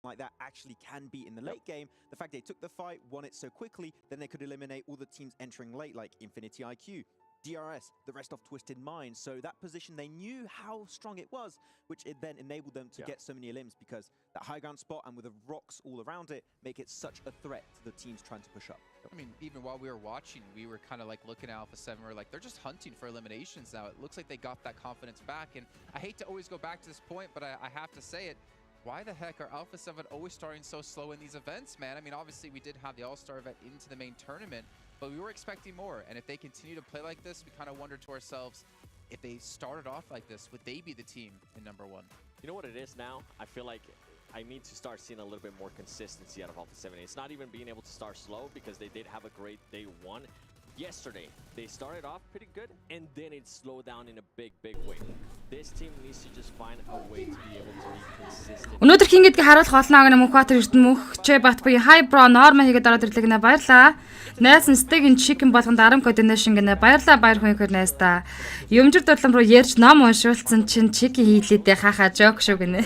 like that actually can be in the late game. The fact they took the fight, won it so quickly, then they could eliminate all the teams entering late, like Infinity IQ, DRS, the rest of Twisted Mind. So that position, they knew how strong it was, which it then enabled them to get so many elims, because that high ground spot and with the rocks all around it make it such a threat to the teams trying to push up. I mean, even while we were watching, we were kind of like looking at Alpha 7, we're like, they're just hunting for eliminations now. It looks like they got that confidence back, and I hate to always go back to this point, but I have to say it. Why the heck are Alpha 7 always starting so slow in these events, man? I mean, obviously we did have the All-Star event into the main tournament, but we were expecting more. And if they continue to play like this, we kind of wonder to ourselves, if they started off like this, would they be the team in #1? You know what it is now? I feel like I need to start seeing a little bit more consistency out of Alpha 7. It's not even being able to start slow, because they did have a great day one. Yesterday, they started off pretty good, and then it slowed down in a big way. This team needs to just find a way to be able to be consistent. Өнөөдөр хингэдг харуулах болно гэнэ мөнхбаатар Эрдэнэ бат буюу хай бро норма хийгээд ороод ирлээ гэнэ баярлаа. Найсан стейкин чикен болгонд 10 coordination гэнэ баярлаа баяр хүнхээр найстаа. Юмжир дурлам руу ярьж ном уншуулсан чинь чики хийлээдээ хаахаа жок шүү гэнэ.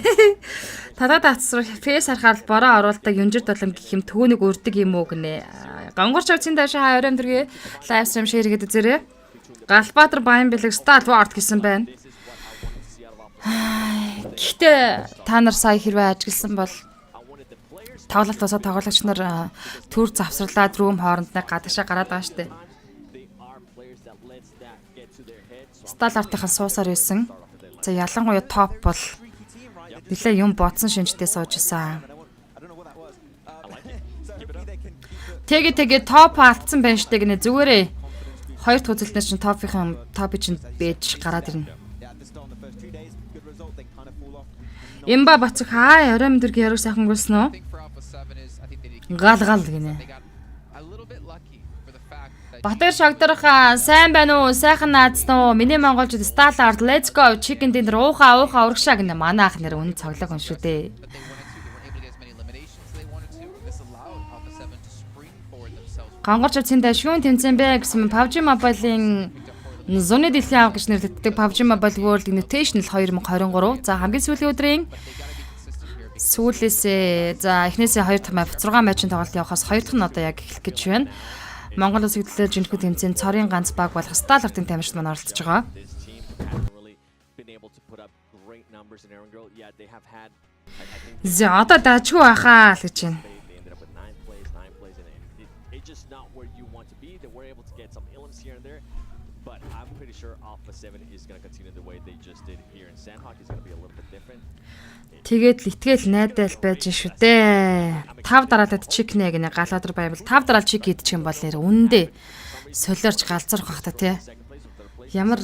Талаад атсруу фэйс харахаар бороо оруулдаг юмжир дурлам гэх юм төвөнийг өрдөг юм уу гэнэ. Гонгорч авцын даашаа оройм дэргээ лайв стрим шеэр хийгээд үзээрэй. Галбаатар Баян бэлэг Star Wars гэсэн байна. Гэхдээ та нар сая хэрвээ ажигласан бол тоглолт тусаа тоглогч нар төр завсарлаад рүүм хооронд нэг гадагшаа гараад байгаа штэ. Сталартынхан суусаар байсан. За ялангуяа топ бол нэлээ юм бодсон шинжтэй сууж исэн. Тэгээ топ алдсан байна штэ гинэ зүгээрээ. Хоёр дахь үзэлтнээс чинь топыг чинь бэж гараад ирнэ. Имба бацх хаа оройм дэр яриг сайхан гүйсэн үү? Гал гинэ. Батэр шагдарха сайн байна уу? Сайхан наадсан уу? Миний монголчууд Starlord let's go chicken dinner уухаа урагшаа гинэ. Манай ах нэр үн цоглог хүн шүү дээ. Гонгорч авцын дашгүй тэмцээн бэ гэсэн PUBG Mobile-ийн зуны дэлхийн авах гэж нэрлэгддэг PUBG Mobile World Invitational 2023. За хамгийн сүүлийн өдрийн сүүлээсээ за эхнээсээ 2 дахь матч 6 матчын тоглолт явахаас 2 дахь нь одоо яг эхлэх гэж байна. Монгол улс хөдлөлөөр жинхэнэ тэмцээн цорын ганц баг болох Starlord-ын тамирчид маань оролцож байгаа. За одоо дажгүй байхаа л гэж байна. But I'm pretty sure Alpha 7 is going to continue the way they just did here in Sandhawk. Is going to be a little bit different. Тэгээд л итгэл найдал байж шүү дээ. 5 дараалаад чик нэ гинэ галаадар байвал 5 дараал чик хийдчих юм бол нэр үндэ солиорч галзарх бах та тий. Ямар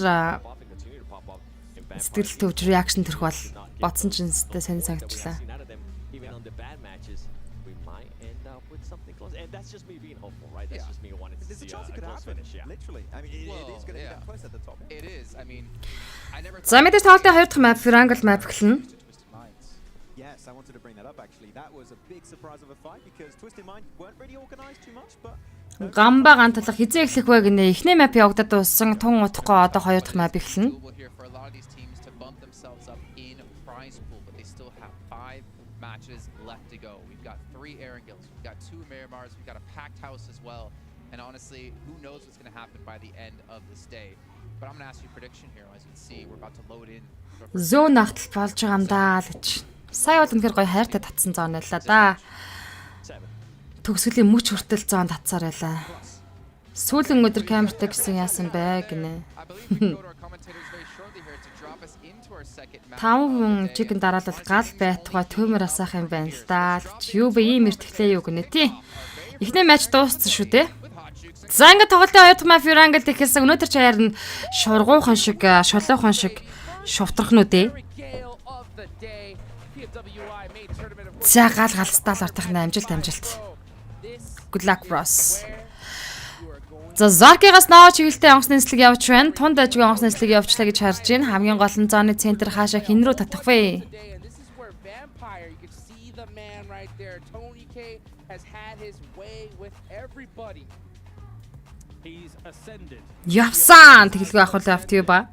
сэтгэл төвч реакшн төрөх бол бодсон ч нэстэ сайн санагчлаа. That's just me being hopeful, right? That's just me wanting to see a close finish. Literally. I mean, it is going to be that close at the top. It is. I mean, I never. За мэдээж тоглолтын 2 дахь map Triangle map эхэлнэ. Yes, I wanted to bring that up actually. That was a big surprise of a fight because Twisted Mind weren't really organized too much, but Гамба гантлах хизээ эхлэх вэ гинэ. Эхний map явагдаад дууссан тун утахгүй одоо 2 дахь map эхэлнэ. Matches left to go. We've got 3 Erangels, we've got 2 Miramars, we've got a packed house as well. And honestly, who knows what's going to happen by the end of this day. But I'm going to ask you a prediction here. As you can see, we're about to load in. Зөөн нагтал болж байгаа юм даа л гэж. Сая бол үнэхээр гоё хайртай татсан зоон байлаа да. Төгсгөлийн мөч хүртэл зоон татсаар байлаа. Сүүлийн өдөр камертай гэсэн яасан бэ гинэ. 5 хүн чикен дараалал гал байтугай төмөр асаах юм байна л да. Юу бэ ийм эртгэлээ юу гинэ тий. Эхний матч дууссан шүү дээ. За ингээд тоглолтын 2 дахь матч Triangle гэхээс өнөөдөр ч харин шургуухан шиг, шолоохон шиг шувтрах нь үдээ. За гал галстаал ортох нь амжилт. Good luck bros. За Заркигаас ноо чиглэлтэй онгоцны нислэг явж байна. Тунд ажиг онгоцны нислэг явуулчлаа гэж харж байна. Хамгийн гол нь зооны центр хаашаа хин рүү татах вэ? Явсан тэгэлгүй авах лафт юу ба.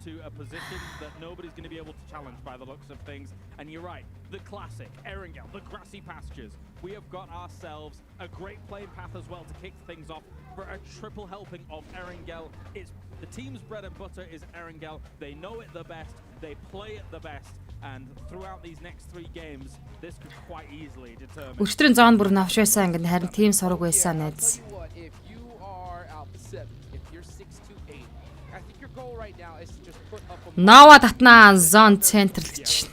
nobody's going to be able to challenge by the looks of things. And you're right, the classic, Erangel, the grassy pastures. We have got ourselves a great playing path as well to kick things off for a triple helping of Erangel. It's the team's bread and butter is Erangel. They know it the best, they play it the best. And throughout these next 3 games, this could quite easily determine. Өчтөрийн зоон бүр навшбайсан ингээд харин team сураг байсан нэз. If you are Alpha 7, if you're 6-8, I think your goal right now is to just put up a Нава татнаа зон центр л гэж.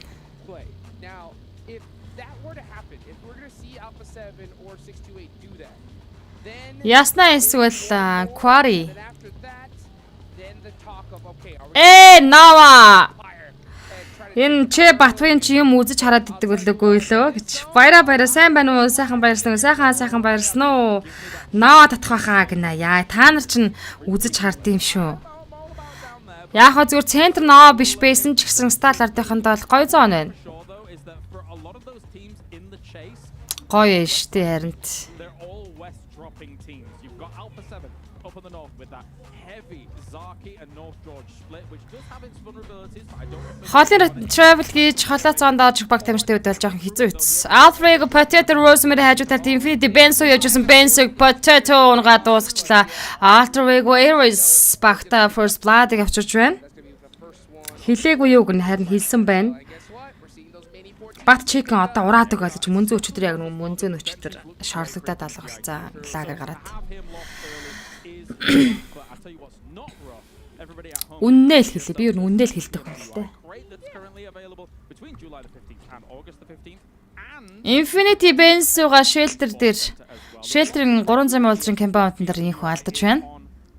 play. Now, if that were to happen, if we're going to see Alpha 7 or 6-8 do that, then Ясна эсвэл Quarry. then after that, then the talk of okay, are we Нава. fire and try to Энэ чи Батбаян чи юм үзэж хараад иддэг үлээгүй лөө гэж. Баяра сайн байна уу? Сайхан баярсан уу? Сайхан баярсан уу? Нава татах байхаа гинэ. Яа, та нар чинь үзэж хард юм шүү. Яг хоо зүгээр центр ноо биш байсан ч гэсэн сталардынханд бол гоё зоон байна. Sure though is that for a lot of those teams in the chase, Гоё штэ харин. they're all west dropping teams. You've got Alpha 7 up in the north with that heavy Zaki and North George split, which does have its vulnerabilities, but I don't think Холын travel гэж холоо цаанд авч баг тамирчтай үед бол жоохон хэцүү үйц. Alfred Potato Rosemary хажуудаар Infinity Benzo яжсэн Benzo Potato унгаа дуусгачлаа. Alfred Aries багта First Blood-ыг авчирч байна. that's going to be the first one. Хэлээгүй юу гэн харин хэлсэн байна. And guess what? We're seeing those mini ports. Бат чикен одоо ураадаг болж мөнзөө өчтөр яг нэг мөнзөө өчтөр шоорлогдоод алга болцсон лагер гараад. have him lost early is but I tell you what's not rough. Everybody at home. Үннээ л хэлээ. Би юу үннээ л хэлдэг хүн л дээ. Great that's currently available between July the 15th and August the 15th. And Infinity Benzo-га shelter дээр shelter-ын 300 уулзрын кампаунтан дээр инхүү алдаж байна.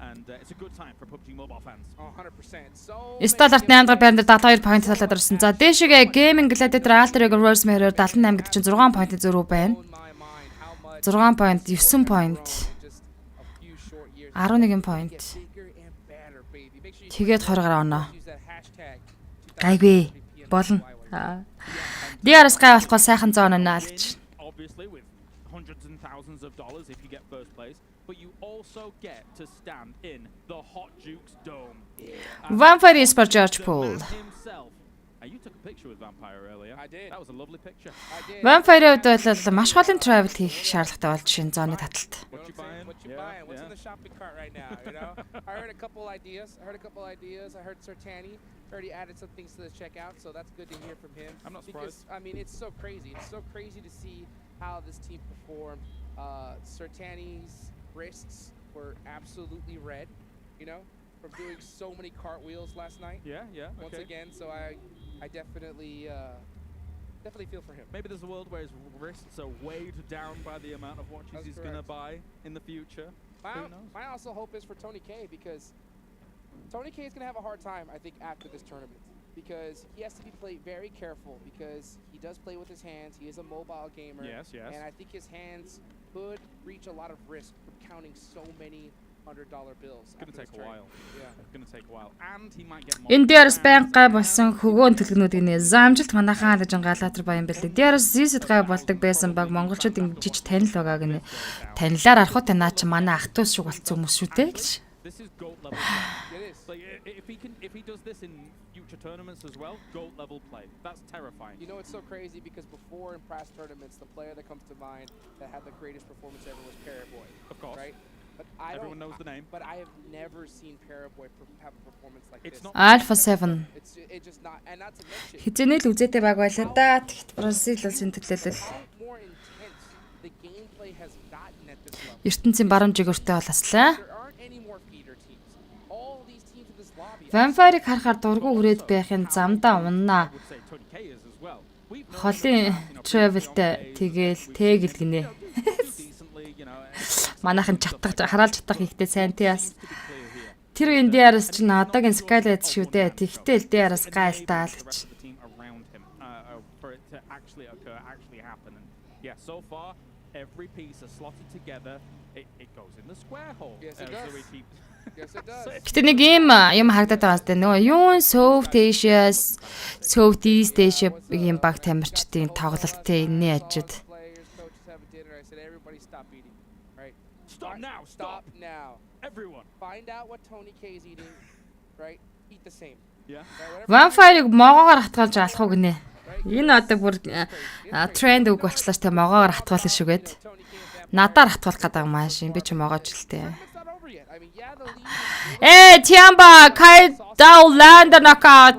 and it's a good time for PUBG Mobile fans. 100%. So Сталарт 8 дахь байранд 72 point талаад орсон. За дээшгээ Gaming Gladiator Alter Ego Rosemary-оор 78 гэдэг чинь 6 point зөрүү байна. in my mind how much 6 point, 9 point, just a few short years 11 point. get bigger and better, baby. Make sure you Тэгээд хоргоор оноо. use that hashtag. Гайгүй. Болно. DRS гай болохгүй сайхан зоон оноо л гэж. Obviously with hundreds and thousands of dollars if you get first place, but you also get to stand in the Hot Jukes Dome. Vampire Esports George The Pool. man himself. You took a picture with Vampire earlier. I did. That was a lovely picture. I did. Vampire-ийн хувьд бол маш олон travel хийх шаардлагатай болж шинэ зооны таталт. What you buying? What you Yeah, buying? What's in yeah. the shopping cart right now? You know, I heard a couple ideas. I heard Sertani already added some things to the checkout, so that's good to hear from him. I'm not because surprised. I mean it's so crazy. It's so crazy to see how this team performed. Sertani's wrists were absolutely red. You know, from doing so many cartwheels last night. Yeah, yeah. Once Okay. again, so I definitely feel for him. Maybe there's a world where his wrists are weighed down by the amount of watches That's he's going to correct. buy in the future. My, Who knows? my also hope is for Tony K because Tony K is going to have a hard time, I think, after this tournament because he has to be very careful because he does play with his hands. He is a mobile gamer. Yes, yes. And I think his hands could reach a lot of risk from counting so many $100 bills. It's going to after take this a tournament. while. Yeah. It's going to take a while. And he might get more. Энэ DRS байнга болсон хөгөөн төлгнүүдийг нэ замжилт манайхан гэж галаатар баян бэлээ. DRS зэсэд гай болдог байсан баг монголчууд ингэж танил байгаа гинэ. Танилаар арахуйтай наа чи манай ах トゥ ус шиг болцсон хүмүүс шүү дээ гэж. This is GOAT level. It is. Like if he does this in future tournaments as well, GOAT level play. That's terrifying. You know, it's so crazy because before in past tournaments, the player that comes to mind that had the greatest performance ever was PMWI. Of course. Right? But Everyone knows the name. But I have never seen PMWI have a performance like It's this. not Alpha 7. It's just not, and not to mention Хизэнэл үзээтэй баг байлаа да. Тэгт Бразил улсын төлөөлөл. how more intense the gameplay has gotten at this level. ертөнцийн баруун жигүүртэй болослаа. There aren't any more feeder teams. All these teams in this lobby. Vampire-ыг харахаар дургу хүрээд байхын замдаа уннаа. I would say Tony K is as well. We've known Холын travel-тэй тэгээл тээгэл гинэ. decently, you know, Манайхан чатгаж хараал чатгах ихтэй сайн тийас. to be clear here. Тэр энэ DRS чинь одоогийн Skylight шүү дээ. Тэгтэл DRS гайлтаа л The гэж. rest of the team around him for it to actually occur, actually happen. And yeah, so far every piece is slotted together. It goes in the square hole. Yes, it So does. we keep. Yes, it does. Гэтэ нэг юм харагдаад байгаа сте нөгөө юун South Asia, South East Asia юм баг тамирчдын тоглолттой инээ ажид. Players, coaches have a dinner. I said, everybody stop eating. Right? Stop now! Stop now. Everyone. Find out what Tony K is eating. Right? Eat the same. Vampire-ыг могоогоор хатгаалж алах уу гинэ. Энэ одоо бүр тренд үг болчлаа ч тэ могоогоор хатгаална шүүгээд. Надаар хатгаалах гэдэг юм ааш. Би ч могоож л тээ. Tiamba Kai Down Lander knockout.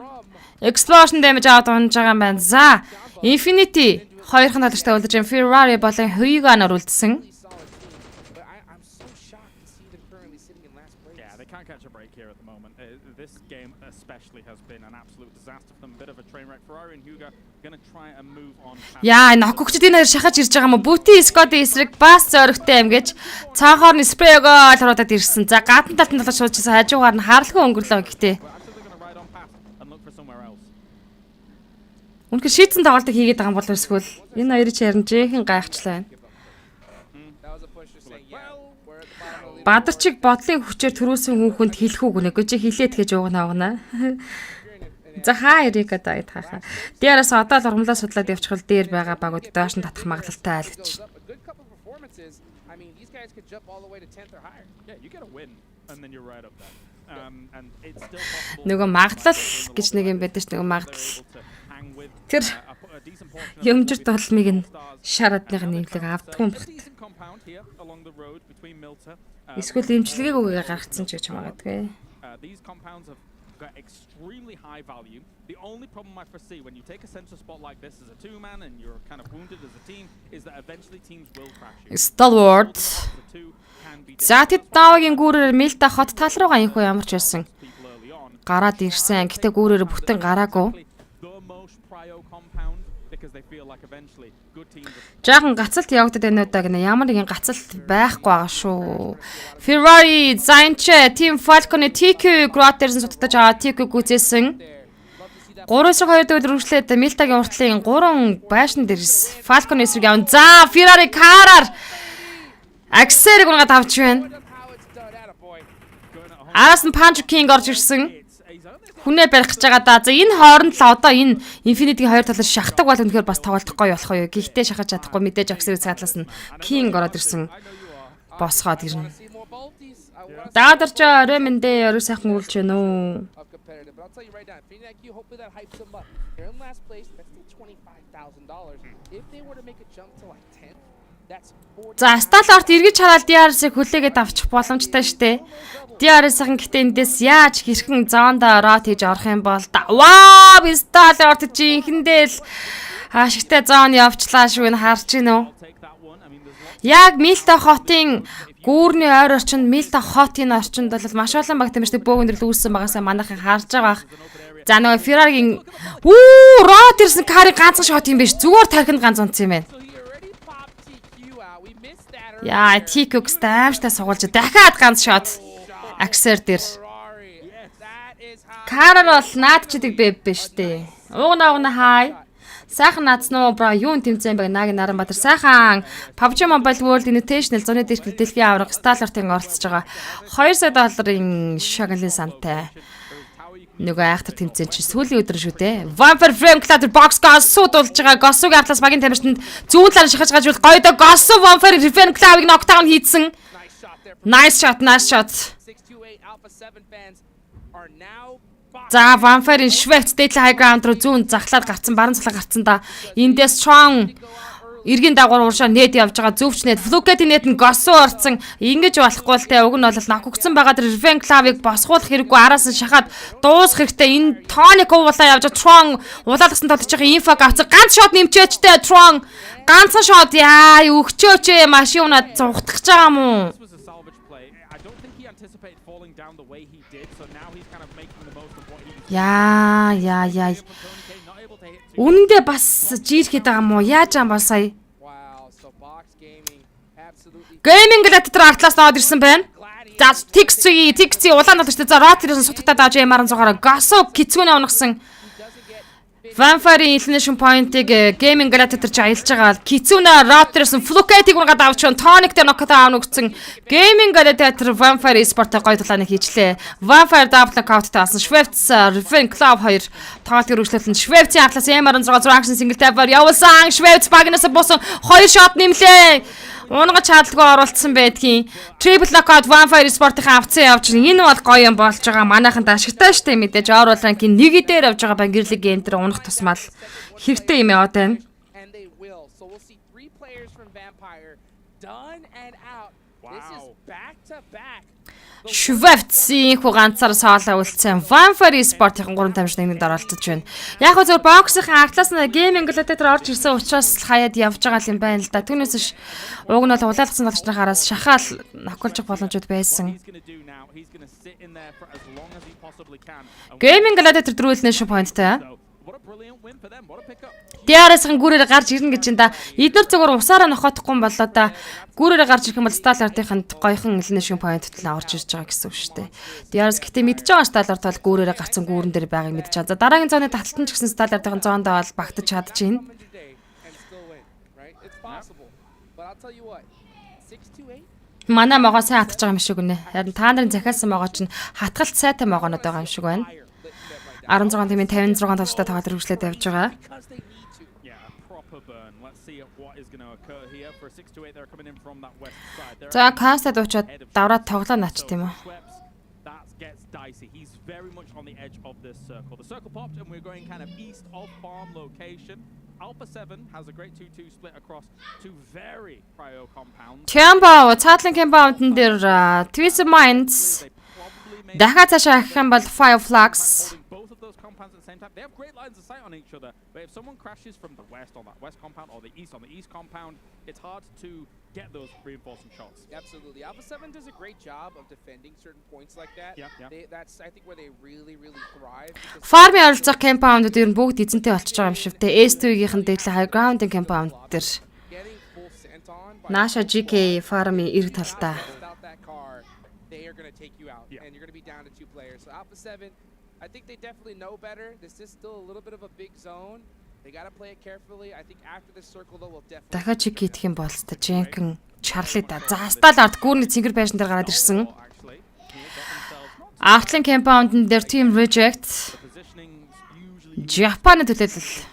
Explosion damage аваад унж байгаа юм байна. За, Infinity хоёрхан талштай үлдэж байгаа Ferrari болон Hugo-г оруулсан. Catch a break here at the moment. This game especially has been an absolute disaster for them. A bit of a train wreck. Ferrari and Hugo going to try and move on. Яа, нокогчд энэ хоёр шахаж ирж байгаа юм уу? Бүти Скоти эсрэг бас зөрөгтэй юм гэж цаахоор нь спрейгоо харуудад ирсэн. За, гадна талд нь талж суужсан хажуугаар нь харалгүй өнгөрлөө гэхдээ. Үнэхээр шийдсэн тоглолтыг хийгээд байгаа юм бол эсвэл энэ хоёрыг харин жинхэнэ гайхчлаа байна. Бадарчиг бодлын хүчээр төрүүлсэн хүүхэнд хэлэх үг нэ. Гүжи хилээд гэж уугнаа. За хаа ирэх гэдэг таахаа. Дээрээс одоо л урмлаа судлаад явчихвал дээр байгаа багууд доош нь татах магадлалтай айл гэж. Нөгөө магадлал гэж нэг юм байдаг ш. Нөгөө магадлал. Тэр юмжирт толмыг нь шарадных нэмлэг авдгүй юм байна. Эсвэл имчилгээг үгээ гаргацсан ч гэж магадгүй. These compounds have got extremely high value. The only problem I foresee when you take a center spot like this as a two-man and you're kind of wounded as a team is that eventually teams will crash you. Stalwart. За тэд давагийн гүүрээр Милта хот тал руугаа инхүү ямарч байсан. Гараад ирсэн. Гэтэ гүүрээр бүтэн гараагүй. Жаахан гацалт явагдаад байна удаа гэнэ. Ямар нэгэн гацалт байхгүй байгаа шүү. Ferrari, Zainche, Team Falcon, TQ Grotter-ын сутгаж аваа TQ гүзээсэн. 3-2 дэх үргэлжлээд Милтагийн уртлын 3 байшин дээрс Falcon эсрэг явна. За, Ferrari Car-аар Axel-ыг унгаад авч байна. Араас нь Punch King орж ирсэн. Хүнээ барих гэж байгаа да. За энэ хооронд л одоо энэ Infinity-гийн хоёр талаар шахдаг бол үнэхээр бас тоглох гоё болох юу. Гэхдээ шахаж чадахгүй мэдээж Axel-ийг цаадлаас нь King ороод ирсэн. Босгоод ирнэ. Даадарч орой мэндэ орой сайхан үйлч байна уу. За Stalwart эргэж хараад DRS-ыг хүлээгээд авчих боломжтой штэ. DRS-ын гэтээ эндээс яаж хэрхэн зоондоо ороод хийж орох юм бол вау Stalwart жинхэндээ л ашигтай зоон явчлаа шүү энэ харж гин үү. Яг Милта хотын гүүрний ойр орчинд Милта хотын орчинд бол маш олон баг тамирчдаг бөөгнөрлөл үүссэн байгаасаа манайхан харж байгаа. За нөгөө Ferrari-гийн рот ирсэн карыг ганцхан шот юм биш. Зүгээр тархинд ганц унтсан юм байна. Яа, TQ-г стамжтай сугуулж дахиад ганц шот. Axel дээр. Карар бол наад чидэг бэб биш дээ. Угна хай. Сайхан наацнуу бра юу тэмцэн баг Наги Наранбаатар сайхан PUBG Mobile World Invitational зуны дээрх дэлхийн авраг Stalwart-ын оролцож байгаа. $200 шагналын сантай. Нөгөө айхтар тэмцэн чи сүүлийн өдөр шүү дээ. Vampire Frame Clutter Box Gossу дуулж байгаа. Gossугийн артлаас багийн тамирчинд зүүн талаар шахаж гаж бол гойдо Gossu Vampire Frame Club-ыг knockdown хийсэн. Nice shot. За Vampire-ын Швейц Дэйтлэ High Ground руу зүүн захлаад гарцсан, баруун захлаа гарцсан да. Эндээс Strong эргийн дагуур уушаа нэт явж байгаа зөвч нэт Fluket-ийн нэт нь Gossu орцсон. Ингэж болохгүй л те уг нь бол накогцсон байгаа тэр Revenge Club-ыг босгуулах хэрэггүй араас нь шахаад дуусах хэрэгтэй. Энэ Tonic уулаа явж Strong улаалгасан толж байгаа инфог авцсан. Ганц шот нэмчээчтэй Strong. Ганцхан шот яа өгчөөч машин унаад зугтах гэж байгаа юм уу? Яа. Үнэндээ бас жирэхэд байгаа юм уу? Яаж юм бол сая? Gaming Gladiator артлаас ноод ирсэн байна. За Tixi улаан толгочтой за Rotter-ын сутгатаа дааж ямаран зугаараа Gossu кицгүнээ унагсан. Vampire-ийн Elimination Point-ыг Gaming Gladiator ч аялж байгаа. Кицүнэ Rotter-ын Fluket-ийг унгаад авч байна. Tonic дээр нокаутаа авнагцсан. Gaming Gladiator Vampire e-sport-тай гоё тулааны хийчлээ. Vampire double knockout таасан. Schweiz Revenge Club 2 тоглолт өргөжлөлтөнд Schweiz-ийн артлаас M16 action single tab-аар явуулсан. Schweiz багнаас босон 2 шот нэмлээ. Унгаж чадалгүй оруулсан байдгийн. Triple knockout One Fire Sport-ийн авцсан явж энэ бол гоё юм болж байгаа. Манайханд ашигтай штэ мэдээж Overall ranking 1 дээр явж байгаа Бангирлиг гейм дээр унах тусмал хэрэгтэй юм яваад байна. And they will. So we'll see 3 players from Vampire done and out. This is back to back. Швэвцийн хүү ганцаар соолоо үлдсэн One Fire Sport-ийн 3 тамирчныг дараалтаж байна. Яг хөө зөв боксийн хаглаас нь гейминг глотатор орж ирсэн учраас хаяад явж байгаа юм байна л да. Түүнээс ш уг нь бол улаалгсан лагч нараас шахаал ноколж боломжууд байсан. Гейминг глотатор дөрүүлнэ шүү поинттай. DRS-ын гүрээр гарч ирнэ гэж энэ да. Эднэр зөвөр усаараа нохотохгүй юм болоо да. Гүрээр гарч ирэх юм бол Сталартынханд гоёхон элнэшин поинт төлөө орж ирж байгаа гэсэн үг шүү дээ. DRS гэтээ мэдж байгаа Сталарт бол гүрээр гарцсан гүүрэн дээр байгааг мэдж байгаа. За дараагийн зооны таталтан ч гэсэн Сталартын зоондоо бол багтаж чадчихээн. Манай могоо сайн хатгаж байгаа юм шиг үнэ. Харин та нарын захиалсан могоо чинь хатгалт сайтай могоонод байгаа юм шиг байна. 16 тэмээ 56 тоглолттой таваад үргэлжлээд явж байгаа. За кастад уучаад давраад тоглоо нач тийм үү. He's very much on the edge of this circle. The circle popped and we're going kind of east of farm location. Alpha 7 has a great 2-2 split across 2 very cryo compounds. Tempo цаатлан compound-н дээр Twist Minds дахиад цаашаа ахих юм бол Fireflags Both of those compounds at the same time. They have great lines of sight on each other, but if someone crashes from the west on that west compound or the east on the east compound, it's hard to get those reinforcing shots. Absolutely. Alpha 7 does a great job of defending certain points like that. That's, I think, where they really thrive. Farm-ын оролцох compound-ууд ер нь бүгд эзэнтэй болчихж байгаа юм шиг те. S2-ийн дээдлээ high ground-ийн compound дээр Наша GK Farm-ийн эрг талдаа they are going to take you out and you're going to be down to 2 players. So Alpha 7, I think they definitely know better. This is still a little bit of a big zone. They got to play it carefully. I think after this circle though we'll definitely дахиад чиг хийх юм бол та Женкин Чарли да. За Сталарт гүрний цэнгэр байшин дээр гараад ирсэн. Aftlin compound-н дээр team reject. Japan төлөөлөл.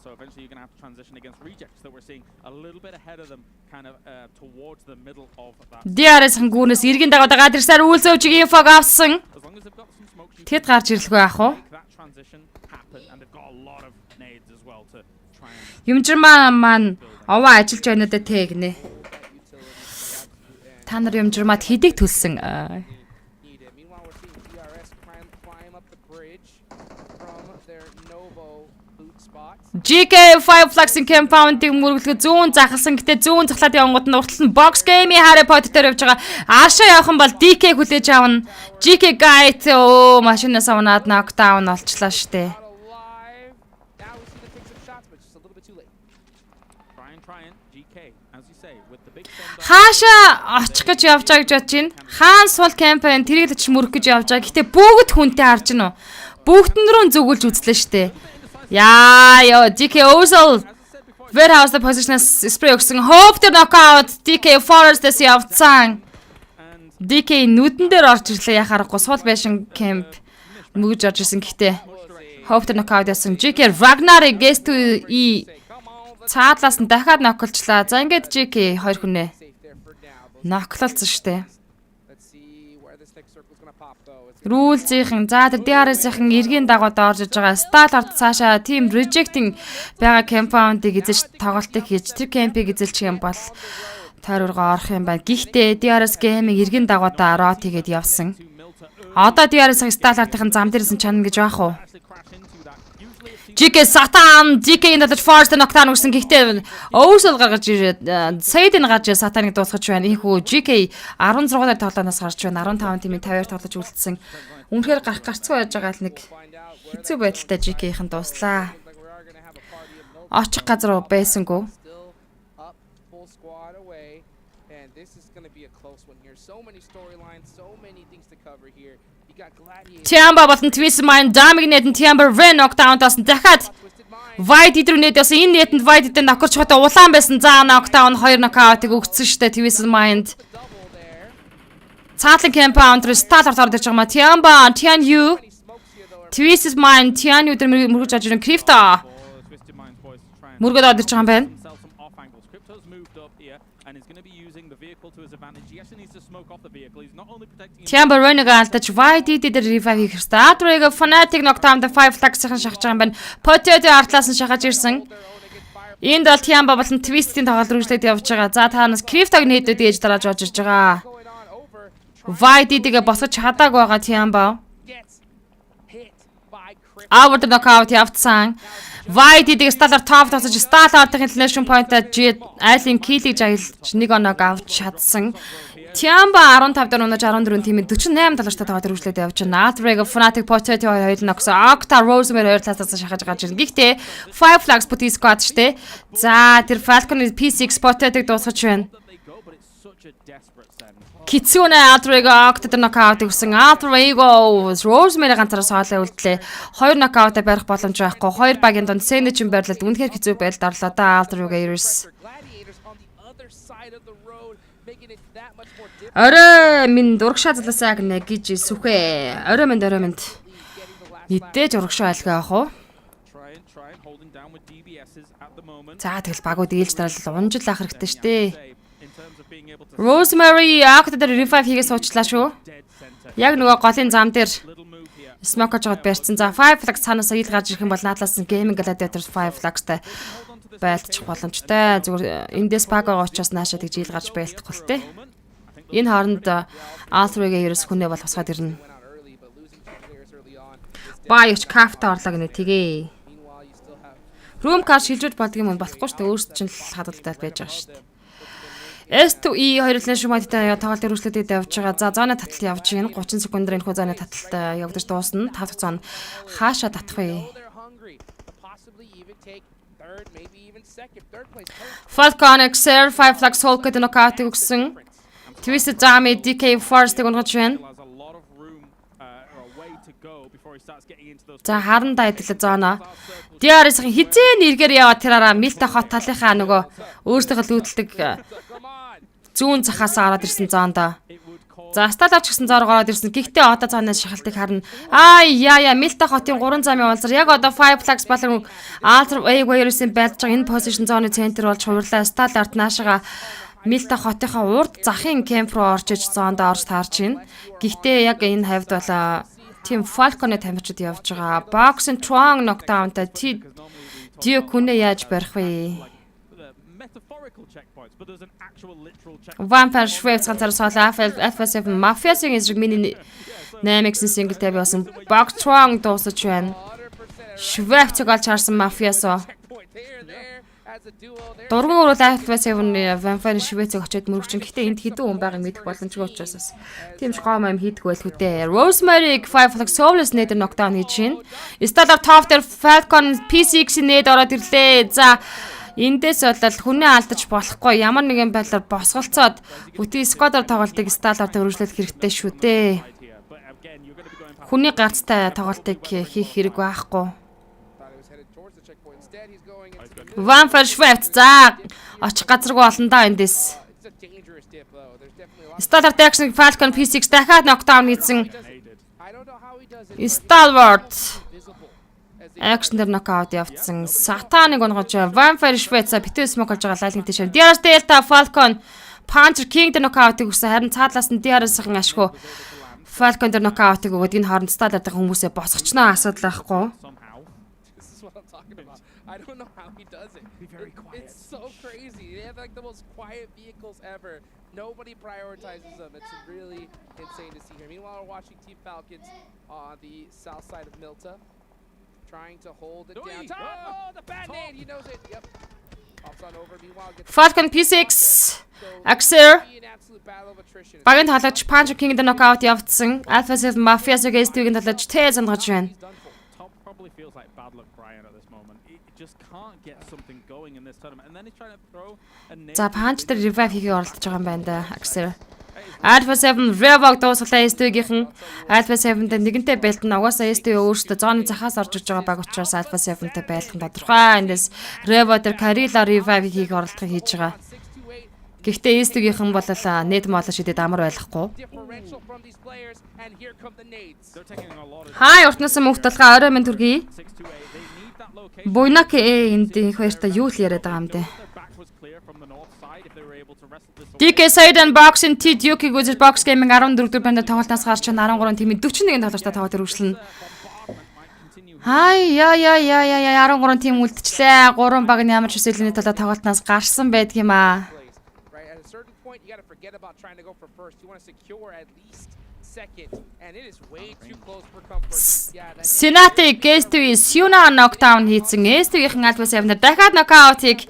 So eventually you're going to have to transition against rejects that we're seeing a little bit ahead of them kind of towards the middle of that. DRS-ын гүрнээс иргэн дагаад гараад ирсээр үйлзөөжиг инфог авсан. Тэд гарч ирлгүй яах вэ? Юмжирмаа маань овоо ажиллаж байна дэ тэ гинэ. Та нар юмжирмаад хэдийг төлсөн? GK Fireflags-ын compound-ыг мөрөглөө зүүн захалсан. Гэтэ зүүн захлаад явангууд нь уртал нь box game-ийн Harry Potter дээр явж байгаа. Аашаа явах юм бол DK хүлээж авна. GK Guide машинаас унаад knockdown олчлаа штэ. Хаашаа очих гэж явж байгаа гэж бодож байна. Хаан сул кампайн тэрийг л ч мөрөх гэж явж байгаа. Гэтэ бүгд хүнтэй харж гинөө. Бүгдэн рүү зүгүүлж үзлээ штэ. Яа, DK Ozil Warehouse the position-аас spray өгсөн. Hope the knockout DK Forest-ээс явцсан. DK нүдэн дээр орж ирлээ яхаарахгүй сул байшин camp мөгж орж ирсэн гэхдээ Hope the knockout ясан. GK Ragnar guest to E цаадлаас нь дахиад ноколчлаа. За ингээд GK 2 хүнээ ноклолцсон штэ. Рүүлзийнхэн за тэр DRS-ийн эргийн дагуу доорж иж байгаа Сталарт цаашаа team rejecting байгаа compound-ыг эзэж тоглолтыг хийж тэр camp-ийг эзэлчих юм бол тойрогоо орох юм байна. Гэхдээ DRS game-ийг эргийн дагуудаа рот хийгээд явсан. Одоо DRS-ийн Сталартын зам дээрсэн чанна гэж байх уу? GK Satan GK in the first knockdown гэсэн гэхдээ Ozil гаргаж ирээд Said-ийн гарч Satan-ыг дуусгаж байна. Ийхүү GK 16-аар тоглооноос гарч байна. 15 тимийн 50-аар тоглож үлдсэн. Үнэхээр гарцгүй байж байгаа л нэг хэцүү байдалтай GK-ийн дууслаа. Очих газар байсангүй. Tiamba болон Twist Mind Dominated Tiamba Ren knockdown-таас дахиад White идрүүнээд бас энэ нэтэнд White дээр нокорч хата улаан байсан. За knockdown 2 knockout-ыг өгсөн штэ Twist Mind. Цаатлан compound руу Stаларт орж ирж байгаа ма Tiamba Tianyu Twist Mind Tianyu дээр мөргөж орж ирэн Crypto. Мөргөд орж ирж байгаа юм байна. moved up here and is going to be using the vehicle to his advantage. He actually needs to smoke off the vehicle. He's not only protecting Tiamba Rune алдаж YDD дээр revive хийх хэрэгтэй. Адрыг Fnatic knockdown 5 flags-ын шахаж байгаа юм байна. Potato артлаас нь шахаж ирсэн. Энд бол Tiamba болон Twist-ийн тоглолт үргэлжлээд явж байгаа. За таанаас Crypto-г нээдүүд ээж дарааж орж ирж байгаа. YDD-гээ босгож чадаагүй байгаа Tiamba. Аваад knockout явцсан. YDD-г Stellar top тосож Stellar-ийн inclination point-ад айлын kill-ийг жаялж нэг оног авч чадсан. Tiamba 15 дээр унаж 14 тимээ 48 талаартай тоглоод үргэлжлээд явж байна. Atreg Fnatic Potato хоёул ногсоо Octa Rosemary хоёр талаас шахаж гарч ирнэ. Гэхдээ 5 flags Putty squad штэ. За тэр Falcon P6 Potato-г дуусгаж байна. Kitsune Atreg Octa дээр knockout өгсөн. Atreg Rosemary ганцаараа соолоо үлдлээ. 2 knockout барих боломж байхгүй. 2 багийн донд Senage байрлал үнэхээр хэцүү байлд орлоо да Atreg Airs. Орой минь урагшаа залаасаа гэнэ гэж сүхэ. Орой минь. Мэдээж урагшаа айлгаа явах уу? За тэгэл багууд ээлж дараалал унжил ах хэрэгтэй штэ. Rosemary Octa дээр revive хийгээ суучлаа шүү. Яг нөгөө голын зам дээр smoke жоод барьсан. За 5 flags цаанаас ил гарч ирэх юм бол наадлаас нь gaming gladiator 5 flagsтай байлдчих боломжтой. Зүгээр эндээс баг байгаа учраас наашаа тэгж ил гарч байлдахгүй л те. Энэ хооронд Althrig-гээ ерөөс хүнээ бол босгоод ирнэ. Баяч кафта орлоо гэнэ тгээ. Room card шилжүүлж болдго юм болохгүй шүү дээ. Өөрсд чинь л хадгалтай байж байгаа шүү дээ. S2E хоёрлын шумаадтай тоглолт өргөжлөдөд явж байгаа. За зооны таталт явж байна. 30 секундээр энэ хүү зооны таталт явагдаж дуусна. 5 дахь зоон хаашаа татах вэ? Falcon XR 5 flags hold гэдэг knockout өгсөн. Twisted Zami DK Forest-ыг унгаж байна. За харандаа идэглээ зоно. DRS-ийн хизээ нэргээр яваад тэраараа Milta хот талынхаа нөгөө өөрсдийнхөө лүүдэлдэг зүүн захаас гараад ирсэн зоондоо. За Stellar ч гэсэн зоор гараад ирсэн. Гэхдээ одоо зоонаас шахалтыг харна. Яа Milta хотын 3 замын уулзар яг одоо 5 flags болон Alter Airs-ийн байлж байгаа энэ position зооны центр болж хуваарлаа. Stellar наашаага Milta хотынхаа урд захын camp руу орж иж зоондоо орж таарч байна. Гэхдээ яг энэ хавьд бол Team Falcon-ы тамирчид явж байгаа. Box and Strong knockdown-тай Duke хүнээ яаж барих вэ? Vampire Schweppes ганцаар соолоо Alpha 7 Mafia-ийн эсрэг миний 8x single tab болсон. Box Strong дуусаж байна. Schweppes-ыг олж харсан Mafia-соо. Дурган өрөөл Alpha 7 Vampire Schweppes-ыг очиод мөрөгчин. Гэхдээ энд хэдэн хүн байгааг мэдэх боломжгүй учраас тийм ч гоо юм хийдэггүй байх үдэ. Rosemary 5 flag Soulless нээд knockdown хийж байна. Stellar top дээр Falcon P6 нээд ороод ирлээ. За эндээс болол хүнээ алдаж болохгүй. Ямар нэгэн байдлаар босголцоод Putty squad-аар тоглолтыг Stellar-аар өргөжлөх хэрэгтэй шүү дээ. Хүний гарцтай тоглолтыг хийх хэрэг байхгүй. Vampire Schweppes за очих газаргүй болно да эндээс. Stellar Action Falcon P6 дахиад knockdown хийсэн. Stalwart Action дээр knockout явцсан. Сатаныг унгаж Vampire Schweppes битүү smoke олж байгаа лайлын тийш. DRS Delta Falcon Puncher King дээр knockout өгсөн. Харин цаадлаас нь DRS-ийн ашгүй Falcon дээр knockout өгөөд энэ хооронд Stalwart-ын хүмүүсээ босгочноо асуудал байхгүй. I don't know how he does it. It's so crazy. They have like the most quiet vehicles ever. Nobody prioritizes them. It's really insane to see here. Meanwhile, we're watching Team Falcons on the south side of Milta, trying to hold it down. Oh, the bad nade. He knows it. Yep. Pops on over. Meanwhile, gets Falcon P6 Axer багийн талаач Puncher King дээр knockout явцсан. Alpha 7 Mafia-ыг S2-ийн талаач Тэ зангаж байна. Probably feels like bad luck Brian at this moment. He just can't get something going in this tournament. And then he's trying to throw a nade. За Punch дээр revive хийгээ оролдож байгаа юм байна да Axer. Alpha 7 Revoke дуусглаа S2-гийнхэн. Alpha 7-тэй нэгэнтэй байлтан угаасаа S2 өөрөөсөө зооны захаас орж иж байгаа баг учраас Alpha 7-тэй байлтан тодорхой. Эндээс Revo дээр Carilla revive хийгээ оролдохыг хийж байгаа. Гэхдээ S2-гийнхэн бол нед мооло шидэд амар байхгүй. Хай уртнаас мөнх толгой орой минь төргий. Буйнак энд хоёрта юу л яриад байгаа юм бэ? to wrestle this away. DK Saidan boxing T Duke үзэж box gaming 14 банд тоглолтоос гарч 13 тимийн 41 тоглолттой тоглолт өргөжлөн. Хай яа 13 тим үлдчихлээ. 3 баг нь ямар ч үсэлний талаа тоглолтоос гарсан байдаг юм аа. Right, at a certain point, you got to forget about trying to go for first. You want to secure at least second, and it is way too close for comfort. Yeah, that Сенатыг Гестви Сюна нокдаун хийсэн. Эствийн Alpha 7 дахиад нокаутыг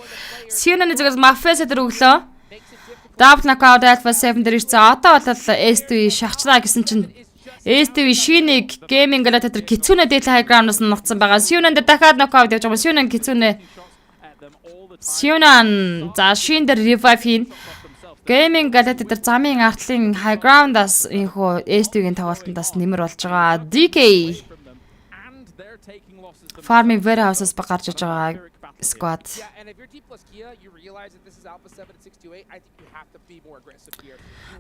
Сюнаны зүгээс Мафес дээр өглөө. Дабл нокаут Alpha 7 дээр ирсэн. Одоо бол Эстви шахчлаа гэсэн чинь Эстви шинийг гейминг галаа тэр кицүнэ дээд хай граундаас ногцсон байгаа. Сюнанд дахиад нокаут явж байгаа. Сюнан кицүнэ. Сюнан за шин дээр revive хийн. Гейминг галаа тэр замын артлын хай граундаас инхүү Эствигийн тоглолтондаас нэмэр болж байгаа. DK Farming Warehouse-аас гарч иж байгаа squad. Yeah, and if you're T plus Kia, you realize that this is Alpha 7 at 628. I think you have to be more aggressive here.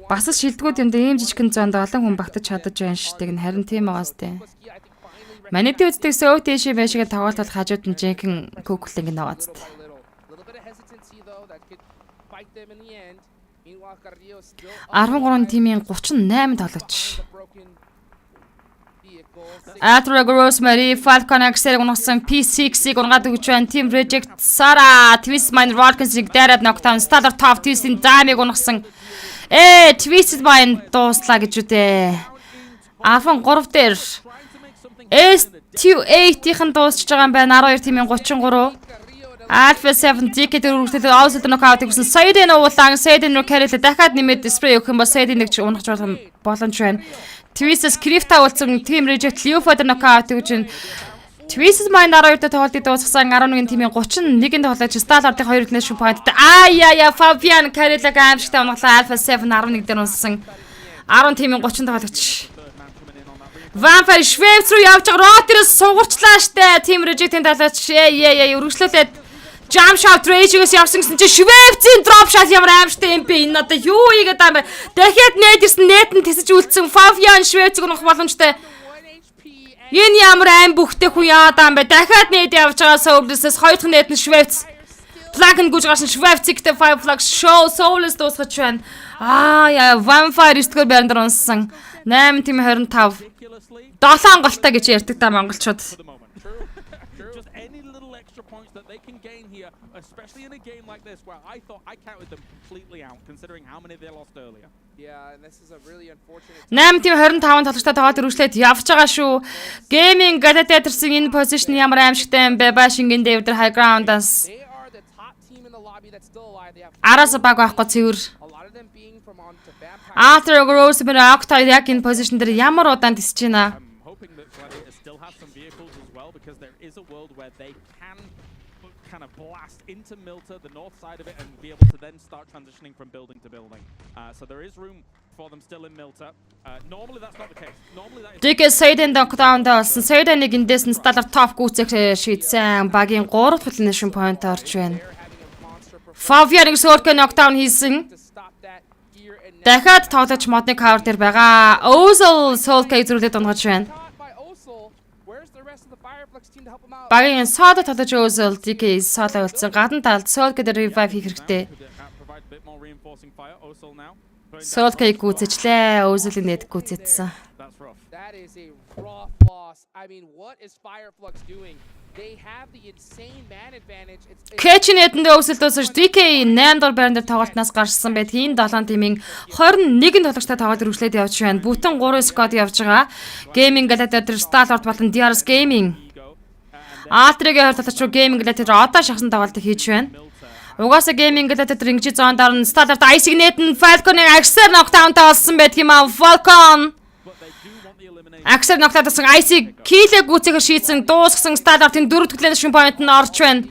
Бас шилдэгүүд юм дээр ийм жижигхэн зоонд олон хүн багтаж чадаж байна шүү дээ. Харин тийм байгаас тээ. Манай дэ үздэг сөү дэшээ байшигээ тоглолт бол хажууд нь жинхэнэ куклинг наагац. Little bit of hesitancy though that could fight them in the end. Meanwhile, Carrillo still 13 тимийн 38 тоглогч. Atro Rosemary Falcon Axel унагсан P6-ийг унгаад өгч байна. Team Reject Sara Twist Mine Rodkins-ийг дайраад knockdown Stellar Top Twist-ийн Dame-ийг унагсан. Twist Mine дууслаа гэж үтэй. Афан 3 дээр S28-ийн дуусч байгаа юм байна. 12 тимийн 33. Alpha 7 DK дээр үргэлжлээд Austin knockout гэсэн. Saiden уулан Saiden руу carry-лээ дахиад нэмээд spray өгөх юм бол Saiden-ийг ч унагч боломж байна. Twisted Script-а уулзсан Team Reject Leopold knockout гэж байна. Twisted Mind 12 дахь тоглолтыг дуусгасан 11 тимийн 31-ийн тоглолт Stalard-ийн 2 nation point-тэй Fabian Carrella гамшигтай унаглаа Alpha 7 11 дээр унсан. 10 тимийн 30 тоглогч. Vampire Schweiz руу явж байгаа Rotter-с сугарчлаа штэ. Team Reject-ийн талаач өргөжлүүлээд Jump shot Rage-гээс явсан гэсэн чинь Schweiz-ийн drop shot ямар аимштай юм бэ? Энэ одоо юу ийгээд байгаа юм бэ? Дахиад нээдэрсэн нээт нь тисэж үлдсэн Fabian Schweiz-ийг унах боломжтой. Энэ ямар аим бүхтэй хүн яа даа юм бэ? Дахиад нээд явж байгаа Soul-с 2 дахь нээд нь Schweiz. Plug нь гүйж гарсан Schweiz-тэй 5 flag show Soul-с дуусгаж байна. Яа Vampire 9-р байранд унсан. 8 тийм 25. 7 голтой гэж ярьдаг та монголчууд. That they can gain here, especially in a game like this where I thought I counted them completely out considering how many they lost earlier. Yeah, and this is a really unfortunate 8 тийм 25 тоглогчтой тоглолт өргөжлээд явж байгаа шүү. Gaming Gladiators-ийн энэ position ямар аимшигтай юм бэ? Bashing-ийн дээр high ground-аас They are the top team in the lobby that's still alive. They have араас баг байхгүй цэвэр. a lot of them being from on to Vampire. After Rose but Octa яг энэ position дээр ямар удаан тисэж байна. I'm hoping that Gladiator still has some vehicles as well because there is a world where they can kind of blast into Milta, the north side of it, and be able to then start transitioning from building to building. So there is room for them still in Milta. Normally that's not the case. Normally that is... DK Saiden knockdown-д болсон. Saiden-ыг эндээс нь Stellar Top гүйцэх шийдсэн. Багийн 3 дахь nation point орж байна. Fabian-ыг Soul-г knockdown хийсэн. Дахиад тоглож модны cover дээр байгаа. Ozil Soul-г зөрүүлээд унгаж байна. Багийн Soul тоглож Ozil DK Soul үлдсэн. Гадна талд Soul-г дээр revive хийх хэрэгтэй. Soul-г гүйцэжлээ. Ozil-ийн нэт гүйцэтсэн. That is a rough loss. I mean, what is Fireflux doing? They have the insane man advantage. Catch-нэтэнд Ozil дуусаж DK 8 дугаар байранд тоглолтноос гарсан байт. Хийн 7 тимийн 21 тоглогчтой тоглолт өргөжлээд явж байна. Бүтэн 3 squad явж байгаа. Gaming Gladiator Stalard болон DRS Gaming. Alter-ийн хоёр тоглогч Gaming Gladiator одоо шахсан тоглолтыг хийж байна. Угаасаа Gaming Gladiator ингэж зоонд орно. Stalard Ice нэт нь Falcon-ыг Axel knockdown-тай болсон байдаг юм аа. Falcon Axel knockdown-тасан Ice-ийг килээ гүйцэхээр шийдсэн. Дуусгасан Stalard-ын 4 дахь nation point нь орж байна.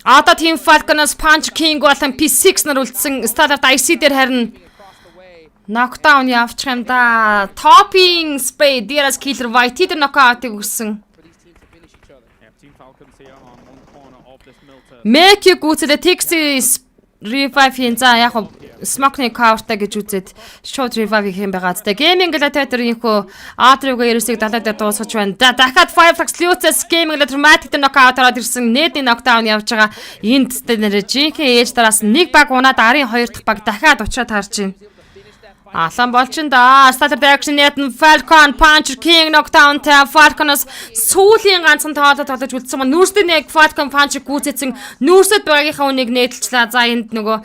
Одоо Team Falcon-аас Punch King болон P6 нар үлдсэн. Stalard Ice дээр харин knockdown явчих юм да. Topping spray DRS killer White дээр knockout-ыг өгсөн. Make гүйцэлээ Tixi revive хийн. За яг Smoke-ны cover-тай гэж үзээд short revive хийх юм байгаа. Тэ gaming gladiator-ийнхөө Audrey-го ерөөсөө далаа дээр дуусгаж байна. Дахиад Fireflux Lucis gaming dramatic knockout ороод ирсэн. Net knockdown явж байгаа. Энд тэ нэр жинхэнэ ээж тараас нэг баг унаад арын хоёр дахь баг дахиад учраад харж байна. Алан болчин да. Starter action net Falcon Punch King knockdown та Falcon-оос сүүлийн ганцхан тоолоод тоглож үлдсэн ба нүүрстэй нэг Falcon Punch гүйцэтсэн нүүрсэд багийнхаа үнийг нээдэлчлээ. За энд нөгөө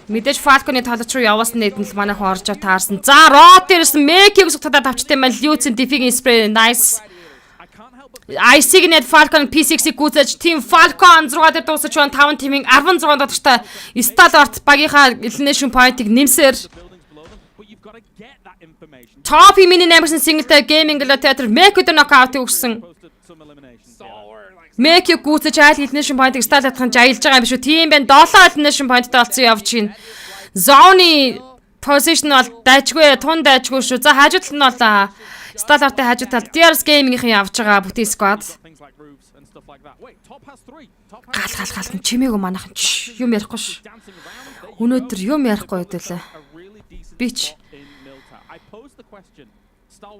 мэдээж Falcon-ы тоолож руу явуулсан нэдэн л манайхан орж таарсан. За Rod дээрсэн Make-ийг сутадаа тавчтай маань Lucian defeating spray nice. IC-г net Falcon P6-ийг гүйцэж Team Falcon 6 дээр дуусаж байна. 5 тимийн 16 додортой Stalwart багийнхаа elimination point-ыг нэмсээр Top mini Emerson single gaming gladiator Make-д knockout өгсөн. Make гүйцэж айл elimination point-ыг Stalwart-хан аялж байгаа юм биш үү? Тийм байна. 7 elimination point-тай олцсон явж байна. Zone position бол дайжгүй, тун дайжгүй шүү. За хажуу талд нь бол Stalwart-ийн хажуу талд DRS gaming-ийн явж байгаа бүти squad. Гал чимээгүй манайхан юм ярихгүй ш. Өнөөдөр юм ярихгүй байдалаа. Бич.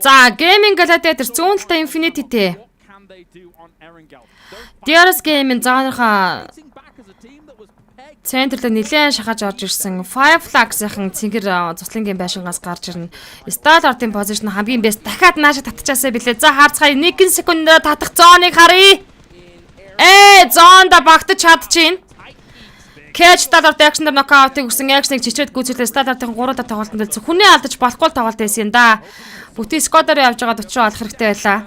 За gaming gladiator зүүн талтай Infinity те. DRS gaming зааныхаа центрлээ нэлээд шахаж орж ирсэн. Fireflux-ийн цэнгэр цуслангийн байшингаас гарч ирнэ. Stalwart-ийн позишн хамгийн бэст дахиад нааша татчихаасаа билээ. За хаарцгаая 1 секундээр татах зооныг харъя. Зоонда багтаж чадчихээн. Catch Stalwart action-д knockout-ыг өгсөн. Action-ыг чичрээд гүйцэлээ Stalwart-ийн 3 дахь тоглолтод л хүний алдаж болохгүй тоглолт байсан юм да. Бүти Scott-оор явж байгаа 40 олох хэрэгтэй байлаа.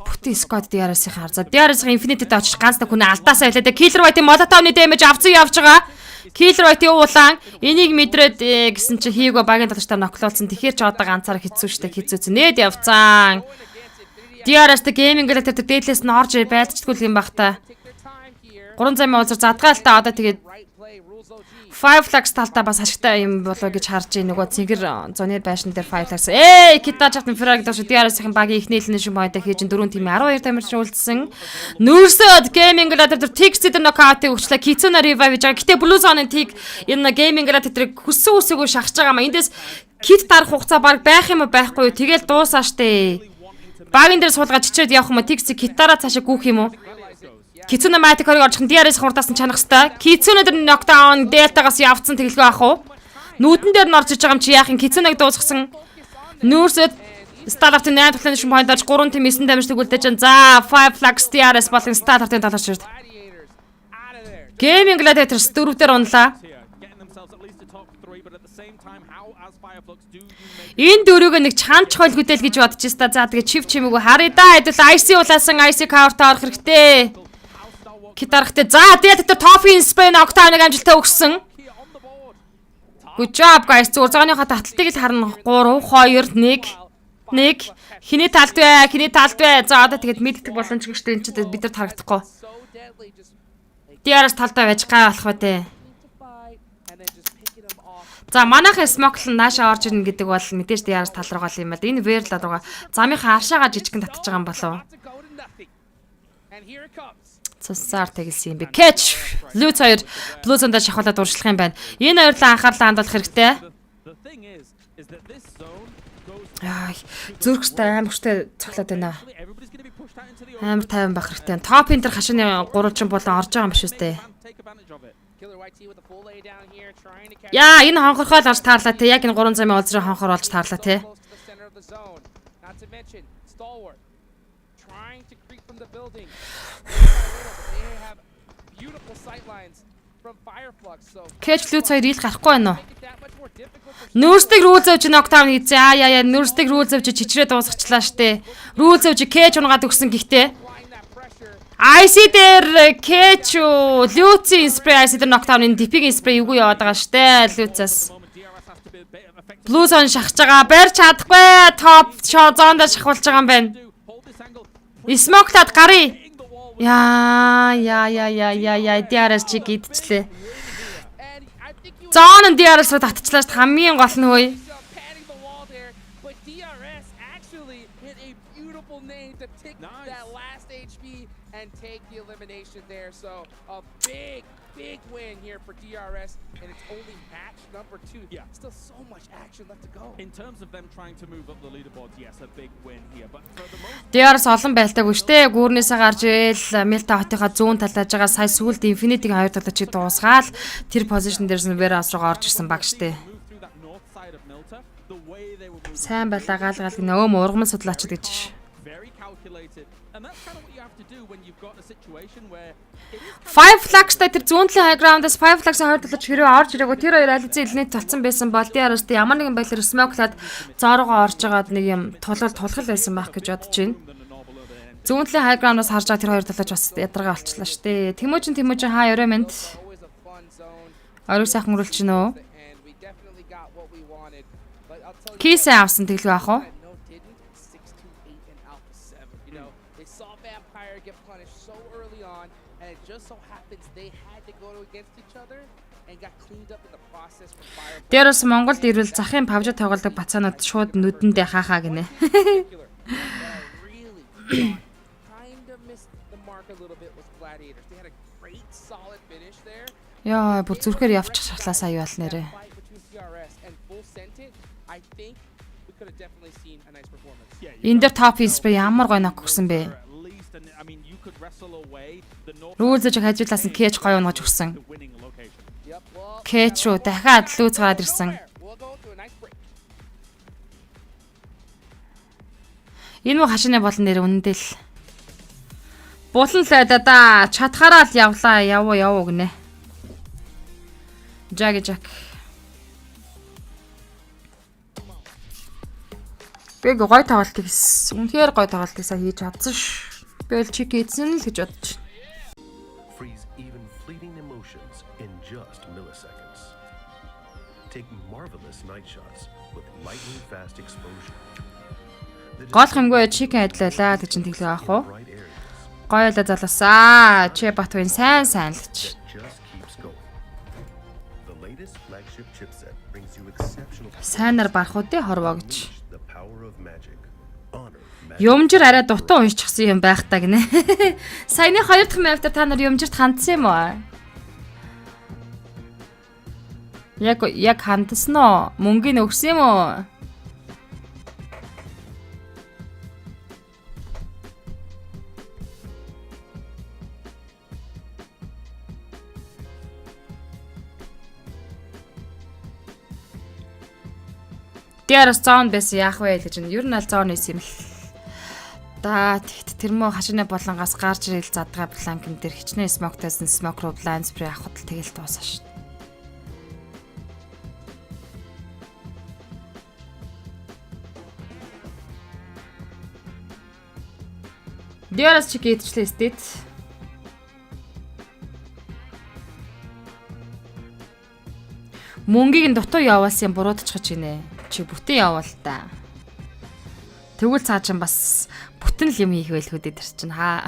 Бүти Scott DRS-ийн хар. За DRS-ийн Infinity-д очиж ганц нэг хүн алдаасаа хэлээ. Killer White-ийн Molotov-ны damage авцсан явж байгаа. Killer White-ийн уулаан энийг мэдрээд гэсэн чи хийгөө багийн дотор ноклолцсон. Тэгэхээр ч одоо ганцаараа хэцүү штэ хэцүүц. Нээд явцсан. DRS-д gaming gladiator дээдлээс нь орж байдчихгүй юм бах та. 300 мянга уулзар задгаалтаа одоо тэгээд Fireflux талтаа бас ашигтай юм болоо гэж харж ийн нөгөө цэнгэр зоны байшин дээр Fireflux китаж хатан фраг даш DRS-ийн багийн их нээлнэшин point хийж 4 тим 12 тамирч үлдсэн. Нүүрсөд gaming gladiator Tix-д knockout-ыг өгчлээ. Kitsuna revive гэж байгаа. Гэтэ Blue Zone-ын Tix энэ gaming gladiator-ыг хүссэн үсээгөө шахаж байгаа ма. Эндээс кит дарах хугацаа баг байх юм байхгүй юу? Тэгэл дуусаа штэ. Багийн дээр суулгаад чичээд явах юм уу? Tix китараа цаашаа гүүх юм уу? Kitsuna Matic хорыг орж DRS хурдаас нь чанах хэвээр. Kitsuna дээр knockdown Delta-гаас явцсан тэглэгээ ах уу? Нүүдэн дээр нь орж иж байгаа юм чи яах юм? Kitsuna-г дуусгасан. Нүүрсэд Stalwart-ийн 8 elimination point орж 3 тим 9 дамжтай гүйлдэж байна. За Fireflux DRS болон Stalwart-ийн талаарч ирд. Gaming gladiator 4 дээр унлаа. Энэ дөрөв нэг чанч хол хөдөл гэж бодож байна. За тэгээ чив чимээгүй харъя да. Хэдүүл IC улаасан IC cover-та орох хэрэгтэй. Китархтай. За тэгээд тэр Toffee Spray knockdown-ыг амжилттай өгсөн. Good job guys. Зүгээр зооныхаа таталтыг л харна. 3 2 1 хиний талд вэ? Хиний талд вэ? За одоо тэгээд мэддэг боломжгүй шүү дээ. Энд ч бид нар харагдахгүй. DRS талдаа байж гай болох бай тээ. За манайх Smoke нь нааша орж ирнэ гэдэг бол мэдээж DRS тал руугаа л юм байна. Энэ Verl руугаа замынхаа аршаагаа жижигэн татчих байгаа юм болов. Цусаар тэгэлсэн юм бэ. Catch Luce 2 Blue Zone-д шахуулаад урьдчилах юм байна. Энэ хоёрлоо анхаарлаа хандуулах хэрэгтэй. Зүрхтэй амарчтай цоглоод байна. Амар тайван байх хэрэгтэй. Топ энэ хашааны 3 чин болон орж байгаа юм биш үстэй. Яа, энэ хонхорхол орж таарлаа те. Яг энэ 300 мянга уулзрын хонхор олж таарлаа те. Catch Luce 2 ил гарахгүй байна уу? Нүүрсдэг рүүл зөвж knockdown хийцээ. Яа нүүрсдэг рүүл зөвж чичрээ дуусгачлаа штэ. Рүүл зөвж Catch унгаад өгсөн гэхдээ IC дээр Catch Luce spray IC дээр knockdown-ын defeating spray юу яваад байгаа штэ. Luce-аас Blue Zone шахаж байгаа. Барьж чадахгүй. Top shot zone-д шахуулж байгаа юм байна. Smoke-тад гарыг. Яа DRS чиг идчихлээ. Зоон нь DRS руу татчихлаа ш хамгийн гол нь хөөе. and take the elimination there. So a big win here for DRS, and it's only match number 2. Yeah. Still so much action left to go. In terms of them trying to move up the leaderboards, yes, a big win here. But for the most DRS олон байлтаагүй штэ. Гүүрнээсээ гарч ийл Милта хотынхаа зүүн талааж байгаа сая сүүлд Infinity-гийн хоёр талаа чи дуусгаал тэр позишн дээрс нь Veras руу орж ирсэн баг штэ. move through that north side of Milta, the way they were moving, Сайн байлаа гаалгаал нөгөө ургамал судлаачд гэж. very calculated. And that's kind of what you have to do when you've got a situation where it is kind 5 flags-тай тэр зүүн талын high ground-аас 5 flags-ын хоёр талаач хэрэг орж ирээгүй тэр хоёр ализын элнэт толцсон байсан бол DRS-тэй ямар нэгэн байдлаар smoke-лаад зоорогоо орж байгаад нэг юм тулгал байсан байх гэж бодож байна. than the novel other end. Зүүн талын high ground-аас харж байгаа тэр хоёр талаач бас ядаргаа болчлаа штэ. Тэмүүжин хаа өрөө мэд. Always a fun zone. Ориг сайхан өрүүлж чинь үү? And we definitely got what we wanted. But I'll tell you Кисээ авсан тэглүү ах уу? no didn't 6-2-8 in Alpha 7. You know, they saw Vampire get punished so early on, and it just so happens they had to go against each other and got cleaned up in the process from Fire. Дээрээс Монголд ирвэл захын павж тоглодог бацаанууд шууд нүдэндээ хаахаа гинэ. Particular, that I really thought kind of missed the mark a little bit was Gladiators. They had a great solid finish there. Яа, бүр зүрхээр явчих шахлаасаа юу бол нэрэ. That fight between DRS and Full Scented, I think we could have definitely seen a nice performance. Yeah, Энд дээр топ спрей ямар гоё ног өгсөн бэ? at least, and I mean, you could wrestle away the north Рүүлзэж хажуулаас нь Кэч гоё унгаж өгсөн. the winning location. Yep, well, Кэч рүү дахиад лүүц гараад ирсэн. we'll go to a nice break. Энэ муу хашааны болон нэр үнэндээ л булан л айда да чадхаараа л явлаа явуу гинэ. Жаг. Би гой тоглолт хийсэн. Үнэхээр гой тоглолт хийсэн хийж чадсан ш. Би л чик хийсэн л гэж бодож байна. Freeze even fleeting emotions in just milliseconds. Take marvelous night shots with lightning fast exposure. Гол хэмгүй чикэн ажиллалаа гэж тэглээ аах уу? Bright areas Гоё л залуусаа. Чи Батвын сайн л гэж. that just keeps going. The latest flagship chipset brings you exceptional Сайнаар барахуудын хорвоо гэж. the power of magic. Honor magic. Юмжир арай дутуу уншчихсан юм байх та гинэ. Саяны 2 дахь маптер та нар юмжирт хандсан юм уу? Яг хандсан уу? Мөнгөний өгсөн юм уу? DRS зоон байсан яах вэ гэж нь ер нь аль зоон байсан юм л. Да тэгт тэр мөө хашааны болонгоос гарч ирэл задгаа планкн дээр хичнээн смоктайсан смок руу blind spray авахд л тэгэл дуусаа шин. DRS чиг идчихлээ стэт. Мөнгийг нь дутуу яваасан буруудчихж гинэ. Чи бүтэн явал та. Тэгвэл цааш нь бас бүтэн л юм хийх байлгүй дээр чинь хаа.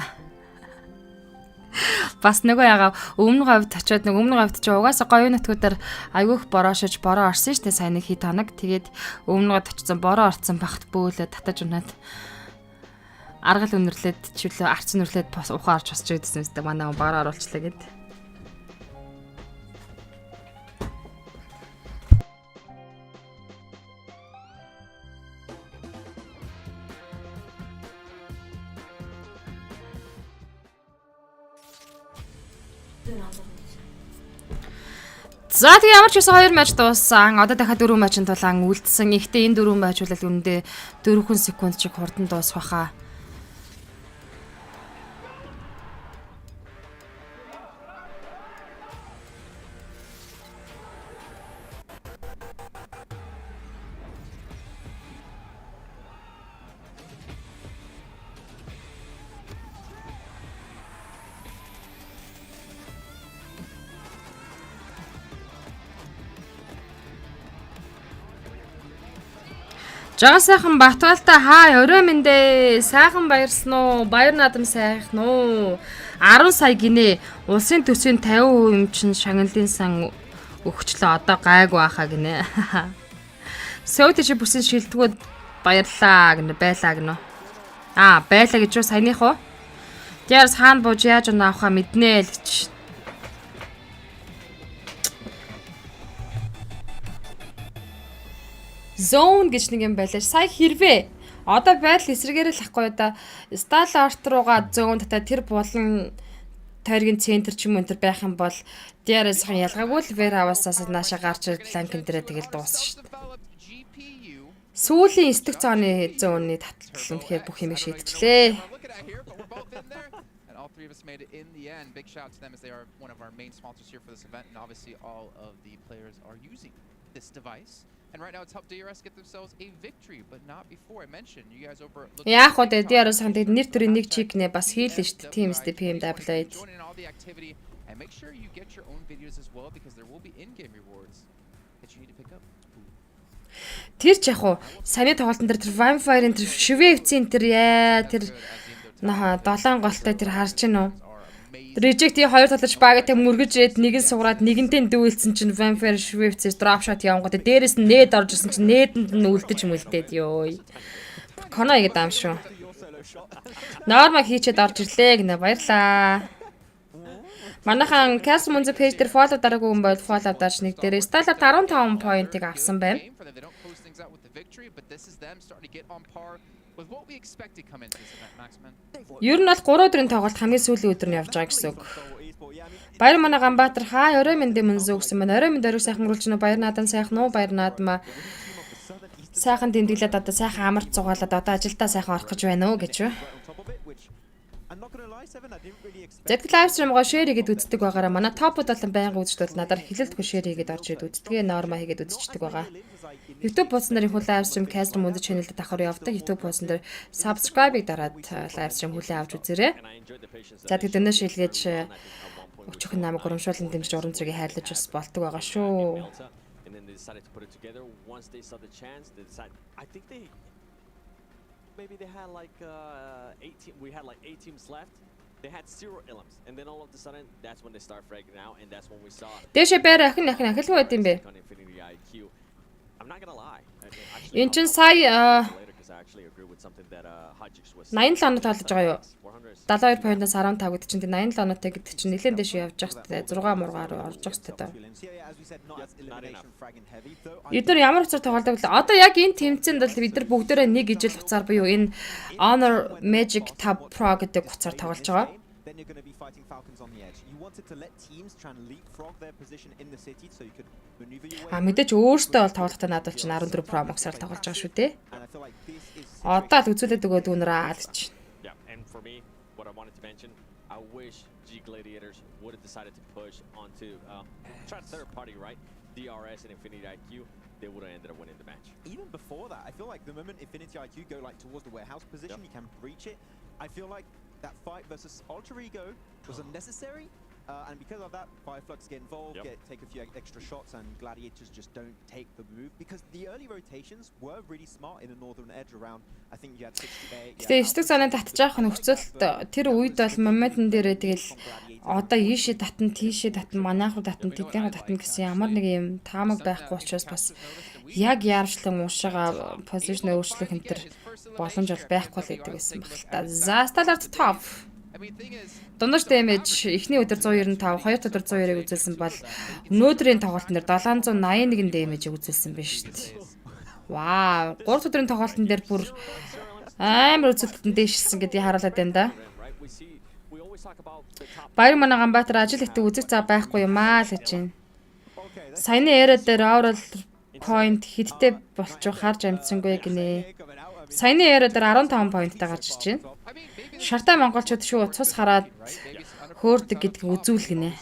Бас нөгөө ягаа өмнө говьд очиод нэг өмнө говьд чи угаасаа гоё нөтгүүдээр айгүйх бороошож бороо орсон штэ сайн нэг хит хоног. Тэгээд өмнө говьд очсон бороо орцсон багт бөөлөө татаж унаад аргал өнөрлөөд чөлөө арц өнөрлөөд ухаа орж босч ирсэн үстэй манай багаар оруулчлаа гэд. За тэг ямар ч байсан 2 матч дууссан. Одоо дахиад 4 матчын тулаан үлдсэн. Ихтэй энэ 4 матч бол үүндээ 4 секунд чиг хурдан дуусах байхаа. Жага сайхан Батвалта хаа өрөө мэндэ сайхан баярсан уу? Баяр наадам сайхан уу? 10 сая гинэ. Улсын төсвийн 50% юм чин шагналын сан өгчлөө. Одоо гайгүй байхаа гинэ. Сөүт чи бүсэн шилдэгүүд баярлаа гинэ байлаа гинэ. Байлаа гэж юу саяных уу? Дээрс хаана бууж яаж авахаа мэднэ л гэж. Zone гэж нэг юм байлаа. Сая хэрвээ одоо байдал эсрэгээр л ахгүй да. Stall art руугаа zone татаа тэр болон тойргийн центр ч юм энэ байх юм бол дээрээс хэн ялгаагүй л warehouse-аас нааша гарч ирэл ланкин дээрээ тэгэл дуусна шүү дээ. Сүүлийн 9 цааны зооны таталт үнэхээр бүх юм шийдчихлээ. All three of us made it in the end. Big shout out to them as they are one of our main sponsors here for this event, and obviously all of the players are using this device. And right now it's helped DRS get themselves a victory, but not before. I mentioned you guys over. Яг хоо DRS ханд нэр төрийн нэг чигнэ бас хийлээ шүү дээ. Team PMWI. Join in all the activity and make sure you get your own videos as well because there will be in-game rewards that you need to pick up. Тэр ч яг хуу саяны тоглолтын дээр тэр Vampire-ын тэр Швейцийн тэр яа тэр 7 голтой тэр харж гин үү? Reject-ийн хоёр талж багтай мөргөж ирээд нэг нь сугараад нэгэнтэй дүүлсэн чинь Vampire Швейцээс drop shot явангууд дээрээс нь нээд орж ирсэн чинь нээдэнд нь үлдэж мүлдээд ёо. Коно игээд ам шүү. Норма хийчээд орж ирлээ гинэ баярлаа. Манайхан MUNZU page дээр follow дараагүй хүн бол follow даач нэг дээр сталаар 15 point-ыг авсан байна. Ер нь бол 3 өдрийн тоглолт хамгийн сүүлийн өдөр нь явж байгаа гэсэн үг. Баяр манай Ганбаатар хаа орой мэндэ MUNZU гэсэн байна. Орой мэнд орой сайхан мөрүүлж нөө баяр наадам сайхан уу баяр наадмаа сайхан тэмдэглээд одоо сайхан амарч цугаалаад одоо ажилдаа сайхан орох гэж байна уу гэж. Зэт лайв стримгоо шеэр хийгээд үздэг байгаараа манай топууд болон байнга үзэгчд бол надаар хэлэлтгүй шеэр хийгээд орж ирээд үздэг. Норма хийгээд үзчихдэг байгаа. YouTube буусан дээр хүн лайв стрим Castro MUNZU channel-д давхар явдаг. YouTube буусан дээр subscribe-ыг дараад лайв стрим хүлээн авч үзээрэй. За тэгээд өнөө шилгээж өчигдөр намайг урамшуулан дэмжиж уран зургийг хайрлаж бас болдог байгаа шүү. Maybe they had like 8 we had like 8 teams left. They had 0 ilms and then all of a sudden that's when they start fragging out and that's when we saw Дэшэ бээр ахин ахилгүй байд юм бэ. I'm not going to lie. Энд чин сая 87 оноо тоолж байгаа юу? 72 point-аас 15 гэдэг чинь 87 оноотой гэдэг чинь нэлээд дэш явж байгаа хэвээр 6 мургаар орж байгаа хэвээр. Эдгээр ямар хуцаар тоглодог вэ? Одоо яг энэ тэмцээнд бол бид нар бүгдээрээ нэг ижил хуцаар буюу энэ Honor Magic Tab Pro гэдэг хуцаар тоглож байгаа. Мэдээж өөртөө бол тоглохтой надад чинь 14 Pro Max-аар тоглож байгаа шүү дээ. Одоо л үзүүлээд өгөөд үнрээ алж. Yeah, and for me, what I wanted to mention, I wish G Gladiators would have decided to push onto try third party, right? DRS and Infinity IQ, they would have ended up winning the match. Even before that, I feel like the moment Infinity IQ go like towards the warehouse position, you can breach it. I feel like that fight versus Alter Ego was unnecessary. And because of that, Fireflux get involved, take a few extra shots, and Gladiators just don't take the move because the early rotations were really smart in the northern edge around. I think you had 68. Тэгээ 9 цагааны татж байгаа нөхцөлт тэр үед бол моментн дээрээ тэгэл одоо ийшээ татна, тийшээ татна, манайхуу татна, тэднийхүү татна гэсэн ямар нэг юм таамаг байхгүй учраас бас яг яарчлан уушаага позишн өөрчлөх энэ төр боломж бол байхгүй л гэдэг байсан баг л та. За сталарт топ. Дундаж дэмэж эхний өдөр 195, хоёр өдөр 190-ыг үзүүлсэн бол өнөөдрийн тоглолтын дээр 781 дэмэж үзүүлсэн байна шүү дээ. Вау, 3 өдрийн тоглолтын дээр бүр амар үзүүлэлтэнд дээшилсэн гэдгийг харуулад байна да. Баяр манай Ганбаатар ажил ихтэй үзэг цаа байхгүй юм аа л гэж байна. Саяны яриа дээр overall point хэдтэй болчих харж амжсангүй гинэ. Саяны яриа дээр 15 поинттай гарч ирж байна. Шартай монголчууд шүү цус хараад хөөрдөг гэдгийг үзүүлгэнэ.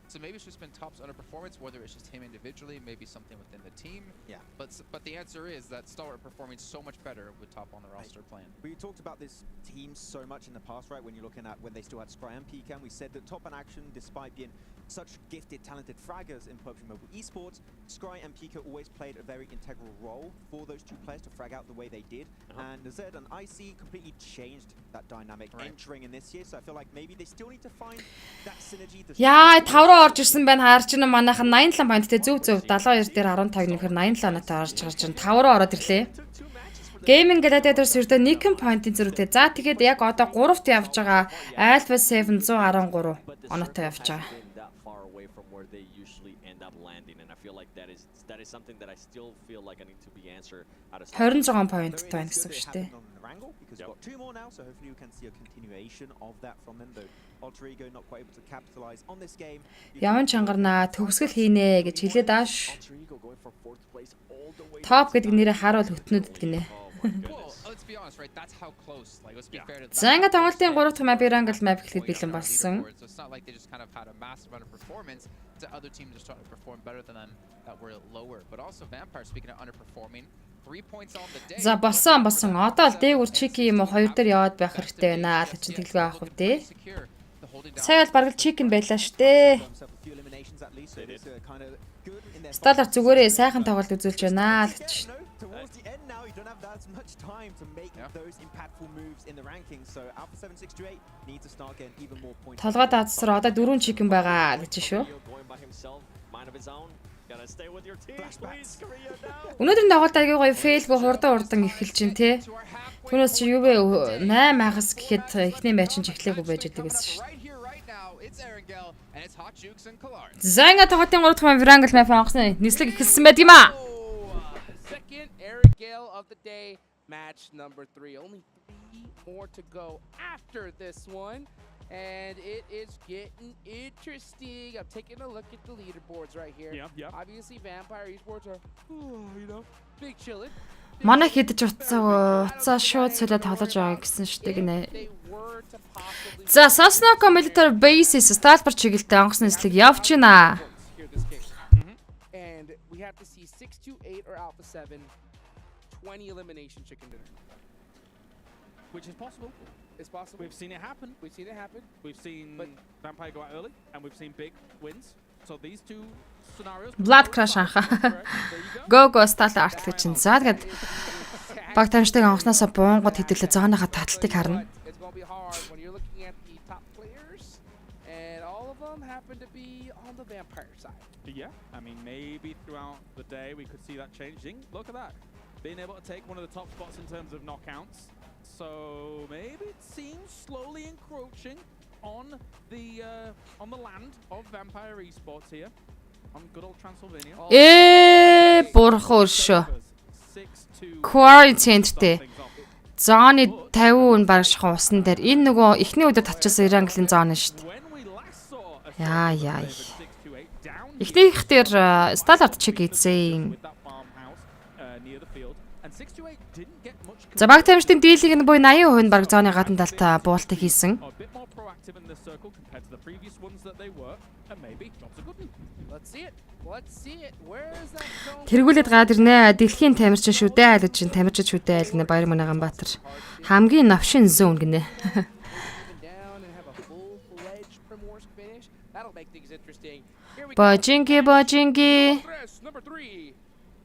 So maybe it's just been Top's underperformance, whether it's just him individually, maybe something within the team. Yeah. But the answer is that Stalwart performing so much better with Top on the roster playing. We talked about this team so much in the past, right? When you're looking at when they still had Scry and PK, we said that Top in action, despite being such gifted, talented fraggers in PUBG Mobile Esports, Scry and PK always played a very integral role for those two players to frag out the way they did. And Zed and IC completely changed that dynamic entering in this year. So I feel like maybe they still need to find that synergy. Яа, 5-руу орж ирсэн байна. Харж байна манайхан 87 поинттэй зөв 72 дээр 15 нөхөр 87 оноотой орж гарч байна. 5-руу ороод ирлээ. Gaming Gladiators ердөө 1 point-ийн зөрүүтэй. За тэгээд яг одоо 3-т явж байгаа Alpha 7 113 оноотой явж байгаа. That far away from where they usually end up landing, and I feel like that is something that I still feel like I need to be answered out of 26 point байна гэсэн үг шүү дээ. Because we've got 2 more now, so hopefully we can see a continuation of that from them though. Alter Ego not quite able to capitalize on this game. Яван чангарнаа төгсгөл хийнэ гэж хэлээд ааш. Alter Ego going for 4th place all the way. Топ гэдэг нэрээ харуул хөтнөд гинэ. Well, let's be honest, right? That's how close. Like, let's be fair to За ингээ тоглолтын 3 дахь map Irangel map гэхэд бэлэн болсон. So it's not like they just kind of had a massive underperformance. The other teams are starting to perform better than them that were lower. But also Vampire, speaking of underperforming, 3 points on the day. За болсон. Одоо л дээгүр чики юм уу 2 дээр яваад байх хэрэгтэй байна. Л чи тэглэгээ авах үдээ. Сайн бол бараг чикен байлаа штэ. Сталар зүгээрээ сайхан тоглолт үзүүлж байна л гэж. Towards the end now, you don't have that much time to make those impactful moves in the rankings. So Alpha 768 need to start getting even more points. Толгой даацсаар одоо 4 чикен байгаа гэж шүү. Going by himself, mind of his own. Gotta stay with your team, please, Korea now. Өнөөдрийн тоглолт аягүй гоё фейл бо хурдан эхэлж ин тээ. Түүнээс чи юу вэ 8 хагас гэхэд эхний матч нь эхлэегүй байж байгаа гэсэн шүү. За ингээ тоглолтын 3 дахь Irangel map онгоцны нийслэг эхэлсэн байт юм аа. Second Erangel of the day, match number 3. Only 3 more to go after this one. And it is getting interesting. I'm taking a look at the leaderboards right here. Yeah. Obviously, Vampire Esports are, big chillin'. Манай хидэж уцаа шууд солиод тоглож байгаа гэсэн шүү дээ гинэ. They were to possibly За Sosnoco Military Bases сталбар чиглэлтэй онгоцны нийслэг явж байна. hear this kick. And we have to see 6-2-8 or Alpha 7, 20 elimination chicken dinner. Which is possible. It's possible. We've seen it happen. We've seen it happen. We've seen But- Vampire go out early, and we've seen big wins. So these two scenarios. Blood Crash анха. There you go. Go стал арт гэж чинь. За тэгээд баг тамштай онгоцноосоо буунгууд хэдэлээ зооныхаа таталтыг харна. But it's going to be hard when you're looking at the top players, and all of them happen to be on the Vampire side. Yeah, I mean, maybe throughout the day we could see that changing. Look at that. Being able to take one of the top spots in terms of knockouts. So maybe it seems slowly encroaching on the land of Vampire Esports here. On good old Transylvania. Бурхан шүү. 6-2 Quarantine-тэй. Зооны 50 үн баг шахсан усан дээр энэ нөгөө эхний өдөр татчихсан Irangel-ийн зоон шүү дээ. when we last saw a Яа. 6-2-8 down Эхнийх дээр сталарт чиг ийцэн. with that farmhouse near the field, and 6-2-8 didn't get much За баг тамшдын дийлийг нь буй 80% нь баг зооны гадна талтай буултыг хийсэн. a bit more proactive in this circle compared to the previous ones that they were, and maybe jobs are good. Let's see it. Let's see it. Where is that zone? Тэргүүлээд гаад ирнэ. Дэлхийн тамирчин шүү дээ айлж чинь тамирчин шүү дээ айлнэ Баяр Манайганбаатар. Хамгийн новшин зүүн гинэ. Even down and have a full-fledged Primorsk finish. That'll make things interesting. Here we go. Божинги. Number 3.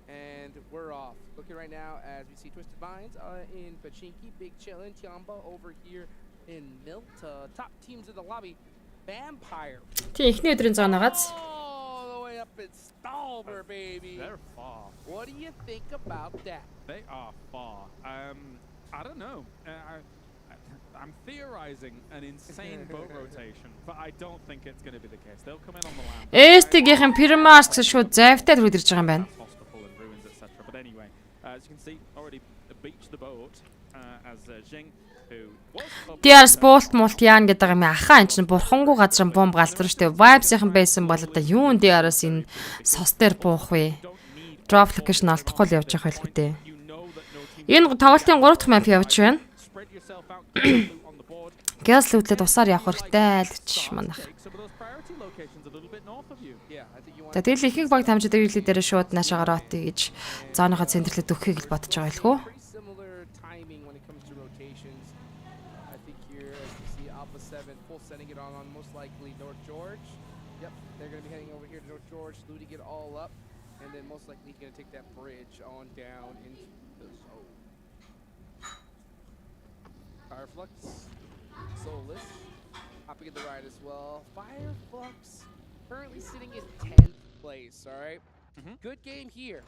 And we're off. Looking right now as we see Twisted Minds in Pachinki, Big Chillin', Tiamba over here in Milta. Top teams in the lobby. Vampire. Тий эхний өдрийн зооноогоос. All the way up in Stalber, baby. They're far. What do you think about that? They are far. I don't know. I'm theorizing an insane boat rotation, but I don't think it's going to be the case. They'll come in on the land. Эстигийнхэн Primark шууд завтай төрөд ирж байгаа юм байна. Hospital and ruins, etc. But anyway, as you can see, already beached the boat as Jing, who was DR Sport мулт яан гэдэг юм ахаа энэ чинь бурхангүй газар бомб галзар штэ vibes-ийн байсан бол одоо юун DR-аас энэ сос дээр буух вэ? Drop location алдахгүй л явж байгаа байлгүй дээ. you know that no team Энэ тоглолтын 3 дахь map явж байна. spread yourself out on the board. Gas лүүдлээд усаар явах хэрэгтэй л гэж манах. Take some of those priority locations a little bit north of you. Yeah, I think you want За тэгэл ихэнх баг тамжид ирэлээ дээр шууд наашаагаар оотё гэж зооныхоо центрлээд өгөхийг л бодож байгаа илгүй. pretty similar timing when it comes to rotations. I think here, as you see, Alpha 7 full sending it on most likely North George. Yep, they're going to be heading over here to North George, looting it all up, and then most likely he's going to take that bridge on down into the zone. Fireflux, Soulless, hopping in the ride as well. Fireflux currently sitting in 10th place, all right? Good game here.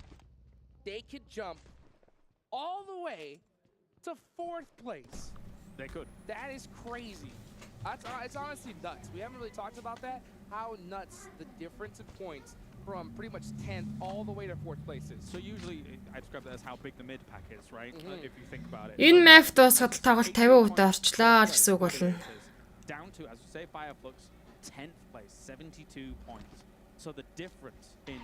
They could jump all the way to 4th place. They could. That is crazy. It's honestly nuts. We haven't really talked about that. How nuts the difference in points from pretty much 10th all the way to 4th place is. So usually I describe that as how big the mid pack is, right? If you think about it. Энэ map дуусгаад тоглолт 50% орчлоо л гэсэн үг болно. Down to, as you say, Fireflux, 10th place, 72 points. So the difference in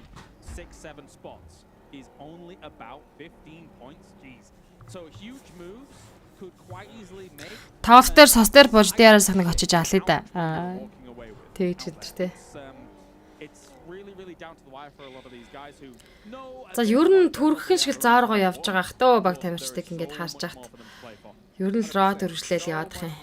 6-7 spots is only about 15 points. Jeez. So huge moves could quite easily make. Тоглолт дээр сос дээр бож дээрээс нэг очиж алъя да. Тэгж өдөртэй. It's really down to the wire for a lot of these guys who know. За ер нь төрхөн шиг зааргоо явж байгаа хтөө баг тамирчдаг ингээд харж байхад. Ер нь род өргөжлөөл яваадах юм.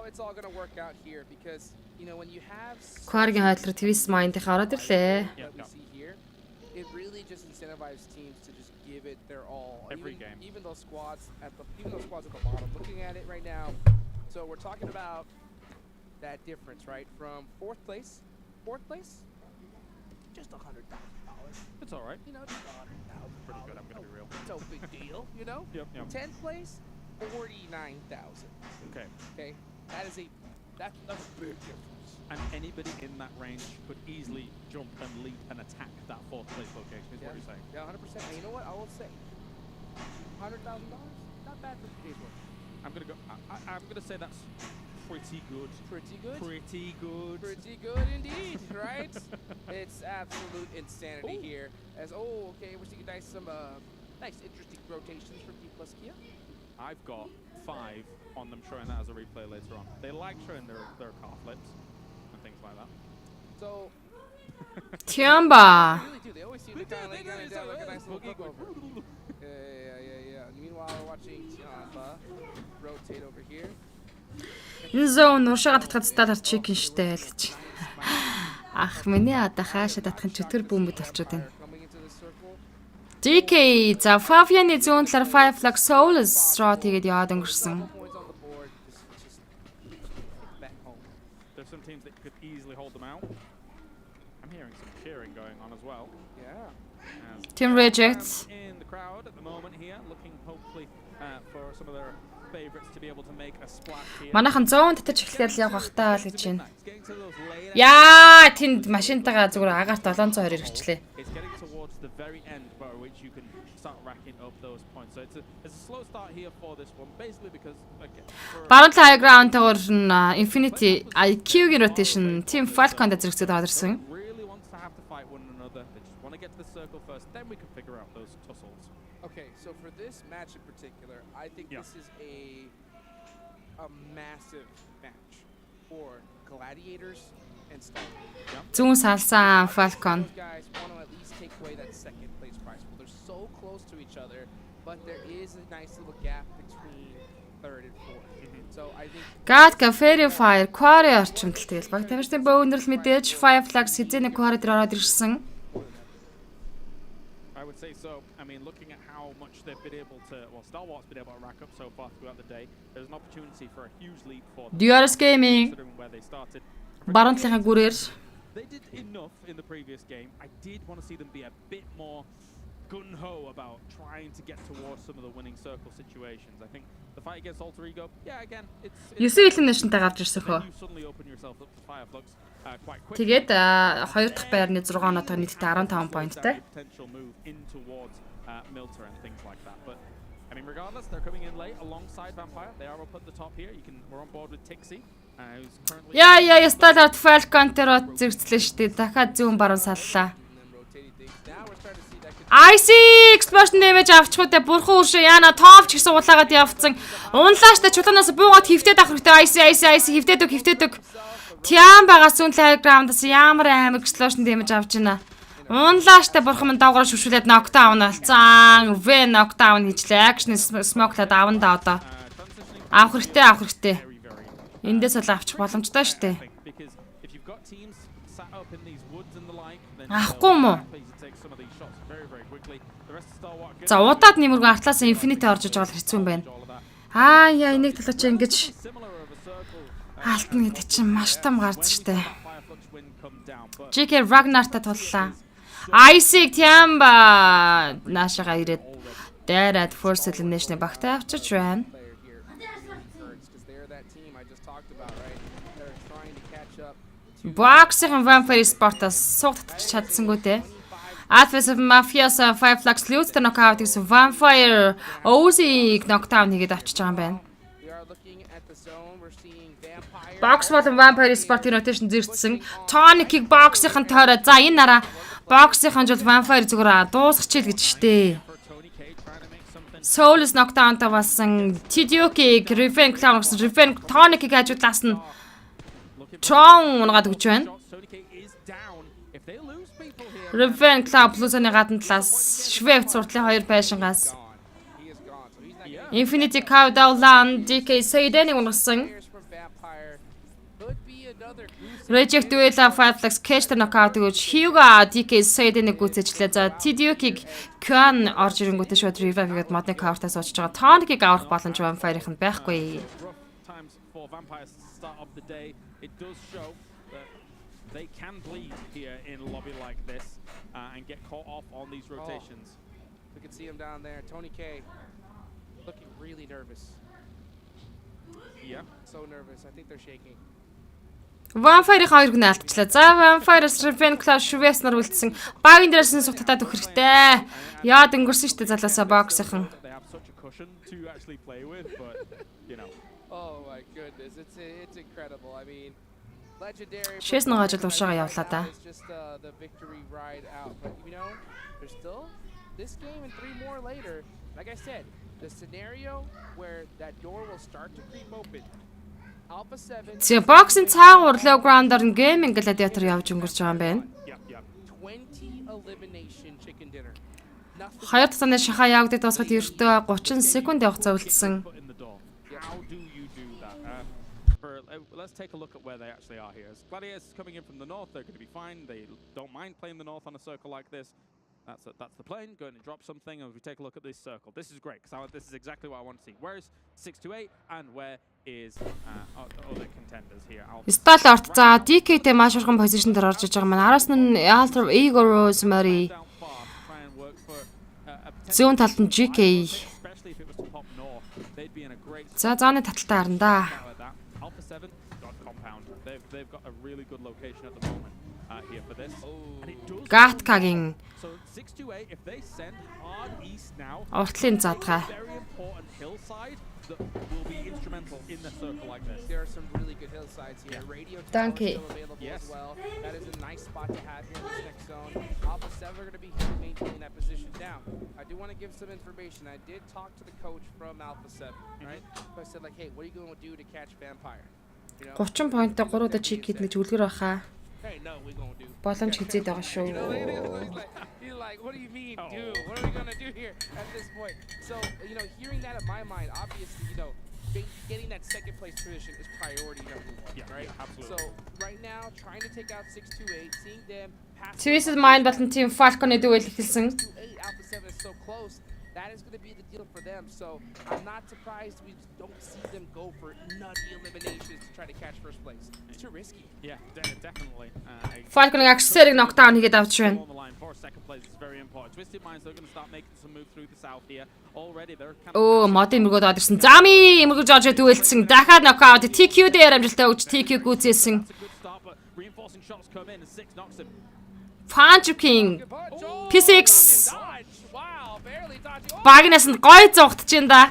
It's all going to work out here because when you have Quarry хайдлаар twist mind-ийнхаа ороод ирлээ. It really just incentivizes teams to just give it their all. Every game. Even those squads at the bottom, looking at it right now. So we're talking about that difference, right? From 4th place, just $100,000. It's all right. Just $100,000. Pretty good. I'm gonna be real. No big deal, Yep. 10th place, 49,000. Okay. That's a big difference. And anybody in that range could easily jump and leap and attack that 4th place location, is what you're saying. Yeah, 100%. And you know what? I will say, $100,000, not bad for today's work. I'm gonna say that's pretty good. Pretty good? Pretty good. Pretty good indeed, right? It's absolute insanity here. Okay, we're seeing some nice interesting rotations from D plus Kia. I've got 5 on them showing that as a replay later on. They like showing their car flips and things like that. So Tiamba. they really do. They always seem to kind of like a nice little hook over. Yeah. Meanwhile, we're watching Tiamba rotate over here. MUNZU нуушаага татхад сталар чикен штэ л гэж. Ах миний одоо хаашаа татхын чөтгөр бүүмэд болчиход байна. DK за Fabian-ы зүүн талаар Fireflux Souls shot хийгээд яваад өнгөрсөн. There's some teams that could easily hold them out. I'm hearing some cheering going on as well. Yeah. Team rejects. In the crowd at the moment here, looking hopefully for some of their favorites to be able to make a splash here. Манайхан 100 татаж эхлэхээр л явах таа л гэж байна. Яа, тэнд машинтайгаа зүгээр агаарт 720 хэрэгчлээ. It's getting towards the very end by which you can start racking up those points. So it's a slow start here for this one, basically because again. Баруун high ground тагор Infinity IQ-ийн rotation Team Falcon-д зэрэгцээд ороод ирсэн. Really wants to have to fight one another. They just want to get to the circle first, then we can figure out those tussles. Okay, so for this match in particular, I think this is a massive match for Gladiators and Star. Зүүн салсан Falcon. Those guys want to at least take away that 2nd place prize pool. They're so close to each other, but there is a nice little gap between 3rd and 4th. So I think Gadka Fairy Fire Quarry орчимдал тэгэл баг тамирчдын бөөнөрл мэдээж Fireflux хизээний Quarry дээр ороод ирсэн. I would say so. I mean, looking at how much they've been able to, Star Wars been able to rack up so far throughout the day, there's an opportunity for a huge leap for them. DRS Gaming Considering where they started. баруун талынхаа гүрээр They did enough in the previous game. I did want to see them be a bit more gung-ho about trying to get towards some of the winning circle situations. I think the fight against Alter Ego, again, it's 9 elimination-тай гарч ирсэн хөө. you suddenly open yourself up to Fireflux quite quickly. Тэгээд 2 дахь байрны 6 оноотой нийтдээ 15 поинттай. Potential move in towards Milter and things like that. But I mean, regardless, they're coming in late alongside Vampire. They are up at the top here. We're on board with Tixie. Who's currently Яа, Stallard Falcon дээр зэрэгцлээ шүү дээ. Дахиад зүүн баруун саллаа. IC explosion damage авчихгүй бурхан үршээ яана топ ч гэсэн улаагаад явцсан. Унлааштай чулуунаас буугаад хөвтээд авах хэрэгтэй. IC хөвтээд өг. Тиан байгаа зүүн high ground-аас ямар амар explosion damage авч байна. Унлааштай бурхан мань давгараа шүшүүлээд knockdown алцсан. V knockdown хийжлээ. Action smoke-лаад авна одоо. Авах хэрэгтэй. Эндээс бол авчих боломжтой шүү дээ. Авахгүй юм уу? За удаад нэмэргүй артлаас Infinity орж иж байгаа хэцүү юм байна. Яа, энийг талаач ингэж хаалтна гэдэг чинь маш том гарч штэ. JK Ragnar-тай туллаа. Isaac Tiamba наашаага ирээд дайраад first elimination багтаа авчирч байна. Boxing Vampire Sportас суугдчих чадсангүй те. Alphas of Mafias 5 Flux Luther knockout гэсэн Vampire Ozzy knockdown хийгээд авчиж байгаа юм байна. Box болон Vampire Sport-ийн rotation зэрэгцсэн Tony Kick box-ийн тойроо. За энэ нараа box-ийн жол Vampire зүгээр дуусгачихъя гэж штэ. Souls knockdown тавсан Tidyuki Riven Clown гэсэн Riven Tony Kick хажуудлаас нь Tron унагаад өгч байна. Riven Clown Plus-ны гадна талаас Швейц суртлын 2 байшингаас Infinity Countdown DK Sayden унгасан. Reject Duel 5 Flux Cash knockout гэж Hyuga DK Sayden-ийг гүйцэжлээ. За Tidyuki Kwan орж ирэнгүүтээ шууд revive гэдэг модны картаас очиж байгаа. Tonic-ийг авах боломж Vampire-ын байхгүй. It does show that they can bleed here in a lobby like this and get caught off on these rotations. We can see him down there. Tony K looking really nervous. Yeah. So nervous. I think they're shaking. Vampire хоёрыг нь алдчихлаа. За Vampire-с Riven Clash Shuvess нар үлдсэн. Багийн дээрээс нь сухтатаад өгөх хэрэгтэй. Яад өнгөрсөн шүү дээ залаасаа box-ийн. They have such a cushion to actually play with, but you know. Oh my goodness, it's incredible. I mean, legendary. Шээс нэг ажил уушаага явлаа да. It's just the victory ride out, but you know, there's still this game and 3 more later. Like I said, the scenario where that door will start to creep open. Alpha 7. Чи box-ийн цаагаар low ground-аар gaming gladiator явж өнгөрч байгаа юм байна. 20 elimination chicken dinner. Хоёр тасны шахаа явагдаад дуусахад ердөө 30 секунд явцаа үлдсэн. Let's take a look at where they actually are here. As Gladiators coming in from the north, they're going to be fine. They don't mind playing the north on a circle like this. That's the plane going to drop something. And if we take a look at this circle, this is great because this is exactly what I want to see. Where is 628 and where is other contenders here? Stallort за DK-тэй маш урхан позишн дээр орж иж байгаа маань. Араас нь Alter Igor Rosemary зүүн талд нь GK. За зааны таталтай харна да. They've got a really good location at the moment here for this. And it does. Гаткагийн So 628, if they send hard east now, уртлын задгаа. very important hillside that will be instrumental in the circle like this. There are some really good hillsides here. Radio tower Thank you. still available Yes. as well. That is a nice spot to have here in this next zone. Alpha 7 are going to be maintaining that position down. I do want to give some information. I did talk to the coach from Alpha 7, right? So I said like, hey, what are you going to do to catch Vampire? 30 поинттой 3 удаа чик хийх гэж үлгэр баха. Hey, no, we going to do. Боломж хизээд байгаа шүү. He's like, what do you mean, dude? What are we going to do here at this point? So, you know, hearing that in my mind, obviously, you know, getting that second place position is priority number 1, right? Absolutely. So, right now, trying to take out 628, seeing them pass. Twisted Mind болон Team Falcon-ы дуэл эхэлсэн. 628, Alpha 7 is so close. That is going to be the deal for them. So, I'm not surprised we don't see them go for nutty eliminations to try to catch first place. It's too risky. Yeah, definitely. Falcon-ыг аксерыг knockdown хийгээд авч байна. On the line for second place is very important. Twisted Minds are going to start making some moves through the south here. Already they're kind of. Оо, модын мөргөд орж ирсэн. Зами мөргөж орж дүүлсэн. Дахиад knockout TQ дээр амжилттай өгч TQ гүйцээсэн. That's a good start, but reinforcing shots come in and 6 knocks him. Punch King. P6. Wow, barely dodging. Багнаас нь гой зугтж байна да.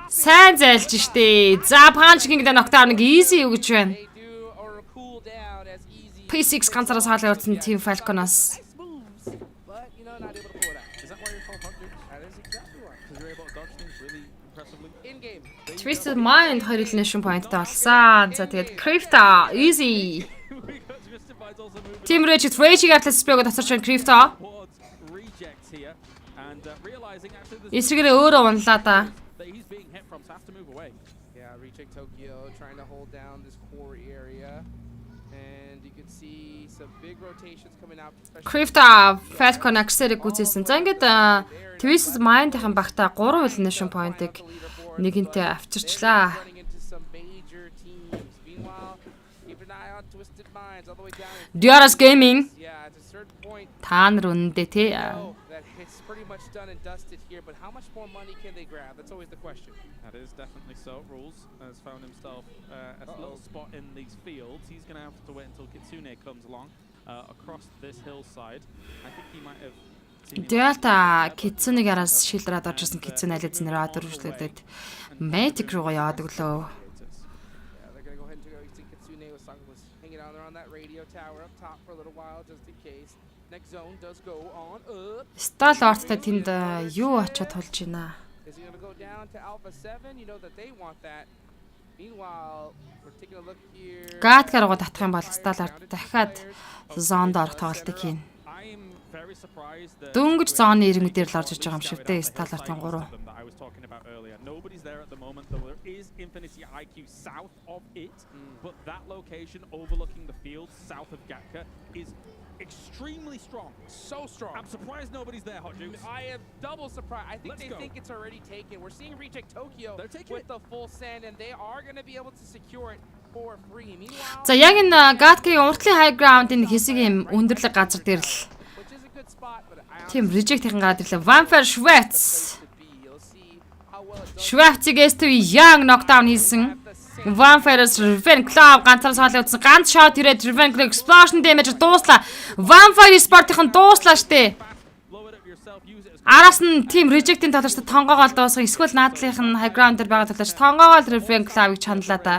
Сайн зайлж штэ. За Punch King дээр knockdown-ыг easy өгч байна. They do or cool down as easy. P6 ганцаараа хаалга явуулсан Team Falcon-аас. Moves, but you know, not able to pull it out. Is that why you're called Hunter? That is exactly why. Because you're able to dodge things really impressively? In game. Twisted Mind 2 elimination point-тай болсон. За тэгээд Crifta easy. We got Twisted Minds also moving Team Rage Rage-ийг арлаас спэйг татарч байна Crifta. towards rejects here and realizing actually there's Эсрэгээр өөрөө унлаа да. that he's being hit from, so has to move away. Yeah, recheck Tokyo, trying to hold down this core area. And you can see some big rotations coming out. Crifta Falcon аксерыг гүйцээсэн. За ингээд Twisted Mind-ийн багтаа 3 elimination point-ыг нэгэнтээ авчирчлаа. Running into some major teams. Meanwhile, Keep an eye on Twisted Minds all the way down. DRS Gaming. Yeah, at a certain point, Та нар үнэндээ тий. know that it's pretty much done and dusted here, but how much more money can they grab? That's always the question. That is definitely so. Rules has found himself at a little spot in these fields. He's going to have to wait until Kitsune comes along across this hillside. I think he might have Delta Kitsune-г араас шилдраад орж ирсэн Kitsune аль эзэн рүү дөрвөлдөөд Magic руу яадаг лөө. Yeah, they're going to go ahead and go. You see Kitsune was hanging out there on that radio tower up top for a little while just in case. Next zone does go on up. Stall орттой тэнд юу очиод тулж байна. Is he going to go down to Alpha 7? You know that they want that. Meanwhile, we're taking a look here. Гаатгаар гоо татах юм бол Stall арт дахиад зоонд орох тоглолтыг хийн. Дөнгөж зооны ирмэг дээр л орж иж байгаа юм шиг дээ Stall артын 3. Nobody's there at the moment, though there is Infinity IQ south of it, but that location overlooking the field south of Gatka is extremely strong. So strong. I'm surprised nobody's there, Hot Juice. I am double surprised. I think Let's they go. think it's already taken. We're seeing Reject Tokyo They're taking with it. the full send, and they are going to be able to secure it for free. Meanwhile, За яг энэ Гаткийн уртлын high ground-ийн хэсэг юм өндөрлөг газар дээр л which is a good spot, but I тийм reject-ийн гараад ирлээ. Vampire Schwartz. to be. You'll see how well it does. Schwartz-ээс төв young knockdown хийсэн. Vampire-с Riven Club ганцаар саалаа утсан. Ганц shot ирээд Riven Club explosion damage дууслаа. Vampire Sport-ийн дууслаа штэ. Blow it up yourself, use it as Араас нь team reject-ийн талаарч тонгоогоо дуусгах. Эсвэл наадлынх нь high ground дээр байгаа талаарч тонгоогоо Riven Club-ыг чандлаа да.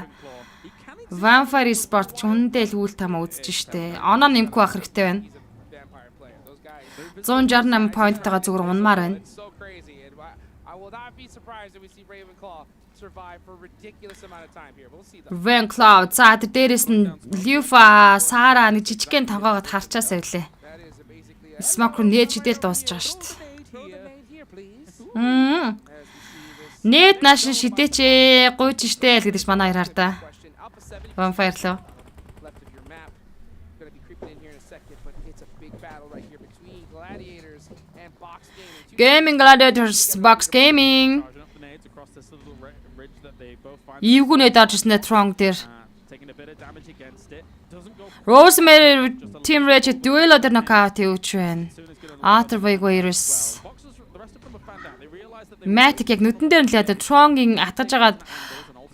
Vampire Sport ч үндэ л үйл тамаа үзэж штэ. Оноо нэмэхгүй байх хэрэгтэй байна. Vampire player. Those guys, 168 point-тайгаа зүгээр унмаар байна. it's so crazy. And I will not be surprised if we see Ravenclaw survive for a ridiculous amount of time here. We'll see though. Raven Cloud. За тэр дээрээс нь Lufa, Sara нэг жижигхэн тонгоогод харчаасаа ирлээ. That is basically Smoke руу нээж идэл дуусч байгаа шүү дээ. throw the nade here, please. Мм. As we see this Нээд нааш шидээч гуйж штэ л гэдэг ч манай хоёр хартаа. question. Alpha 7 Vampire лөө. left of your map. Going to be creeping in here in a second, but it's a big battle right here between Gladiators and Box Gaming. Two Gaming Gladiators Box Gaming. charging up the nades across this little ridge that they both find. Ивгүнээ даарч ирсэн Tron дээр. Taking a bit of damage against it. Doesn't go Rosemary Team Rage duel дээр knockout юуч байна. soon as gonna Arthur Boygoirus. boxes. The rest of them have found out. They realize that they Matic яг нүдэн дээр нь л ядаа Tron-гийн атгаж агаад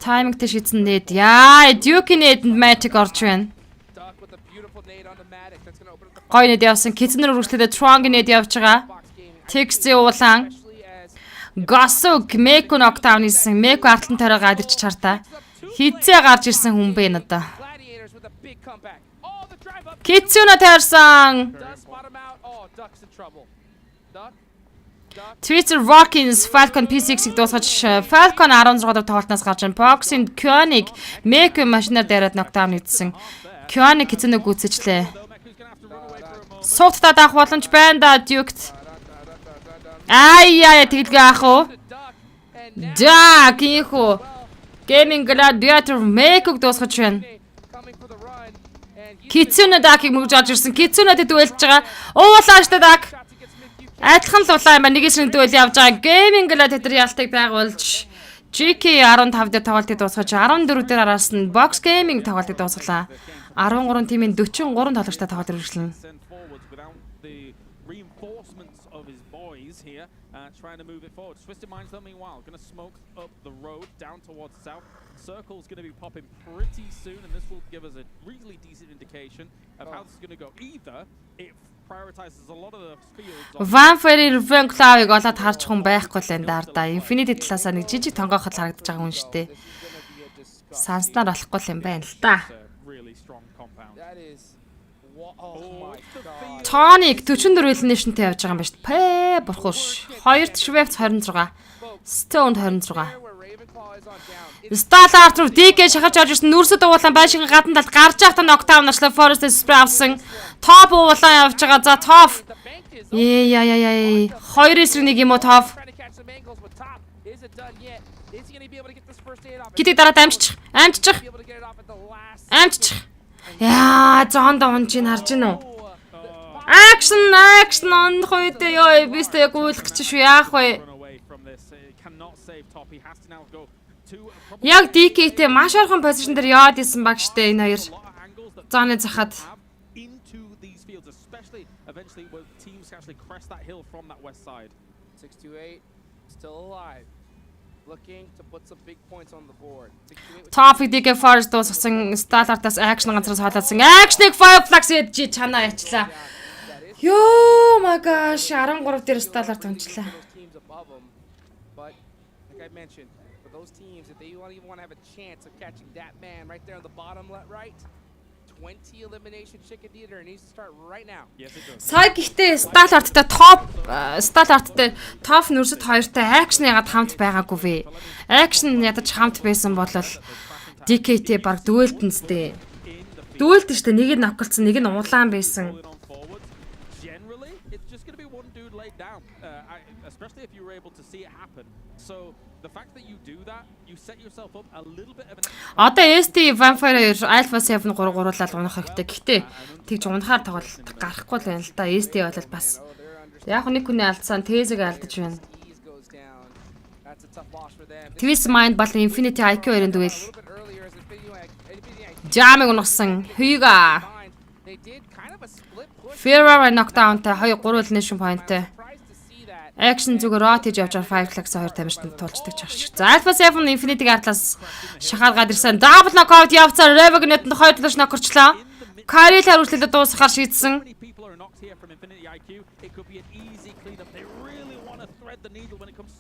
таймингтэй шийдсэн нээд. Яа, Duke-ийн нээдэнд Matic орж байна. Duck with a beautiful nade on the Matic. That's going to open up the Гой нээд явсан. Китэн рүү үргэлжлээд Tron-гийн нээд явж байгаа. Box Gaming. Texas уулан. Especially as Госог Меко knockdown хийсэн. Меко артлан тараагаа адирч чартаа. Хизээ гарч ирсэн хүн бэ надаа. Gladiators with a big comeback. Oh, the drive up Китсүнэ таарсан. does spot him out. Oh, Duck's in trouble. Duck. Twitter Rockins Falcon P6-ийг дуусгаж Falcon 16-р тоглолтоос гарч ин Boxing Koenig Meko машинаар дайраад knockdown хийсэн. Koenig китсүнэ гүйцэжлээ. Суутаа даах боломж байна да Duke-т. Ай тэгэлгээ аах уу? Duck. And Duck ийхүү. Gaming Gladiator Meko-г дуусгаж байна. coming for the run. And he's Китсүнэ Duck-ийг мөрж орж ирсэн. Китсүнэтэй дуэлж байгаа. Уулаа штэ Duck. shots against mid-view. Адилхан л улаан юм байна. Нэгээс нь дуэл явж байгаа. Gaming Gladiator ялтыг байгуулж GK 15 дээр тоглолтыг дуусгаж 14 дээр араас нь Box Gaming тоглолтыг дуусгалаа. 13 тимийн 43 тоглогчтой тоглолт үргэлжлэнэ. send forwards without the reinforcements of his boys here, trying to move it forward. Twisted Minds, though, meanwhile, going to smoke up the road down towards south. Circle's going to be popping pretty soon, and this will give us a really decent indication of how this is going to go. Either it prioritizes a lot of the fields. Vampire Riven Cloud-ыг олоод харж хүн байхгүй л энэ даа. Infinity талаасаа нэг жижиг тонгоохол харагдаж байгаа хүн шүү дээ. Санснаар болохгүй л юм байна л да. Really strong compound. That is. Oh my god. Tonic 44 elimination-тэй явж байгаа юм ба шүү дээ. Пэ бурхууш. 2-т Schwartz 26. Stone 26. Where Ravenclaw is on down. It's Stallart руу DK шахаж орж ирсэн нүрсэд уулан байшингийн гадна талд гарч байхдаа knockdown начлаа Forest Spray авсан. Top уулан явж байгаа. За top. the bank is up. Яй. 2-1 юм уу top? Trying to catch some angles with top. Is it done yet? Is he going to be able to get this first aid off? Гитиг дараа амжчих. Be able to get it off at the last. Амжчих. Яа, зоонд унж ин харж гинөө. Oh, Action он хойдээ ёо бистэ яг уйлах гэж шүү яах вэ? Run away from this. It cannot save top. He has to now go Яг DK-тэй маш орхон позишн дээр яваад исэн баг штэ энэ хоёр. Зааны захад. Into these fields, especially eventually where teams actually crest that hill from that west side. 628 still alive. Looking to put some big points on the board. Top DK Forest дуусгасан Starlight-аас action ганцраас хаалсан. Action-ыг Fireflux ээж чанаа ячлаа. Ёо my gosh 13 дээр Starlight унчлаа. Teams above them, but like I mentioned, for those teams, if they even want to have a chance of catching that man right there on the bottom right, 20 elimination chicken dinner needs to start right now. Yes, it does. Сая гэхдээ Starlight-тай Starlight-тай топ нүрсэд хоёртой action ягаад хамт байгаагүй вэ? Action ядаж хамт байсан бол DK-тэй баг дүүлдэн зтэй. Дүүлдэн штэ нэг нь ноколцсон, нэг нь улаан байсан. Generally, it's just going to be one dude laid down, especially if you were able to see it happen. So the fact that you do that, you set yourself up a little bit of an. Одоо ST Vampire Alpha 7 3-3-лал унах хэрэгтэй. Гэхдээ тэгж унахаар тоглолт гарахгүй л байна л да. ST бол бас яг нэг хүний алдсан Тэзэг алдаж байна. Twist Mind болон Infinity IQ хоёрын дуэл. Жамыг унагсан. Хүйга. Fear knockdown-тай 2-3 elimination point-тэй. Action зүгээр рот хийж явж байгаа Fireflux 2 тамирчид тулчдаг чагш. За Alpha 7 Infinity Gartlаас шахаад ирсэн. Double knockout явцаар Revenant нь 2 талш нокорчлаа. Карил харуулчлаа дуусгахаар шийдсэн.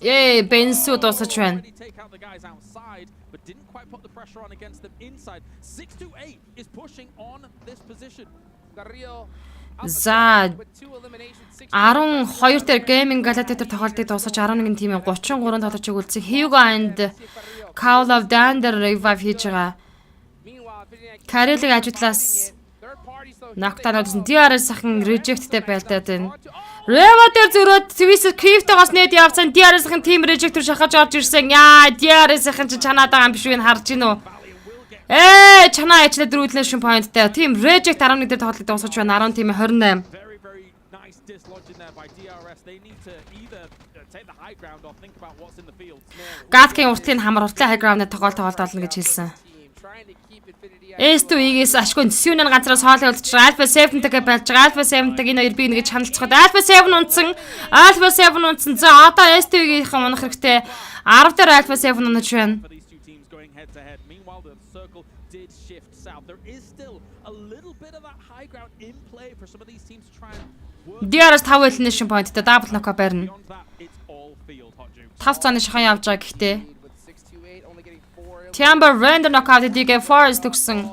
Yay, Bensu дуусаж байна. За 12 дээр Gaming Gladiator тоглолтыг дуусгаж 11 тимийн 33 тоглож өгүүлсэн. Hugo and Call of Dander revive хийж байгаа. Карелиг ажиглаас Нактануудсан DRS сахан rejectтэй байлдаад байна. Revator зөрөөд Swiss Crypto-гоос нэт явсан DRS-ын team rejector шахаж орж ирсэн. Яа, DRS-ын чи чанаад байгаа юм биш үү харж гинөө. Чанаа ячлаа дөрвөлнэ шин поинттай. Team reject 11 дээр тоглолтыг дуусгаж байна. 10 тим 28. Гаткийн уртлын хамар уртлын high ground-д тоглолт болно гэж хэлсэн. S2-ээс ашгүй Сюнэн ганцраас хоолой болчих. Alpha 7-тэйгээ болж байгаа. Alpha 7-тэйг энэ хоёр би ингэж ханилцгаад Alpha 7 унтсан. Alpha 7 унтсан. За одоо S2-ийн унах хэрэгтэй. 10 дээр Alpha 7 унаж байна. DRS 5 elimination point-тэй double knock-а барина. 5 цааны шахан явж байгаа гэхдээ Timber random knockout DK Forest төгсөн.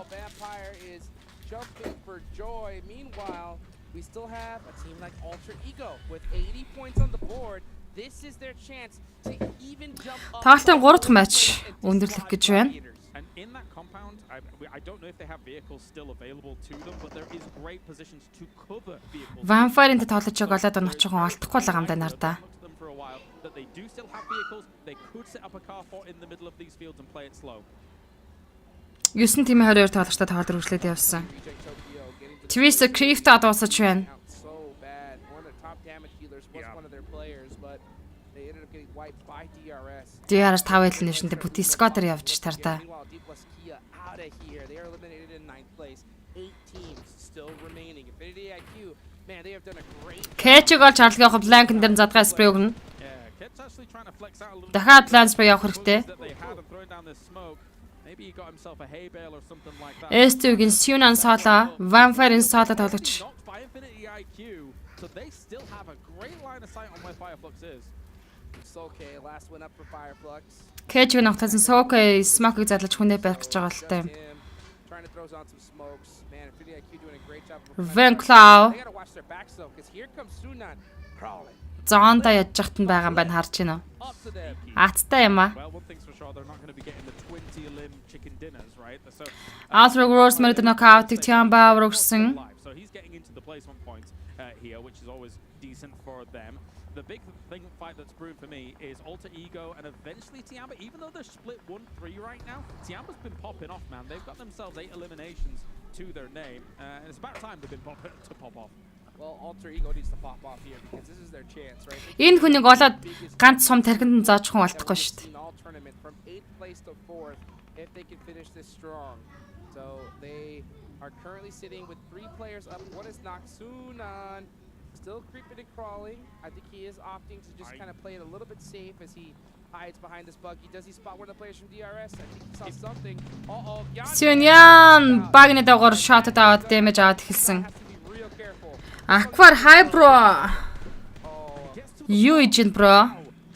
Таалтын 3 дахь матч өндөрлөх гэж байна. Vampire-ийн тоглож байгаа болоод очихгоо олдохгүй л гамдаа нардаа. That they do still have vehicles, they could set up a car fort in the middle of these fields and play it slow. 9 тимийн 22 тоглогчтой тоглолт үргэлжлээд явсан. Twist Crypto дуусаж байна. DRS 5 eliminationтэй бүти Scott-ээр явж тартаа. Кэчиг ол чарлгийн Blank дээр задгаа спрей өгнө. Дахиад Lance явах хэрэгтэй. S2-гийн Sunan Sala, Vampire-ийн Sala тоглогч. Кэчиг ногтолсон Soke Smoke-ыг задлаж хүнээ барих гэж байгаа л таа. Venclaw Зоонда яж жахт нь байгаа юм байна харж байна. Аттай юм аа. After Gross made the knockout Tiamba өргөсөн. The big thing fight that's brewing for me is Alter Ego and eventually Tiamba. Even though they're split 1-3 right now, Tiamba's been popping off, man. They've got themselves 8 eliminations to their name, and it's about time they've been to pop off. well, alter ego needs to pop off here because this is their chance, right? Энэ хүнийг олоод ганц сум тархинд зааж хүн болтохгүй шүү дээ. All tournament from 8th place to 4th if they can finish this strong. So they are currently sitting with 3 players up. One is Noxunan, still creeping and crawling. I think he is opting to just kind of play it a little bit safe as he hides behind this buggy. Does he spot one of the players from DRS? I think he saw something. Сюньян багны дагуур shot аваад damage аваад эхэлсэн. Аквар хай бро. Юу ижин бро?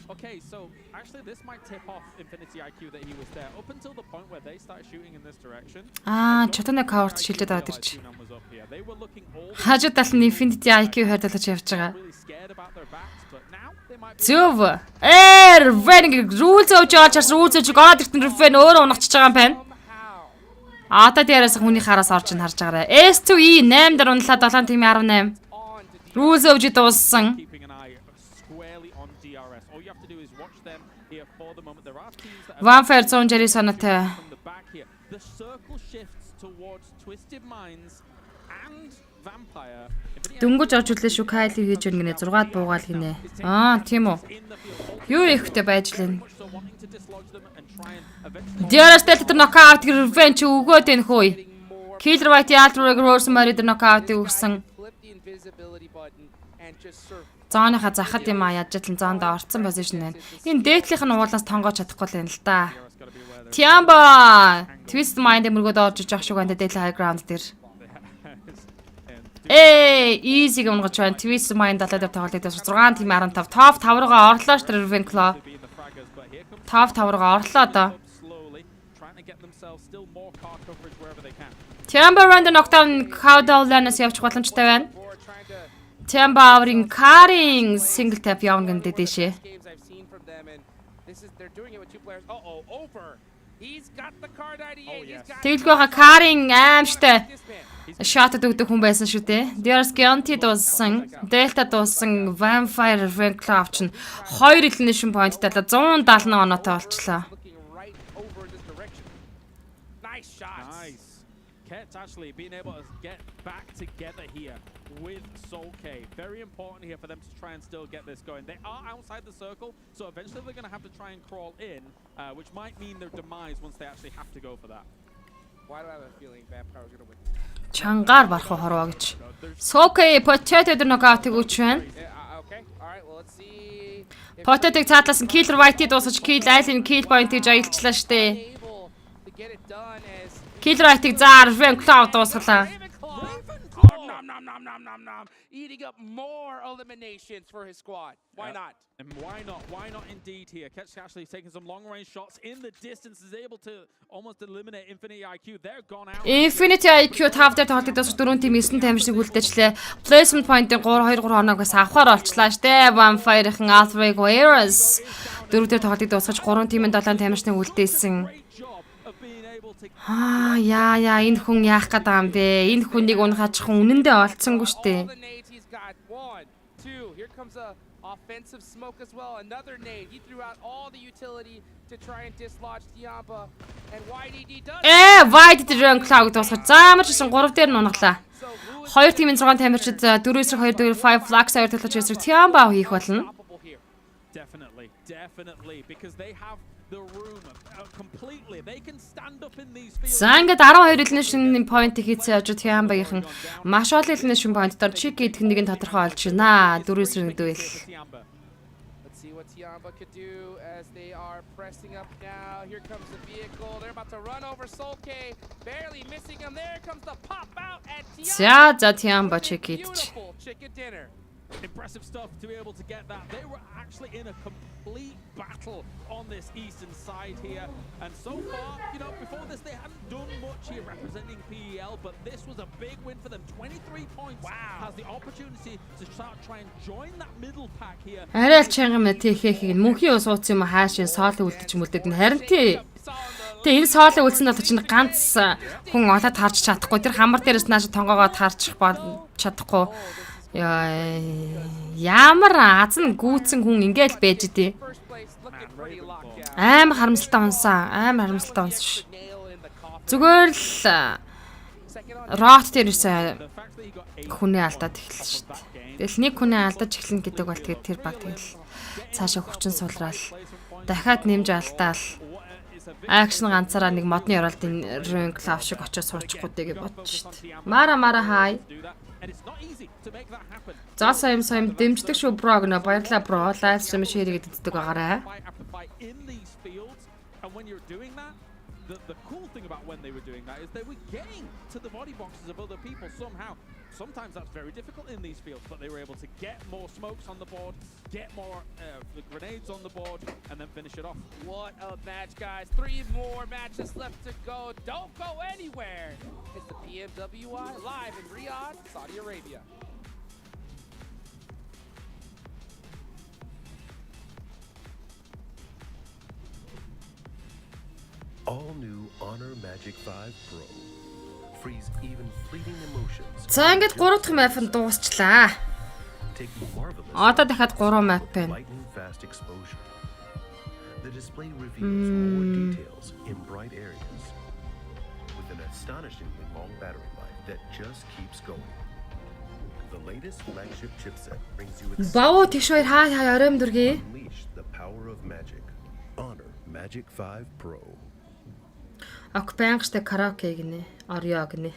Okay, so actually this might tip off Infinity IQ that he was there up until the point where they started shooting in this direction. Чотоны cover шилжээд аваад ирж. They were looking all Хажууд талд нь Infinity IQ хайрлуулж явж байгаа. really scared about their backs, but now they might be Зөв. Рвен rules овж очиж rules овж гоод иртэн рвен өөрөө унахчихж байгаа юм байна. Одоо дээрээс хүний хараас орж ин харж байгаарай. S2E 8 дээр унлаа 7 тимийн 18. Rules овж дууссан. keeping an eye squarely on DRS. All you have to do is watch them here for the moment. There are teams that One fair zone Jerry санаатай. from the back here. The circle shifts towards Twisted Minds and Vampire. Дөнгөж орж үлээ шүү Кайли хийж өгнө гинэ 6-аад буугаал гинэ. Тийм үү. Юу ихтэй байж лээ. So wanting to dislodge them and try and eventually Диарас дээр нокаут ревенч өгөөд энэ хөөе. Killer White Altrug Rose Mary дээр нокаут өгсөн. Flip the invisibility button and just surf. Зооныхаа захад юм яаж ядлан зоондоо орцсон позишн байна. Энэ дээдлийнх нь уулаас тонгоож чадахгүй л юм л та. Tiamba Twist Mind мөргөд орж иж ах шиг байна дээдлийн high ground дээр. Easy гомгож байна. Twist Mind далаа дээр тоглолт дээр 6 тим 15 top 5 руугаа орлоо ш Ravenclaw. be in the fraggers, but here comes Top 5 руугаа орлоо доо. slowly trying to get themselves still more car coverage wherever they can. Tiamba Rand knockdown Cowdown-аас явчих боломжтой байна. Or trying to Tiamba аврын carrying single tap явна гэдэг дэшээ. games I've seen from them, and this is they're doing it with 2 players. Over. He's got the card 98. He's got Тэгэлгүй carrying аимштай this man. shot өгдөг хүн байсан шүү дээ. There's Guarantee дууссан, Delta дууссан, Vampire Ravenclaw ч 2 elimination point талаа 170 оноотой болчлоо. Looking right over in this direction. Nice shots. Nice. Ket's actually being able to get back together here with Soul K. Very important here for them to try and still get this going. They are outside the circle, so eventually they're going to have to try and crawl in, which might mean their demise once they actually have to go for that. Why do I have a feeling Vampire's gonna win? Чангаар барах хорвоо гэж. Soke Potato дээр knockout өгч байна. Okay. All right. Well, let's see. Potato-г цаатлаас нь Killer White дуусаж kill айлын kill point-ийг аялчлаа штэ. Able to get it done as Killer White-ыг заар Ravenclaw дуусгалаа. Nom, eating up more eliminations for his squad. Why not? And why not? Why not indeed here? Ket's actually taking some long-range shots in the distance, is able to almost eliminate Infinity IQ. They're gone out. Infinity IQ 5 дээр тоглолтод 4 тим 9 тамирчныг үлдээчлээ. Placement point-ын 3-2-3 оноогоос авахаар олчлаа штэ. Vampire-ын Alpha Warriors 4 дээр тоглолтод дуусгаж 3 тимийн 7 тамирчныг үлдээсэн. Great job of being able to Яа энэ хүн яах гэдэг юм бэ? Энэ хүнийг унахаачих үнэндээ олцсонгүй штэ. All the nades he's got. 1, 2. Here comes a offensive smoke as well. Another nade. He threw out all the utility to try and dislodge Tiamba. And YDD does. White Ravenclaw дуусгаж заамарч 3 дээр нь унаглаа. 2 тимийн 6 тамирчид 4-2 дээр 5 flags аваад төлөж эсрэг Tiamba хийх болно. Unstoppable here. Definitely, because they have the room completely. They can stand up in these fields. За ингээд 12 elimination point хийцээ ажид Tiamba-гийнхан маш олон elimination point-оор чиг гэдэг нэг нь тодорхой олж байна. 4-1 дүүл. Tiamba. Let's see what Tiamba could do as they are pressing up now. Here comes the vehicle. They're about to run over Soul K. Barely missing him. There comes the pop out at Tiamba. За Tiamba чиг хийдэж. Beautiful chicken dinner. Impressive stuff to be able to get that. They were actually in a complete battle on this eastern side here. And so far, before this, they hadn't done much here representing PEL, but this was a big win for them. 23 points. Wow. Has the opportunity to start try and join that middle pack here. Арай чангам тэхэхийг мөнхийн ус ууц юм хаашийн соолыг үлдэж мүлдээд нь харин тий. Тэгээ энэ соолыг үлдсэн бол чинь ганц хүн олоод харж чадахгүй. Тэр хамар дээрээс нааш тонгоогоо харчих чадахгүй. Ямар азан гүйтсэн хүн ингээл байж дээ. First place looking pretty locked down. Амар харамсалтай унсан. Амар харамсалтай унсан ш. Nail in the coffin. Зүгээр л Second on Рот дээрээс The fact that he got 8 хүнээ алдаад points эхэлсэн off шүү of that дээ. game. Тэгэл нэг хүнээ алдаж эхлэн гэдэг бол тэгээд тэр баг тэгэл цаашаа хүчин суулраал дахиад нэмж алдаал акшн ганцаараа нэг модны оролтын ранг лав шиг очиж суучихгүй дээ гэж бодчих шүү дээ. Мара хай. And it's not easy to make that happen. За соём дэмждэг шүү бро гэнэ. Баярлалаа бро. Лайв стрим шеэрэгэд үздэг байгаарай. Fight after fight in these fields, and when you're doing that, the cool thing about when they were doing that is they were getting to the body boxes of other people somehow. Sometimes that's very difficult in these fields, but they were able to get more smokes on the board, get more the grenades on the board, and then finish it off. What a match, guys. 3 more matches left to go. Don't go anywhere. It's the PMWI live in Riyadh, Saudi Arabia. All new Honor Magic 5 Pro. Freeze even fleeting emotions. За ингээд 3 дахь map нь дуусчлаа. Take marvelous Одоо дахиад 3 map байна. lightning fast exposure. The display reveals more details in bright areas with an astonishingly long battery life that just keeps going. The latest flagship chipset brings you Бао тийш хоёр хаа оройм дүргий. unleash the power of magic. Honor Magic 5 Pro. Окпангштай караоке гинэ. Орё гинэ.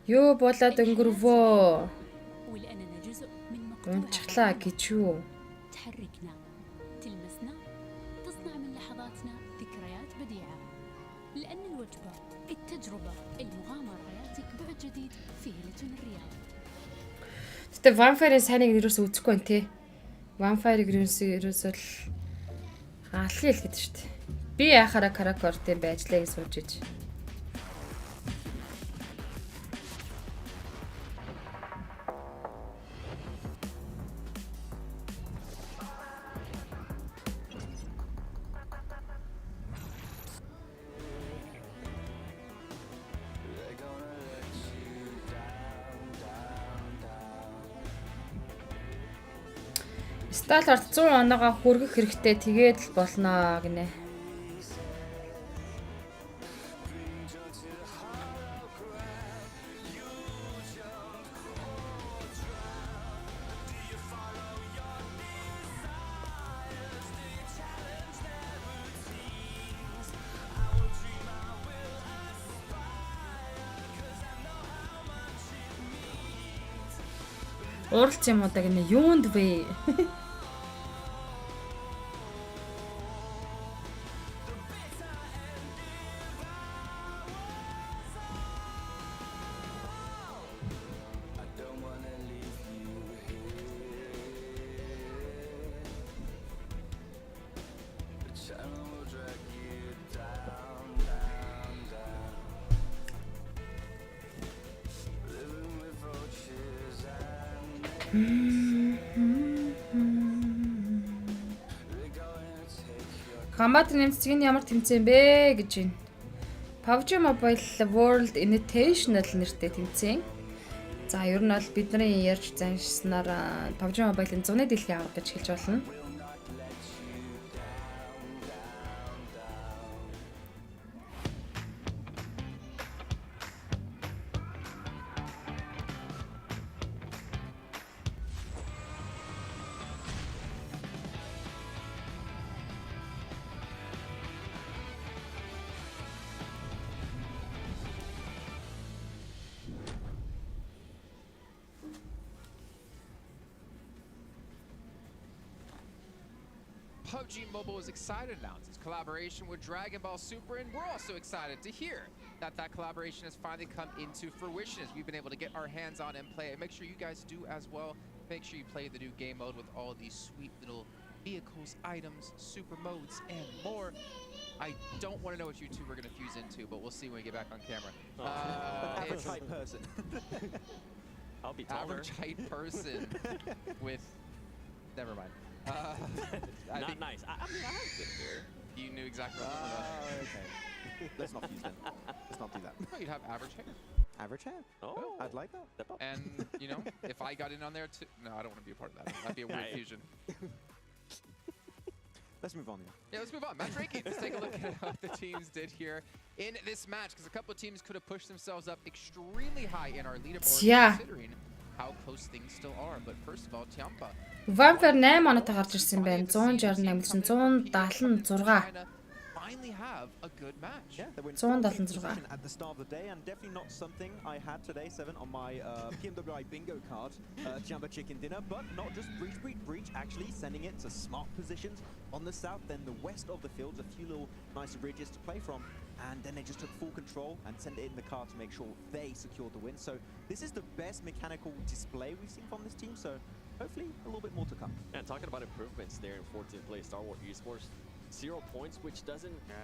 Юу болоод өнгөрвөө? ولأننا جزء من Унчглаа مقطوعة гэж юу? تحركنا تلمسنا تصنع من لحظاتنا ذكريات بديعة لأن الوجبة التجربة المغامرة حياتك بعد جديد في هيلة الرياض. Гэтэ Vampire-ийн сайныг нэрөөсөө үзэхгүй байна те. Vampire-ийг ерөөсөө л алхий л гэдэг шүү дээ. Би яхаараа каракортын байжлаа гэж сууж иж. Сталарт 100 оноогоо хүргэх хэрэгтэй тэгээд л болно гинэ. Уралц юм уу да гинэ. Юунд вэ? Хамаатар нэмцгийг нь ямар тэмцээн бэ гэж байна. PUBG Mobile World Invitational нэртэй тэмцээн. За ер нь бол бидний ярьж заншснаар PUBG Mobile-ын 100-ны дэлхий авах гэж хэлж болно. PUBG Mobile is excited to announce its collaboration with Dragon Ball Super, and we're also excited to hear that that collaboration has finally come into fruition as we've been able to get our hands on and play it. Make sure you guys do as well. Make sure you play the new game mode with all these sweet little vehicles, items, super modes, and more. I don't want to know what you two are going to fuse into, but we'll see when we get back on camera. Average height person. I'll be taller. Average height person with... Never mind. Not nice. I mean, I have been here. You knew exactly what I was talking about. Okay. Let's not use that. Let's not do that. No, you'd have average hair. Average hair. Oh, I'd like that. step up. And, you know, if I got in on there too... No, I don't want to be a part of that. That'd be a weird Hey. fusion. Let's move on. Yeah, let's move on. Match ranking. Let's take a look at what the teams did here in this match, because a couple of teams could have pushed themselves up extremely high in our leaderboard, Yeah. considering how close things still are. But first of all, Tiamba. Vampire 8 оноотой гарч ирсэн юм байна. 168 чинь 176. Finally have a good match. Yeah, they were in 176. position at the start of the day, and definitely not something I had today, 7, on my PMWI bingo card, Jamba Chicken Dinner, but not just Breach, actually sending it to smart positions on the south, then the west of the fields, a few little nicer ridges to play from, and then they just took full control and sent it in the car to make sure they secured the win. So this is the best mechanical display we've seen from this team, so hopefully a little bit more to come. And talking about improvements there in 14th place Star Wars Esports, 0 points, which doesn't, man,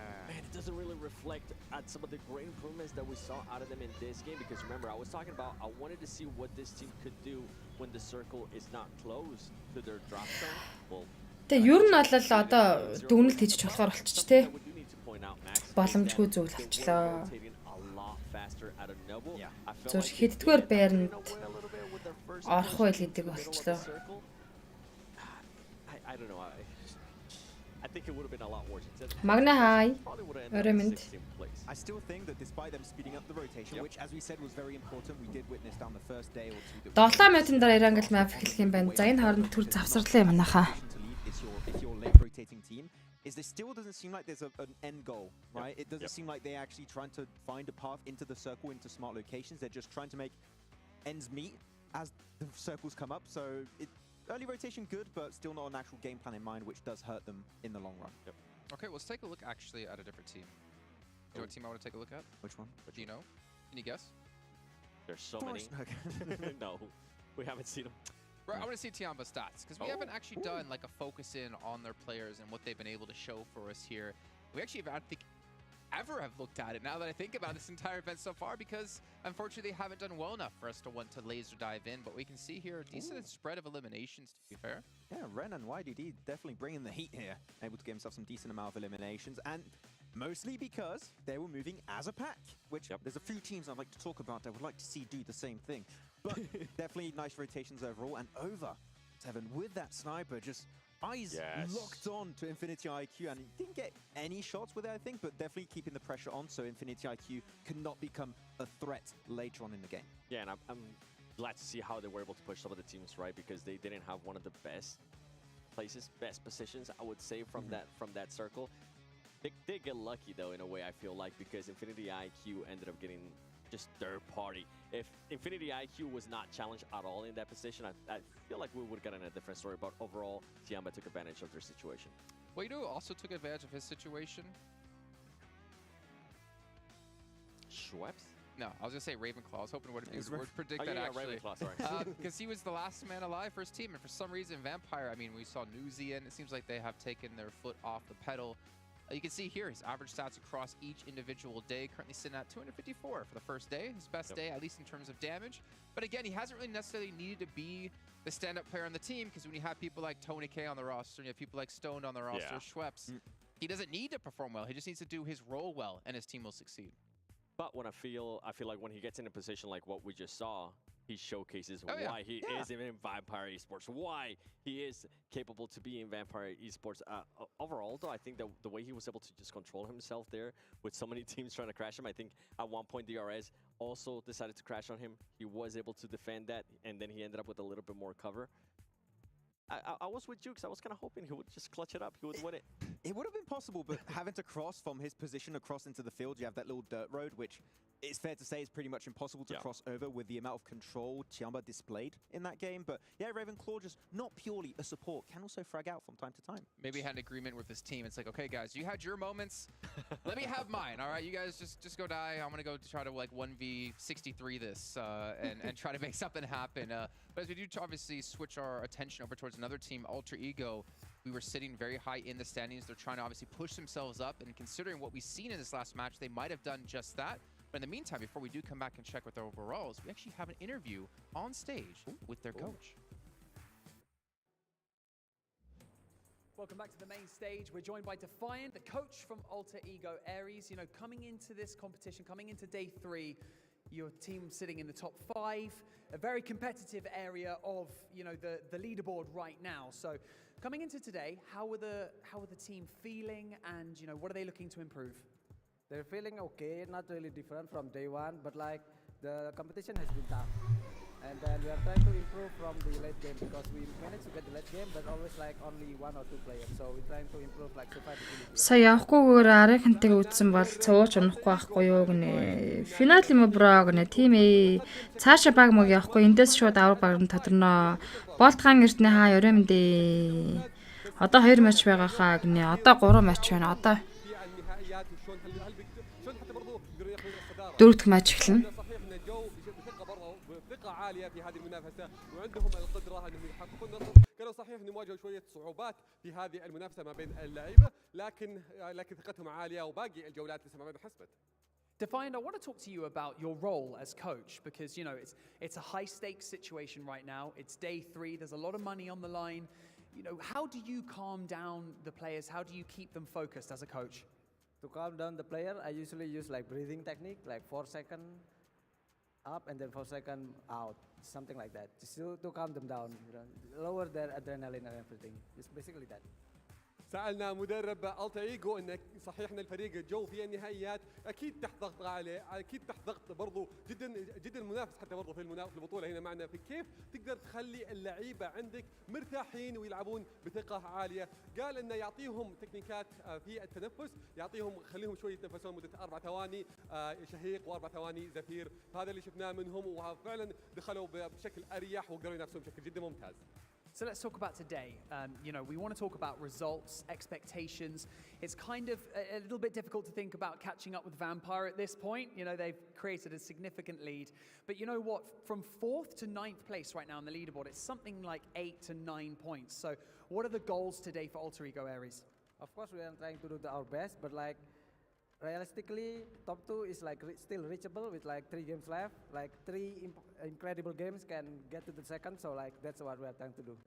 it doesn't really reflect at some of the great improvements that we saw out of them in this game. Because remember, I was talking about, I wanted to see what this team could do when the circle is not close to their drop zone. Well, Тэгээ ер нь бол одоо дүгнэлт хийж болохоор болчих тий. we do need to point out, Max, Боломжгүй is that зүйл they were болчлоо. rotating a lot faster out of Noble. Yeah. I felt Зөв like they хэддгээр did байранд get away a little bit with their first орох push байл in гэдэг the middle of the болчлоо. circle. I don't know. I think it would have been a lot worse. Magna High. Probably would have Very ended mint. up in 16th place. I still think that despite them speeding up the rotation, Yep. which as we said was very important, we did witness down the first day or two. 7 минутын дараа Irangel map эхлэх юм байна. За энэ хооронд түр завсарлаа юм наха. If you're late rotating team, is there still doesn't seem like there's an end goal, right? It doesn't seem like they're actually trying to find a path into the circle, into smart locations. They're just trying to make ends meet as the circles come up. So early rotation good, but still not an actual game plan in mind, which does hurt them in the long run. Yep. Okay, let's take a look actually at a different team. Do you know what team I want to take a look at? Which one? Do you know? Can you guess? There's so many. Okay. No, we haven't seen them. Right, I want to see Tiamba stats, because we haven't actually done like a focus in on their players and what they've been able to show for us here. We actually have, I don't think, ever have looked at it now that I think about this entire event so far, because unfortunately they haven't done well enough for us to want to laser dive in. But we can see here a decent spread of eliminations, to be fair. Yeah, Ren and YDD definitely bringing the heat here. Able to get himself some decent amount of eliminations, and mostly because they were moving as a pack, which there's a few teams I'd like to talk about I would like to see do the same thing. But definitely nice rotations overall, and over 7 with that sniper, just eyes locked on to Infinity IQ, and he didn't get any shots with it, I think, but definitely keeping the pressure on so Infinity IQ cannot become a threat later on in the game. Yeah, and I'm glad to see how they were able to push some of the teams, right? Because they didn't have one of the best places, best positions, I would say, from that circle. They did get lucky though, in a way, I feel like, because Infinity IQ ended up getting just third party. If Infinity IQ was not challenged at all in that position, I feel like we would have gotten a different story. But overall, Tiamba took advantage of their situation. Well, you know who also took advantage of his situation? Schweppes? No, I was going to say Ravenclaw. I was hoping would predict Oh, that yeah, actually. Ravenclaw, sorry. Because he was the last man alive for his team. And for some reason, Vampire, I mean, we saw Newsy, and it seems like they have taken their foot off the pedal. You can see here his average stats across each individual day, currently sitting at 254 for the first day, his best day, at least in terms of damage. But again, he hasn't really necessarily needed to be the stand-up player on the team, because when you have people like Tony K on the roster, and you have people like Stoned on the roster, Schweppes, he doesn't need to perform well. He just needs to do his role well, and his team will succeed. But when I feel like when he gets in a position like what we just saw, he showcases why he is in Vampire Esports, why he is capable to be in Vampire Esports. Overall, though, I think that the way he was able to just control himself there with so many teams trying to crash him, I think at one point DRS also decided to crash on him. He was able to defend that, and then he ended up with a little bit more cover. I was with Jukes. I was kind of hoping he would just clutch it up. He would win it. It would have been possible, but having to cross from his position across into the field, you have that little dirt road, which it's fair to say is pretty much impossible to cross over with the amount of control Tiamba displayed in that game. But yeah, Ravenclaw just not purely a support, can also frag out from time to time. Maybe he had an agreement with his team. It's like, okay, guys, you had your moments. Let me have mine, all right? You guys just go die. I'm going to go try to like 1v63 this and try to make something happen. But as we do obviously switch our attention over towards another team, Alter Ego, we were sitting very high in the standings. They're trying to obviously push themselves up, and considering what we've seen in this last match, they might have done just that. But in the meantime, before we do come back and check with their overalls, we actually have an interview on stage with their coach. Welcome back to the main stage. We're joined by Defiant, the coach from Alter Ego Aries. You know, coming into this competition, coming into day 3, your team sitting in the top 5, a very competitive area of, you know, the leaderboard right now. So coming into today, how are the team feeling, and, you know, what are they looking to improve? They're feeling okay, not really different from day one, but like the competition has been tough. And then we are trying to improve from the late game because we managed to get the late game, but always like only 1 or 2 players. So we're trying to improve like survivability. Сая явахгүйгээр арийнхантай үзсэн бол цууч унахгүй байхгүй юу гинэ. Финал юм уу бро гинэ. Тийм ээ. Цаашаа баг мог явахгүй. Эндээс шууд авраг баг тодорно. Болтгаан эртний хаа өрөөмдээ. Одоо 2 матч байгаа хаа гинэ. Одоо 3 матч байна. Одоо 4 дахь матч эхэлнэ. عالية في هذه المنافسة وعندهم القدرة أنهم يحققون النصر. كانوا صحيح أنهم واجهوا شوية صعوبات في هذه المنافسة ما بين اللعيبة لكن ثقتهم عالية وباقي الجولات لسه ما حسبت. Defiant, I want to talk to you about your role as coach because, you know, it's a high stakes situation right now. It's day 3. There's a lot of money on the line. You know, how do you calm down the players? How do you keep them focused as a coach? To calm down the player, I usually use like breathing technique, like 4 seconds up and then 4 seconds out, something like that, just to calm them down, you know, lower their adrenaline and everything. It's basically that. سألنا مدرب التايجو ان صحيح ان الفريق الجو في النهائيات اكيد تحت ضغط عالي، اكيد تحت ضغط برضو جدا منافس حتى برضو في البطوله هنا معنا. في كيف تقدر تخلي اللعيبه عندك مرتاحين ويلعبون بثقه عاليه؟ قال انه يعطيهم تكنيكات في التنفس، يعطيهم خليهم شوي يتنفسون مده 4 ثواني شهيق و4 ثواني زفير. هذا اللي شفناه منهم وفعلا دخلوا بشكل اريح وقدروا ينافسون بشكل جدا ممتاز. So let's talk about today. You know, we want to talk about results, expectations. It's kind of a little bit difficult to think about catching up with Vampire at this point. You know, they've created a significant lead. But you know what? From 4th to 9th place right now on the leaderboard, it's something like 8 to 9 points. So what are the goals today for Alter Ego Aries? Of course, we are trying to do our best, but like realistically, top 2 is like still reachable with like 3 games left. Like 3 incredible games can get to the second, so like that's what we are trying to do.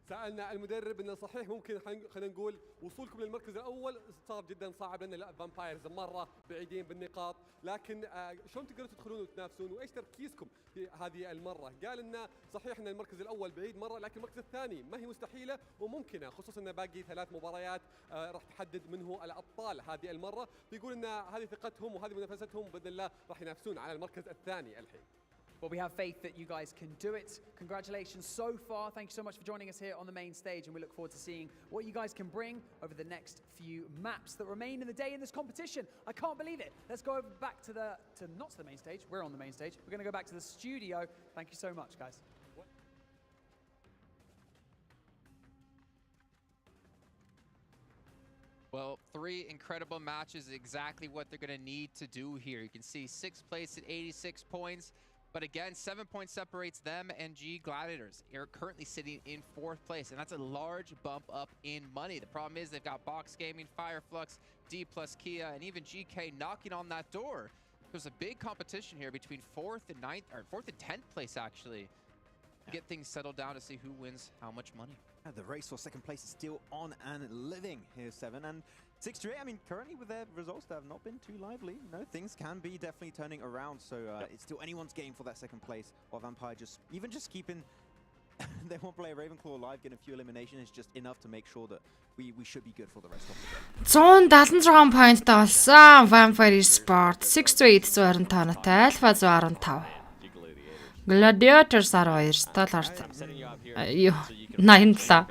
سألنا المدرب انه صحيح ممكن خلينا نقول وصولكم للمركز الاول صار جدا صعب لان الفامبايرز مره بعيدين بالنقاط، لكن شلون تقدروا تدخلون وتنافسون وايش تركيزكم في هذه المره؟ قال انه صحيح ان المركز الاول بعيد مره لكن المركز الثاني ما هي مستحيله وممكنه، خصوصا انه باقي 3 مباريات راح تحدد من هو الابطال هذه المره. بيقول ان هذه ثقتهم وهذه منافستهم باذن الله راح ينافسون على المركز الثاني الحين. Well, we have faith that you guys can do it. Congratulations so far. Thank you so much for joining us here on the main stage, and we look forward to seeing what you guys can bring over the next few maps that remain in the day in this competition. I can't believe it. Let's go back to not to the main stage. We're on the main stage. We're going to go back to the studio. Thank you so much, guys. Well, 3 incredible matches, exactly what they're going to need to do here. You can see 6th place at 86 points. But again, 7 points separates them and G Gladiators. They're currently sitting in 4th place, and that's a large bump up in money. The problem is they've got Box Gaming, Fireflux, D plus Kia, and even GK knocking on that door. There's a big competition here between 4th and 9th, or 4th and 10th place actually. Get things settled down to see who wins how much money. The race for second place is still on and living here, 7 and 6 to 8. I mean, currently with their results, they have not been too lively. You know, things can be definitely turning around. So it's still anyone's game for that second place. Or Vampire just keeping they won't play Ravenclaw alive, getting a few eliminations is just enough to make sure that we should be good for the rest of the game. 176 поинттай болсон Vampire Sport 6-8 125-тай Alpha 115. Gladiators 12 долларт. Юу 87.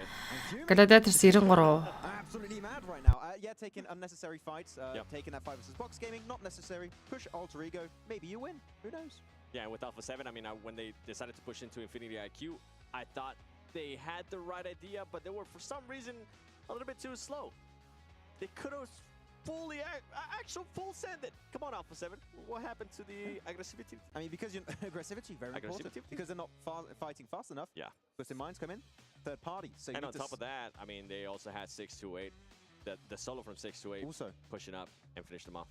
Gladiators 93. Absolutely mad right now. Yeah, taking unnecessary fights, taking that fight versus Box Gaming, not necessary. Push Alter Ego, maybe you win. Who knows? Yeah, with Alpha 7, I mean, when they decided to push into Infinity IQ, I thought they had the right idea, but they were, for some reason, a little bit too slow. They could have full send it. Come on, Alpha 7. What happened to the aggressivity? I mean, because aggressivity, very important. Because they're not fighting fast enough. Yeah. Twisted Minds come in, third party. So and on top of that, I mean, they also had 6-8. The solo from 6-8 also pushing up and finish them off.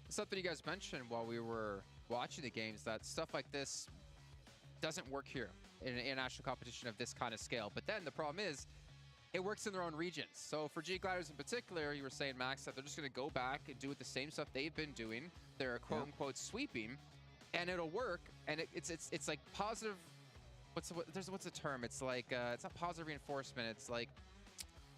Something you guys mentioned while we were watching the games, that stuff like this doesn't work here in an international competition of this kind of scale. But then the problem is, it works in their own regions. So for G Gliders in particular, you were saying, Max, that they're just going to go back and do the same stuff they've been doing. They're quote-unquote sweeping. and it'll work. And it's like positive. What's the term? It's like it's not positive reinforcement. It's like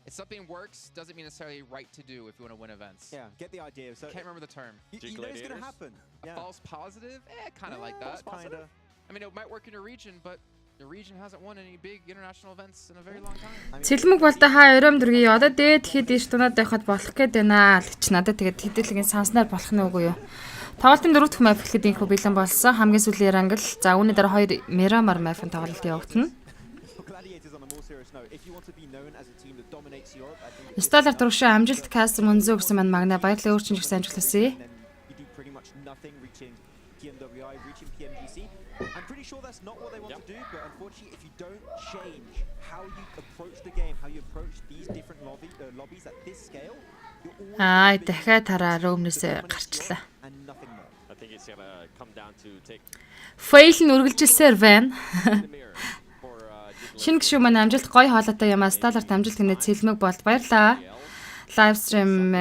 if something works, doesn't mean necessarily right to do if you want to win events. Yeah, get the idea. So Can't remember the term. You know it's going to happen. A false positive? Kind of like that. Kinda. I mean, it might work in your region, but your region hasn't won any big international events in a very long time. Цэлмэг болтой хаа өрөөм дөргий одоо дээд хэд иш тунаад байхад болох гээд байна л гэж надад тэгээд хэдүүлгийн санснаар болох нь үгүй юу. Тоглолтын 4 дахь map гэхэд инхүү бэлэн болсон. Хамгийн сүүлийн рангл. За үүний дараа 2 Miramar map-ын тоглолт явагдана. Сталар туршаа амжилт каст MUNZU гэсэн маань магна баярлалаа өөрчн их сайн ажилласан. PMWI reaching PMGC. I'm pretty sure that's not what they want to do, but unfortunately, if you don't change how you approach the game, how you approach these different lobbies at this scale, you're always дахиад тараа рөмнөөсөө гарчлаа. I think it's gonna come down to take Fail нь үргэлжилсээр байна. Шинэ гişүү маань амжилт гоё хоолойтой юм а Сталарт амжилт гинэ цэлмэг болд баярлаа. Лайв стрим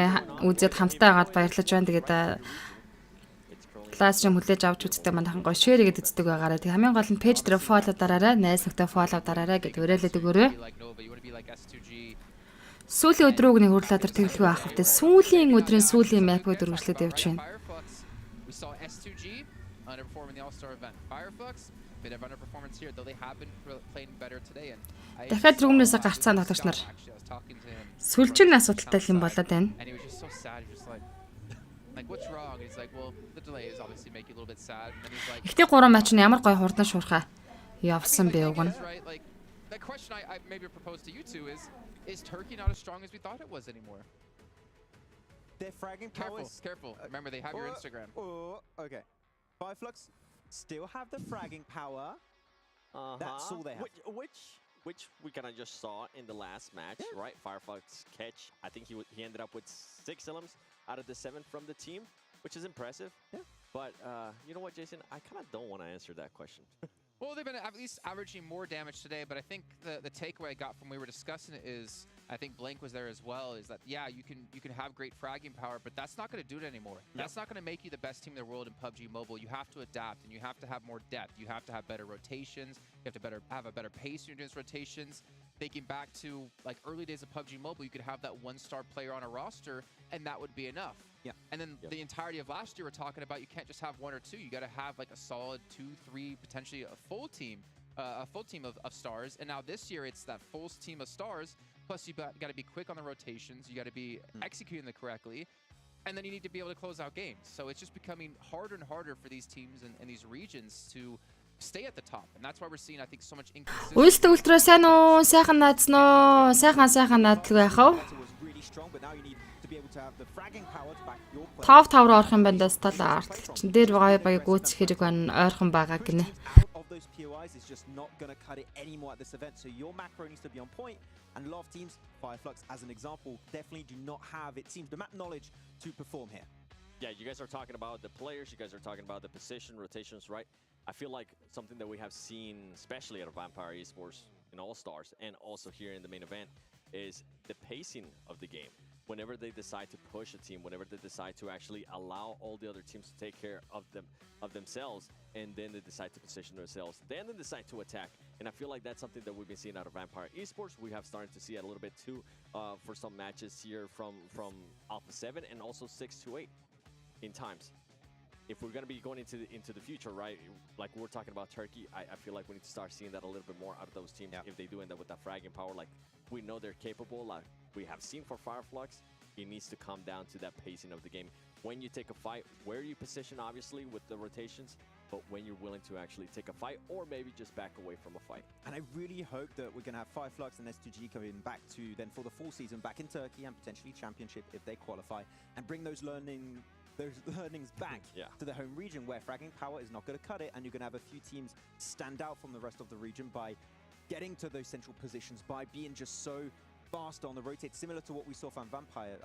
үзээд хамтдаа байгаад баярлаж байна. Тэгээд лайв стрим хүлээж авч үздэг манайхан гоё шеэр хийгээд үздэг байгаарай. Тэг хамгийн гол нь пэйж дээр фоллоу дараарай, найз нөхдөд фоллоу дараарай гэд уриалаад өгөөрэй. Сүүлийн өдрөөг нэг хурлаа тэр тэглэхгүй авах хэвээр сүүлийн өдрийн сүүлийн мапыг дөрвөлжлээд явж байна. Дахиад рүүмнээсээ гарцаан тогтогч нар сүлжээний асуудалтай юм болоод байна. Ихтэй 3 матч нь ямар гоё хурдан шуурхаа явсан бэ уг нь. Is Turkey not as strong as we thought it was anymore? They're fragging power. Careful. Remember, they have your Instagram. Okay. Fireflux still have the fragging power. That's all they have. Which we kind of just saw in the last match, right? Fireflux catch. I think he ended up with 6 elims out of the 7 from the team, which is impressive. Yeah. But you know what, Jason? I kind of don't want to answer that question. Well, they've been at least averaging more damage today, but I think the takeaway I got from we were discussing it is, I think Blank was there as well, is that, yeah, you can have great fragging power, but that's not going to do it anymore. Yep. That's not going to make you the best team in the world in PUBG Mobile. You have to adapt, and you have to have more depth. You have to have better rotations. You have to have a better pace in your rotations. Thinking back to like early days of PUBG Mobile, you could have that 1-star player on a roster, and that would be enough. Yeah. And then the entirety of last year, we're talking about you can't just have 1 or 2. You got to have like a solid 2, 3, potentially a full team of stars. And now this year, it's that full team of stars. Plus, you got to be quick on the rotations. You got to be executing them correctly. And then you need to be able to close out games. So it's just becoming harder and harder for these teams and these regions to stay at the top. And that's why we're seeing, I think, so much inconsistency. Үйлсдэг ультра сайн уу? Сайхан наацноо? Сайхан наадлаг яах вэ? Top tower орох юм байна дэс талаа артлч. Дээр байгаа гүйцэх хэрэг байна. Ойрхон байгаа гинэ. Of those POIs is just not going to cut it anymore at this event. So your macro needs to be on point. And a lot of teams, Fireflux as an example, definitely do not have, it seems, the map knowledge to perform here. Yeah, you guys are talking about the players. You guys are talking about the position rotations, right? I feel like something that we have seen, especially at Vampire Esports in All-Stars and also here in the main event, is the pacing of the game. Whenever they decide to push a team, whenever they decide to actually allow all the other teams to take care of themselves, and then they decide to position themselves, then they decide to attack. And I feel like that's something that we've been seeing out of Vampire Esports. We have started to see it a little bit too for some matches here from Alpha 7 and also 6 to 8 in times. If we're going to be going into the future, right, like we're talking about Turkey, I feel like we need to start seeing that a little bit more out of those teams. If they do end up with that fragging power, like we know they're capable, like we have seen for Fireflux, it needs to come down to that pacing of the game. When you take a fight, where you position, obviously, with the rotations, but when you're willing to actually take a fight or maybe just back away from a fight. And I really hope that we're going to have Fireflux and S2G coming back to then for the full season back in Turkey and potentially Championship if they qualify, and bring those learnings back to the home region where fragging power is not going to cut it, and you're going to have a few teams stand out from the rest of the region by getting to those central positions, by being just so fast on the rotate, similar to what we saw from Vampire.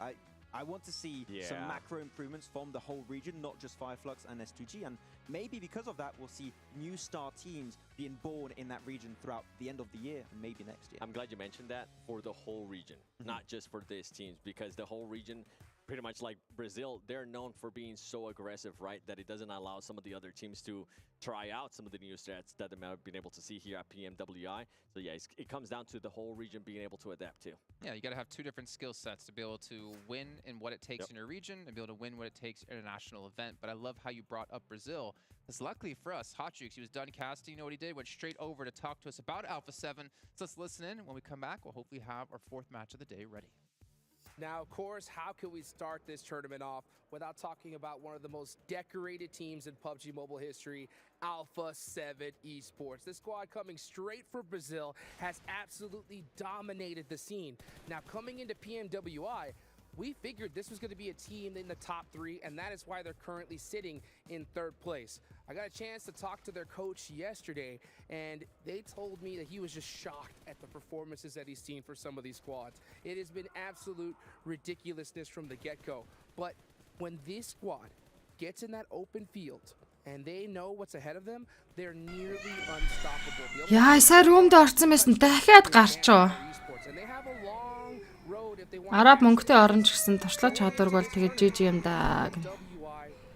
I want to see some macro improvements from the whole region, not just Fireflux and S2G, and maybe because of that we'll see new star teams being born in that region throughout the end of the year and maybe next year. I'm glad you mentioned that, for the whole region, not just for these teams, because the whole region pretty much like Brazil, they're known for being so aggressive, right? That it doesn't allow some of the other teams to try out some of the new strats that they might have been able to see here at PMWI. So yeah, it comes down to the whole region being able to adapt too. Yeah, you got to have two different skill sets to be able to win in what it takes in your region and be able to win what it takes in a national event. But I love how you brought up Brazil, because luckily for us, Hotjukes, he was done casting. You know what he did? Went straight over to talk to us about Alpha 7. So let's listen in. When we come back, we'll hopefully have our fourth match of the day ready. Now, of course, how can we start this tournament off without talking about one of the most decorated teams in PUBG Mobile history, Alpha 7 Esports. This squad coming straight for Brazil has absolutely dominated the scene. Now, coming into PMWI, we figured this was going to be a team in the top 3, and that is why they're currently sitting in 3rd place. I got a chance to talk to their coach yesterday, and they told me that he was just shocked at the performances that he's seen for some of these squads. It has been absolute ridiculousness from the get-go. But when this squad gets in that open field, and they know what's ahead of them, they're nearly unstoppable. Яа, сая румд орсон байсан дахиад гарчаа. And they have a long road if they want. Араб мөнгөтэй орон ч гэсэн туршлага чадварг бол тэгээд GG юм даа.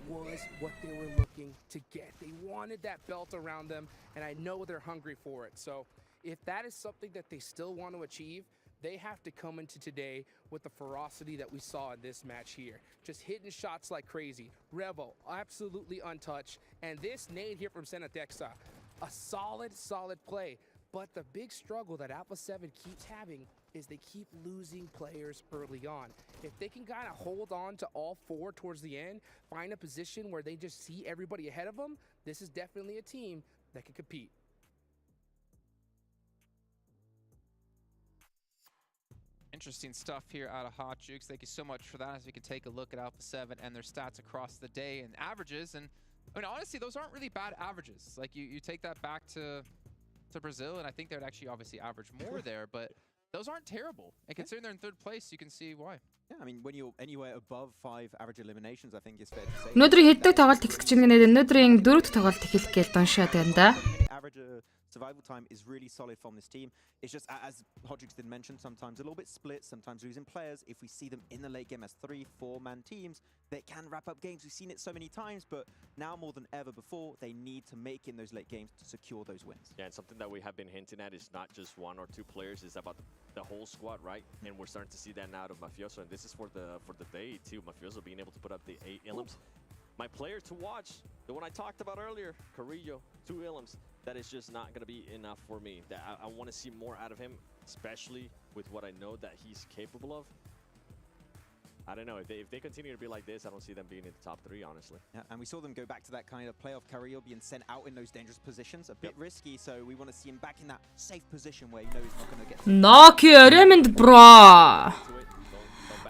Was what they were looking to get. They wanted that belt around them, and I know they're hungry for it. So if that is something that they still want to achieve, they have to come into today with the ferocity that we saw in this match here. Just hitting shots like crazy. Revo, absolutely untouched. And this nade here from Senatexa, a solid play. But the big struggle that Alpha 7 keeps having is they keep losing players early on. If they can kind of hold on to all 4 towards the end, find a position where they just see everybody ahead of them, this is definitely a team that can compete. Interesting stuff here out of Hotjukes. Thank you so much for that. As we can take a look at Alpha 7 and their stats across the day and averages. And I mean, honestly, those aren't really bad averages. Like you take that back to Brazil, and I think they would actually obviously average more there, but those aren't terrible. And considering they're in 3rd place, you can see why. Yeah, I mean, when you're anywhere above 5 average eliminations, I think it's fair to say. Өнөөдрийн хэддэг тоглолт эхлэх чинь гэдэг өнөөдрийн 4-р тоглолт эхлэх гэж уншаад байна да. Average survival time is really solid from this team. It's just, as Hotjukes did mention, sometimes a little bit split, sometimes losing players. If we see them in the late game as 3-4-man teams, they can wrap up games. We've seen it so many times, but now more than ever before, they need to make in those late games to secure those wins. Yeah, and something that we have been hinting at is not just 1 or 2 players, it's about the whole squad, right? And we're starting to see that now out of Mafioso, and this is for the day too. Mafioso being able to put up the 8 Illims. My player to watch, the one I talked about earlier, Carrillo, 2 Illims. That is just not going to be enough for me. That I want to see more out of him, especially with what I know that he's capable of. I don't know, if they continue to be like this, I don't see them being in the top 3, honestly. Yeah, and we saw them go back to that kind of playoff Carrillo being sent out in those dangerous positions. A bit risky, so we want to see him back in that safe position where you know he's not going to get... Noki Raymond bro.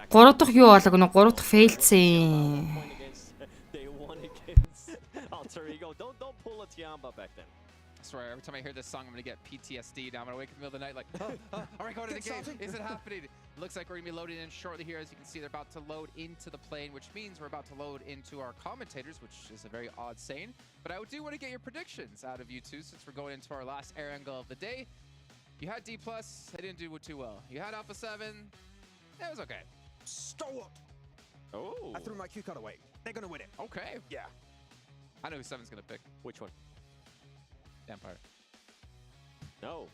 3 дахь юу болоо гэнэ? 3 дахь failсэн. They won against Alter Ego. Don't pull a Tiamba back then. I swear, every time I hear this song, I'm going to get PTSD. Now I'm going to wake up in the middle of the night like, are we going to the game? Is it happening? It looks like we're going to be loading in shortly here. As you can see, they're about to load into the plane, which means we're about to load into our commentators, which is a very odd saying. But I do want to get your predictions out of you two, since we're going into our last air angle of the day. You had D+, they didn't do too well. You had Alpha 7, it was okay. Stop! Oh. I threw my cue card away. They're going to win it. Okay. Yeah. I know who 7's going to pick. Which one? Vampire. No.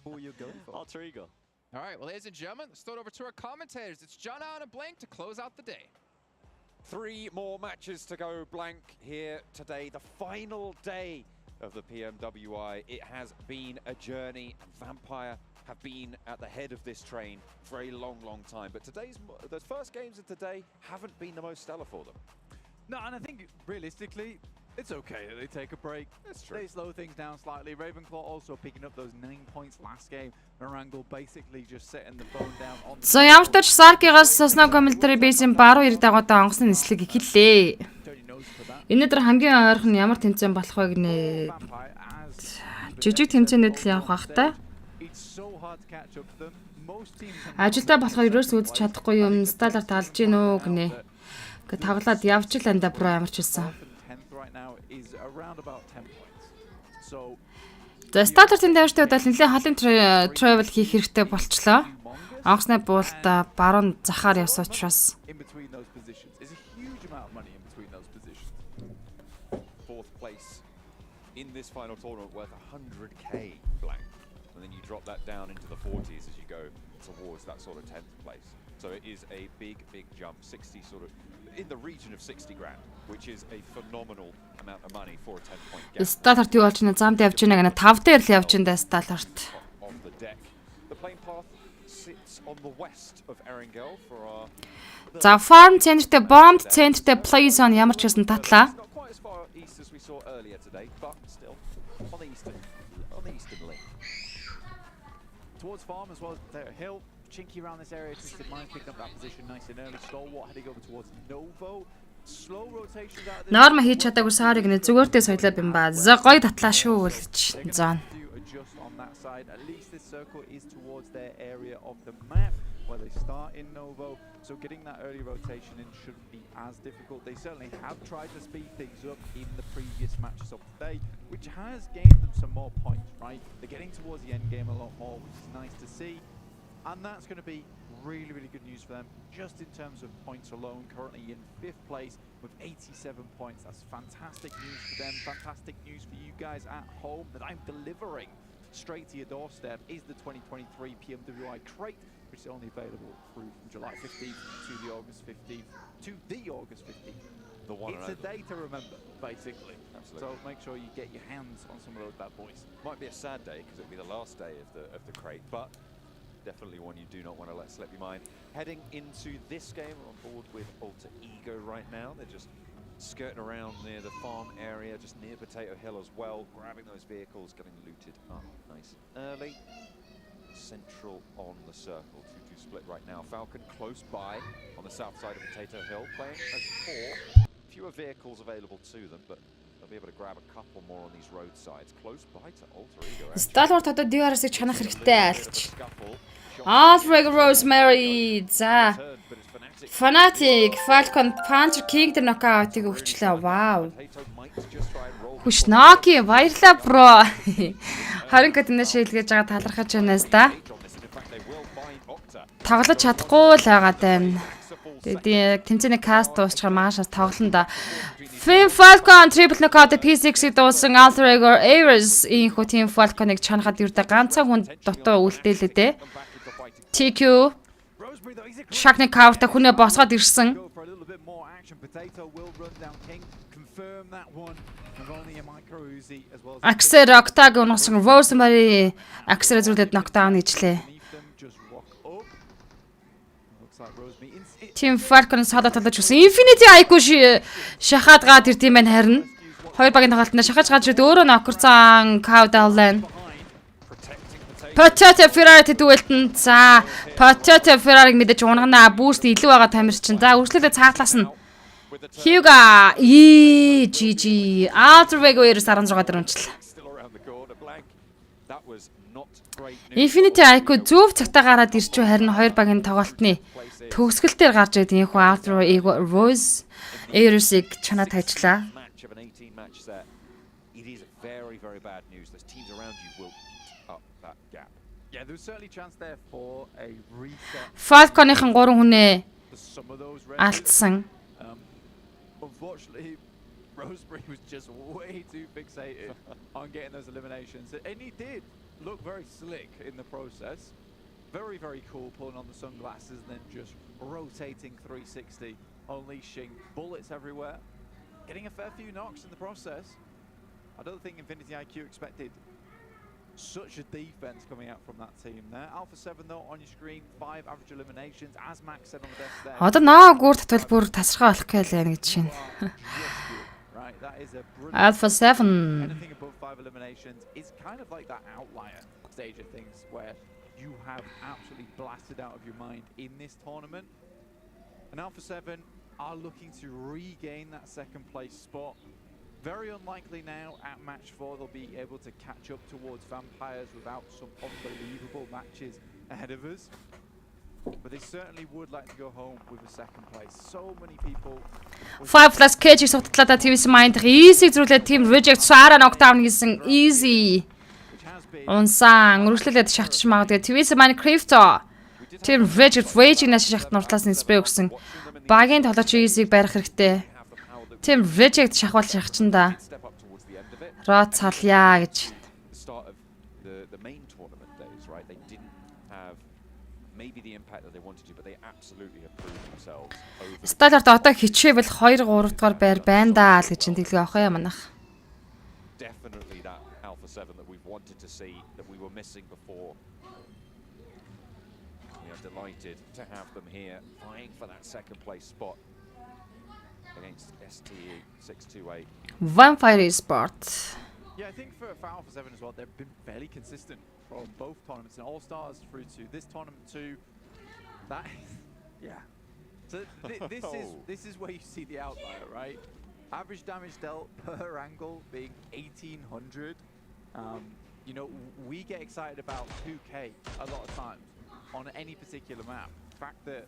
Who are you going for? Alter Ego. All right, well, ladies and gentlemen, let's throw it over to our commentators. It's John and Blank to close out the day. 3 more matches to go, Blank, here today. The final day of the PMWI. It has been a journey, and Vampire have been at the head of this train for a long, long time. But the first games of today haven't been the most stellar for them. No, and I think realistically, it's okay that they take a break. That's true. They slow things down slightly. Ravenclaw also picking up those 9 points last game. Narangle basically just setting the phone down on the... So ямар ч тач Sark-аас сосно комментари бейсэн баруун ирэх дагуутай онгоцны нислэг эхэллээ. Өнөөдөр хамгийн ойрхон ямар тэмцээн болох вэ гинэ? Жижиг тэмцээнүүд л явах бах та. Ажилдаа болохоор ерөөс үзэж чадахгүй юм сталаар талж гин үү гинэ. Гэ таглаад явж л анда про ямар ч хэлсэн. За стартер тэнд авчтай удаа нэлээд халын travel хийх хэрэгтэй болчлоо. Онгоцны буултаа баруун захаар явсан учраас in between those positions. There's a huge amount of money in between those positions. Fourth place in this final tournament worth 100k blank. And then you drop that down into the 40s as you go towards that sort of 10th place. So it is a big jump, 60 sort of, in the region of 60 grand, which is a phenomenal amount of money for a 10-point gap. Сталарт юу болж байна? Замд явж байна гэнэ 5 дээр л явж байна сталарт. On the deck. The plane path sits on the west of Erangel for our... За farm центртэй bomb центртэй play zone ямар ч гэсэн татлаа. Not quite as far east as we saw earlier today, but still on the eastern link. Towards farm as well as Potato Hill. Chinky around this area. Twisted Mind picked up that position nice and early. Stalwart heading over towards Novo. Slow rotations out of this. Норма хийж чадаагүй саарыг нэ зүгээртэй соёлоод юм ба. Гоё татлаа шүү үлж зон. Adjust on that side. At least this circle is towards their area of the map where they start in Novo. So getting that early rotation in shouldn't be as difficult. They certainly have tried to speed things up in the previous matches of the day, which has gained them some more points, right? They're getting towards the end game a lot more, which is nice to see. And that's going to be really good news for them, just in terms of points alone. Currently in 5th place with 87 points. That's fantastic news for them, fantastic news for you guys at home that I'm delivering straight to your doorstep is the 2023 PMWI crate, which is only available through from July 15th to the August 15th to the August 15th. The one It's a day to remember, basically. Absolutely. So make sure you get your hands on some of those bad boys. Might be a sad day because it'll be the last day of the crate, but definitely one you do not want to let slip your mind. Heading into this game, we're on board with Alter Ego right now. They're just skirting around near the farm area, just near Potato Hill as well, grabbing those vehicles, getting looted up nice and early. Central on the circle, 2-2 split right now. Falcon close by on the south side of Potato Hill, playing as 4. Fewer vehicles available to them, but they'll be able to grab a couple more on these roadsides. Close by to Alter Ego. Сталарт одоо DRS-ыг чанах хэрэгтэй айлч. Alfred Rosemary за Fnatic Falcon Punch King дээр нокаутыг өгчлээ. Вау. Хүч Ноки баярлаа бро. 20 кодны шилгээж байгаа талархаж байнаас да. Тоглож чадахгүй л байгаа даа. Тэгээд тэмцээний каст дуусчихаар маашаас тоглоно да. Team Falcon triple knockout P6-ийг дуусан Alter Ego Ares инхүү Team Falcon-ыг чанахад юрдэ ганцхан хүн дотоо үлдээлээ дээ. TQ Shakni Cow-та хүнээ босгоод ирсэн. Axel Octagon усан Rosemary Axel зүйлэд knockdown хийжлээ. Team Falcon садад талж өгсөн. Infinity IQ шахаад гад ирд юм байна харин. Хоёр багийн тоглолтод шахаж гад ирд өөрөө нокорцсан Cowdown. Potato Ferrari тэтгүүлтэн. За, Potato Ferrari-г мэдээж унгана boost илүү байгаа тамир чинь. За, үргэлжлүүлээ цаатлаас нь. Hugo GG Alter Ego 96 дөрөвчлээ. Infinity IQ зөв цагтаа гараад ирч харин хоёр багийн тоглолтны төгсгөл дээр гарч ирээд энэ хүү Alter Ego Rose Ares-ыг чанаад хайчлаа. Falcon-ийн 3 хүнээ алдсан. Unfortunately, Rosemary was just way too fixated on getting those eliminations, and he did look very slick in the process. Very cool, pulling on the sunglasses and then just rotating 360, unleashing bullets everywhere, getting a fair few knocks in the process. I don't think Infinity IQ expected such a defense coming out from that team there. Alpha 7 though on your screen, 5 average eliminations, as Max said on the desk there. Одоо наа гүр татвал бүр тасархаа болох гээл яа гэж байна. Right, that is a Alpha 7. Anything above 5 eliminations is kind of like that outlier stage of things where you have absolutely blasted out of your mind in this tournament. And Alpha 7 are looking to regain that second place spot. Very unlikely now at match 4 they'll be able to catch up towards Vampires without some unbelievable matches ahead of us. But they certainly would like to go home with a second place. So many people 5+ KG суттлаа TVS Mind easy зүйлээ team reject Sara knockdown хийсэн easy. Унсан үргэлжлүүлээд шахчих магадгүй TVS Mind Crypto Team Rage наш шахт нуртлаас нь спрей өгсөн. Багийн тоглогч Easy-г барих хэрэгтэй. Team Rage-г шахвал шахчин да. Рот салъя гэж. Сталарт одоо хичээвэл 2 3 дугаар байр байна даа л гэж тэлгээ авах юм манах. Definitely that Alpha 7 that we've wanted to see that we were missing before. We are delighted to have them here vying for that second place spot against STE 628. Vampire Esports. Yeah, I think for Alpha 7 as well, they've been fairly consistent from both tournaments and All-Stars through to this tournament too. That is, yeah. So this is where you see the outlier, right? Average damage dealt per angle being 1800. You know, we get excited about 2K a lot of times on any particular map. The fact that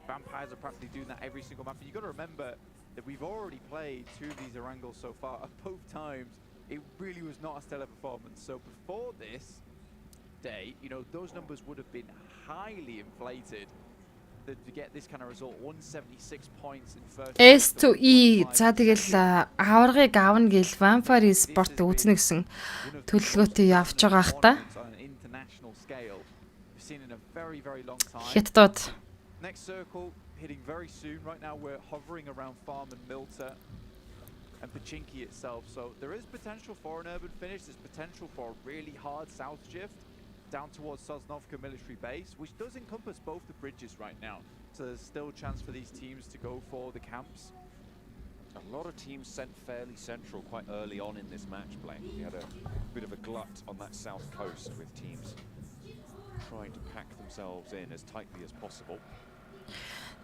Vampires are practically doing that every single map. And you've got to remember that we've already played 2 of these Erangels so far. Both times, it really was not a stellar performance. So before this day, you know, those numbers would have been highly inflated. To get this kind of result, 176 points in first. S to E. За тэгэл аваргыг аавна гэл Vampire Esports үзнэ гэсэн төлөвлөгөөтэй явж байгаа ах та. Хятад. Next circle hitting very soon. Right now we're hovering around Farm and Milter and Pachinki itself. So there is potential for an urban finish. There's potential for a really hard south shift down towards Sosnovka military base, which does encompass both the bridges right now. So there's still a chance for these teams to go for the camps. A lot of teams sent fairly central quite early on in this match, Blank. We had a bit of a glut on that south coast with teams trying to pack themselves in as tightly as possible.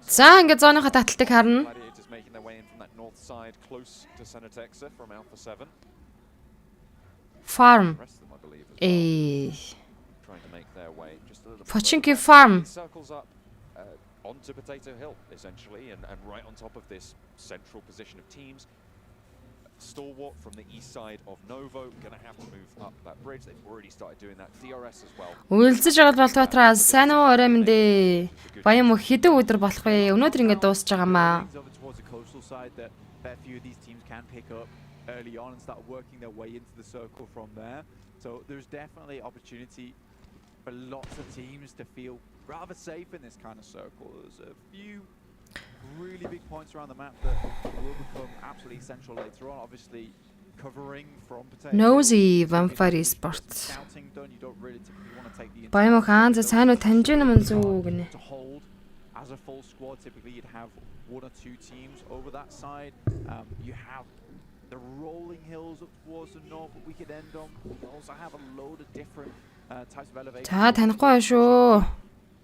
За ингээд зооныхоо таталтыг харна. Gladiators making their way in from that north side close to Senatexa from Alpha 7. Farm. Pachinki Farm. Circles up onto Potato Hill, essentially, and right on top of this central position of teams. Stalwart from the east side of Novo going to have to move up that bridge. They've already started doing that. DRS as well. Үйлзэж байгаа бол Батраас сайн уу орой мэндэ. Баян мө хэдэн өдөр болох вэ? Өнөөдөр ингээд дуусч байгаа маа. Early on and start working their way into the circle from there. So there's definitely opportunity for lots of teams to feel rather safe in this kind of circle. There's a few really big points around the map that will become absolutely essential later on. Obviously, covering from Potato. Nosy Vampire Esports. Баян хаан за сайн уу таньж байна MUNZU гэнэ. To hold as a full squad, typically you'd have 1 or 2 teams over that side. You have the rolling hills up towards the north that we could end on. We also have a load of different types of elevation. За танихгүй шүү.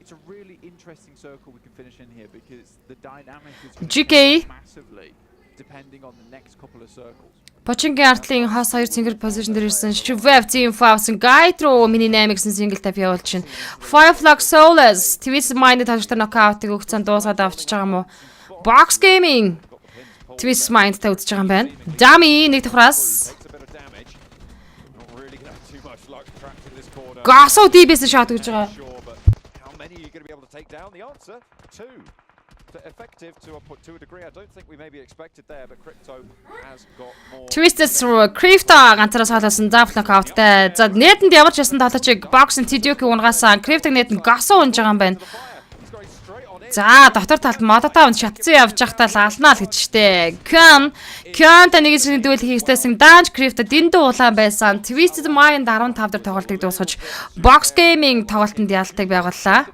It's a really interesting circle we can finish in here because the dynamic is GK massively depending on the next couple of circles. Pachinki Artling хас 2 single position дээр ирсэн. Shuvv team Favs Guide руу миний 8-ын single tap явуулж байна. Fireflock Souls Twist Mind тавчтай knockout-ыг өгцөн дуусаад авчиж байгаа юм уу? Box Gaming Twist Mind-тай үзэж байгаа юм байна. Dummy нэг давхраас. Гасоо DBS shot гэж байгаа. How many are you going to be able to take down? The answer 2. Effective to a degree. I don't think we maybe expected there, but Crypto has got more. Twisted through Crypto ганцаараа солиосон Zap knockout-тай. За нээтэнд ямар ч ясан тоглолчийг Box-ын Tiduki унгасаа Crypto нээтэнд гасоо унж байгаа юм байна. За дотор талд модотаа унж шатцсан явж байхдаа л алнаа л гэж штэ. Кёнта нэг зүйл хийхтэйсэн Dange Crypto дэндүү улаан байсан. Twisted Mind 15 дээр тоглолтыг дуусгаж Box Gaming тоглолтод ялтыг байгууллаа.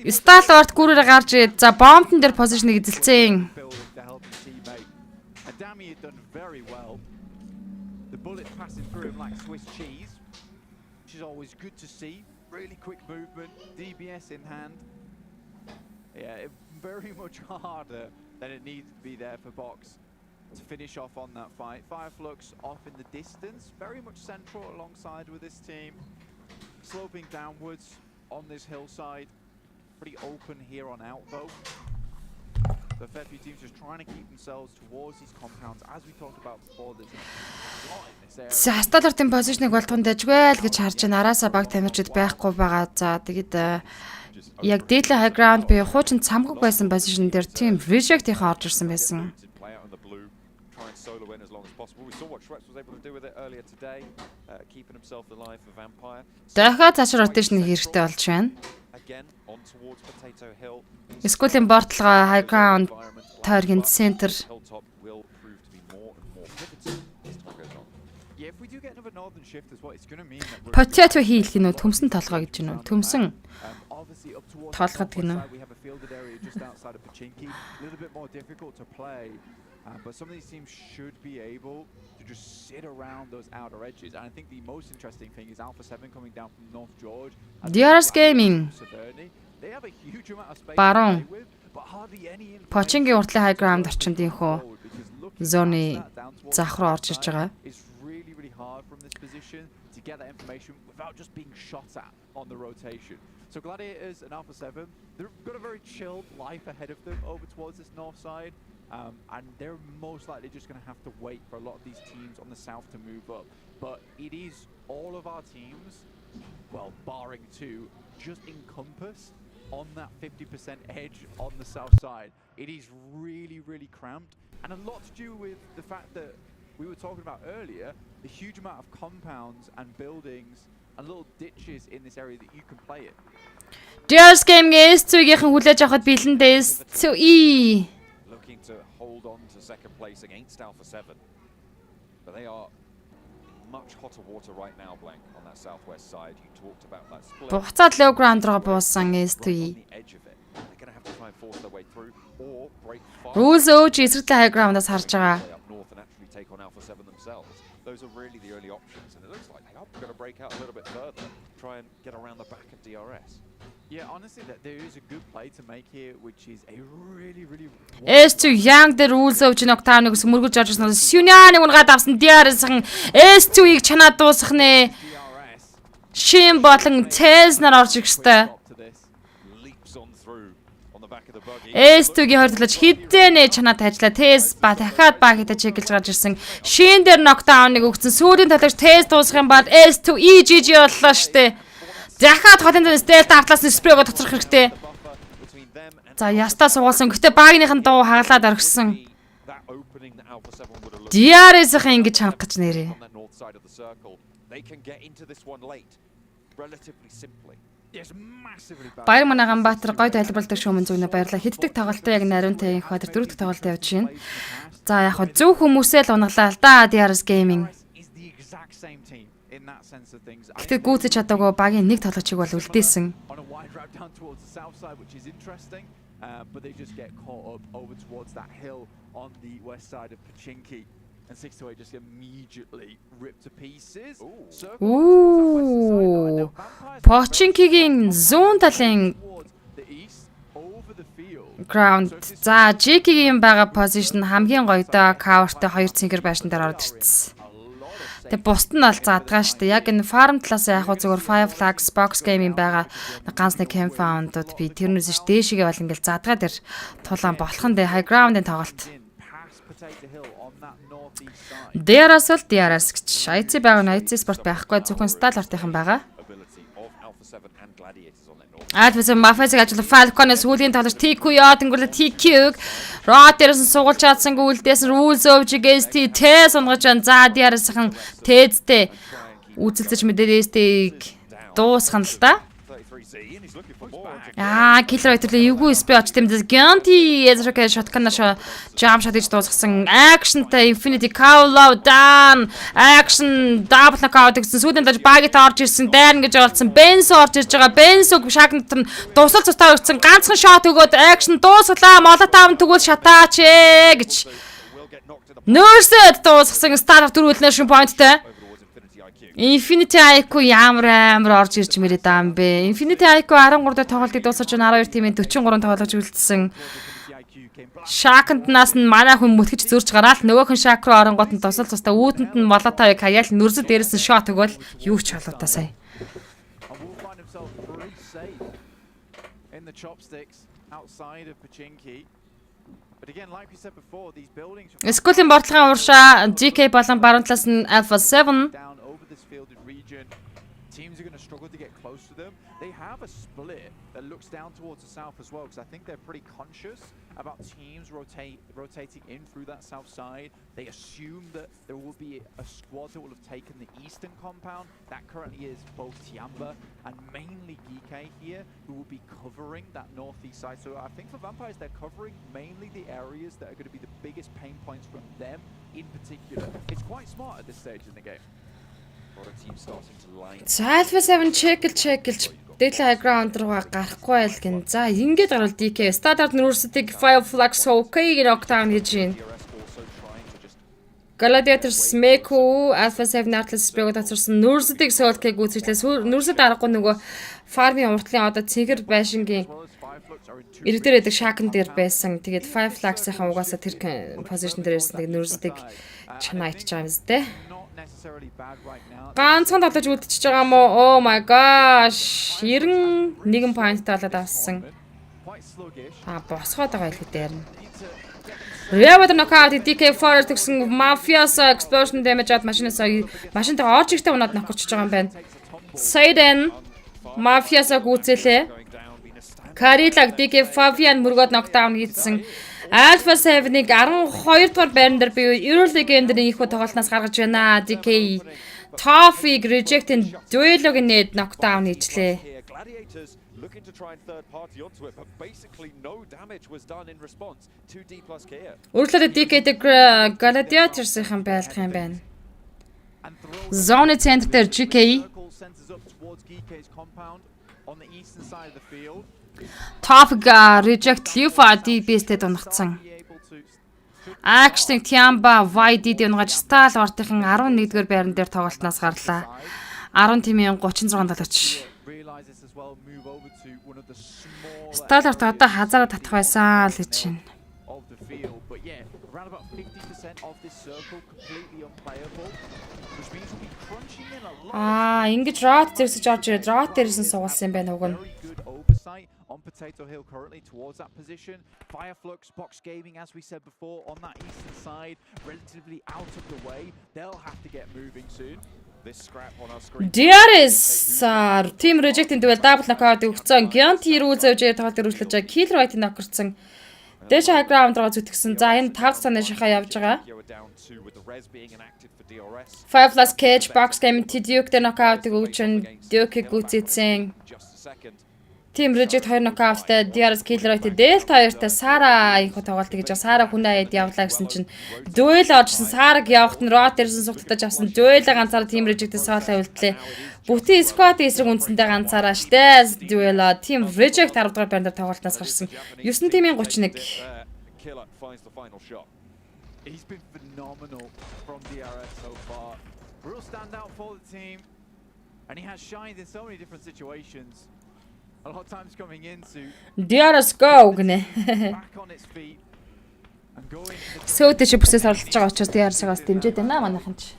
Stalwart гүрээр гарч ирээд за бомбтон дээр позишныг эзэлцэн. The bullet passing through him like Swiss cheese, which is always good to see. Really quick movement, DBS in hand. Yeah, very much harder than it needs to be there for Box to finish off on that fight. Fireflux off in the distance, very much central alongside with this team. Sloping downwards on this hillside. Pretty open here on out though. The fair few teams just trying to keep themselves towards these compounds. As we talked about before, there's a lot in this area. За Асталартын позишныг болтгонд дажгүй л гэж харж байна. Араасаа баг тамирчид байхгүй байгаа. За тэгээд яг дээдлээ high ground би хуучин цамхаг байсан позишн дээр team reject-ийн орж ирсэн байсан. Дахиад цааш rotation хэрэгтэй болж байна. Скуулийн бортлогоо high ground target center Potato heel гинөө төмсөн толгой гэж гинөө төмсөн толгод гинөө But some of these teams should be able to just sit around those outer edges. And I think the most interesting thing is Alpha 7 coming down from North George. DRS Gaming. They have a huge amount of space Baron. to play with, but hardly any Почингийн уртлын high ground орчинд инхүү зоны зах руу орж ирж байгаа. It's really, really hard from this position to get that information without just being shot at on the rotation. So Gladiators and Alpha 7, they've got a very chilled life ahead of them over towards this north side. And they're most likely just going to have to wait for a lot of these teams on the south to move up. But it is all of our teams, well, barring two, just encompass on that 50% edge on the south side. It is really, really cramped. And a lot to do with the fact that we were talking about earlier, the huge amount of compounds and buildings and little ditches in this area that you can play in. DRS Gaming S2-ийн хүлээж авахд бэлэндээ S2E to hold on to second place against Alpha 7. But they are much hotter water right now, Blank, on that southwest side. You talked about that split. Буцаад low ground руу буусан S2E. They're going to have to try and force their way through or break fast. Rules өөж эсрэгтэй high ground-аас харж байгаа. Up north and actually take on Alpha 7 themselves. Those are really the early options, and it looks like they are going to break out a little bit further, try and get around the back of DRS. Yeah, honestly, that there is a good play to make here, which is a really, really. S2 young the rules of Nocturne гэсэн мөргөж орж ирсэн. Сюняны унгаад авсан DRS-ын S2-ийг чанаад дуусгах нэ. Шин болон Tez нар орж ирэх ёстой. S2-гийн хордлож хідэнэ чанаад ажиллаа. Tez ба дахиад баг хитэ чеклж гарч ирсэн. Шин дээр Nocturne-ыг өгсөн. Сүүлийн талаар Tez дуусгах юм бол S2 EGG боллоо штэ. Дахиад хотын дэс дельта автлаас нь спрейг тоцрох хэрэгтэй. За ястаа суулсан. Гэтэ багийнхын дуу хаглаад оргисон. DRS-ийн ингэж ханах гэж нэрээ. Баяр манайхан Баатар гой тайлбарладаг шүү MUNZU-г баярлалаа. Хэддэг тоглолтоо яг нариунтай их хатар дөрөвдөг тоглолтоо явж байна. За яг зөв хүмүүсээ л унаглаа л да DRS Gaming. Гэтэ гүйцэж чадаагүй багийн нэг тоглогчийг бол үлдээсэн. But they just get caught up over towards that hill on the west side of Pachinki, and 6-8 just immediately ripped to pieces. Ooh, Pachinkiгийн зүүн талын ground. За Jackie-гийн байгаа position хамгийн гоёдоо cover-тэй 2 цэнгэр байшин дээр орж ирсэн. Тэгээ бусд нь бол задгаа штэ. Яг энэ farm талаас яг хөө зөвхөн Five Flags Box Gaming байгаа ганц нэг camp found-ууд би тэрнээс ш дээшигээ бол ингээл задгаа дээр тулаан болохын дэ high ground-ын тоглолт. DRS л DRS гэж. IC байгаа нь IC спорт байхгүй зөвхөн Stalart-ийн байгаа. Адвэс мафасыг ажиллах Falcon-ээс сүүлийн тоглож TQ яа тэнгуүлээ TQ-г Rod дээрээс сугалж чадсангүй үлдээс Rules of GST Tez онгож байна. За DRS-ын Tezтэй үзэлцэж мэдээстэйг дуусгана л да. Killer хэвтлээ эвгүй SP оч тэмдээс Ganti Ezra shotgun-аар jump shot гэж дуусгасан. Action-тай Infinity Cow down. Action double knockout гэсэн сүүдэнд даж багт орж ирсэн. Дайрн гэж олцсон. Benz орж ирж байгаа. Benz шагнат нь дусал цустаа өгсөн. Ганцхан shot өгөөд action дуусглаа. Molotov тэгвэл шатаач гэж. Nurse дуусгасан. Star дөрүүлнэ шин point-тэй. Infinity IQ ямар орж ирж мэрээ даам бэ. Infinity IQ 13 дээр тоглолтыг дуусгаж 12 тимийн 43 тоглож үлдсэн. Шакантнаас нь манай хүн мүтгэж зөрж гараал нөгөөх нь шак руу оронгууд нь тусал тустай үүдэнд нь Molotov-ыг хаяал нүрзэл дээрээс нь shot өгвөл юу ч болоо та сая. But again, like we said before, these buildings Скуулийн бордлогын уршаа GK болон баруун талаас нь Alpha 7 down over this fielded region. Teams are going to struggle to get close to them. They have a split that looks down towards the south as well, because I think they're pretty conscious about teams rotating in through that south side. They assume that there will be a squad that will have taken the eastern compound. That currently is both Tiamba and mainly Geek here, who will be covering that northeast side. So I think for Vampires, they're covering mainly the areas that are going to be the biggest pain points from them in particular. It's quite smart at this stage in the game. За Alpha 7 чекэлж дээдлээ high ground руугаа гарахгүй байл гин. За ингэж гарвал DK Standard University Fireflux OK knockdown хийж байна. Gladiators Meku Alpha 7 Atlas Sprig татварсан University Soul-ыг үүсгэжлээс University дараагүй нөгөө farm-ийн уртлын одоо цэгэр байшингийн иргэдэр эдэг шакн дээр байсан. Тэгээд Fireflux-ийн угаасаа тэр position дээр ирсэн. Тэгээд University-г чанаач байгаа юм зү. Ганцхан тоглож үлдчихэж байгаа юм уу? Oh my gosh. 91 point талаад авсан. Босгоод байгаа илүү дээр нь. Real knockout DK Forest гэсэн Mafia's explosion damage ад машинтаа орж ихтэй унаад нокорчж байгаа юм байна. Sayden Mafia's гүцэлээ. Karilag DK Fabian мөргөд knockdown хийсэн. Alpha 7-ыг 12 дугаар байран дээр би Euro League-ийн их тоглолтноос гаргаж байна. DK Toffee rejecting duel-гийн нэт knockdown хийчлээ. Looking to try and third party onto it, but basically no damage was done in response to D+ Kia. Өөрөлдөө DK-дэг Gladiators-ийн байлдах юм байна. Zone центр дээр GK Top reject Lufa DB-стэй дунгацсан. Action Tiamba YD унгаж Stal ортынхан 11-р байран дээр тоглолтноос гарлаа. 10 тимийн 36 тоглогч. Stal орт одоо хазаараа татах байсан л гэж байна. Ингэж rot зэрсэж орж ирээд rot дээрсэн суулсан юм байна уг нь. On Potato Hill currently towards that position. Fireflux, Box Gaming, as we said before, on that eastern side, relatively out of the way. They'll have to get moving soon. This scrap on our screen. DRS team reject into double knockout өгсөн. Gianti рүү зөөж тоглолт өргөжлөж байгаа. Kill right нокорсон. Дэш high ground руу зүтгэсэн. За энэ 5 цааны шахаа явж байгаа. Fireflux Cage, Box Gaming Duke дээр knockout өгчөн. Duke гүцээсэн. Team reject 2 knockout-тай DRS killer right Delta 2-тай Sara их тоглолт гэж Sara хүнээ аяд явлаа гэсэн чинь duel оржсэн Sara-г явахт нь rot дээрсэн сугтаж авсан duel ганцаараа team reject-ээс соолоо үлдлээ. Бүтэн squad эсрэг үндсэндээ ганцаараа штэ duel team reject 10 дугаар байранд тоглолтноос гарсан. 9 тимийн 31. He's been phenomenal from DRS so far. Real standout for the team, and he has shined in so many different situations. A lot of times coming into DRS go гэнэ. Сөөдөө чи бүсээс оролцож байгаа учраас DRS-аас дэмжиж байна манайхан ч.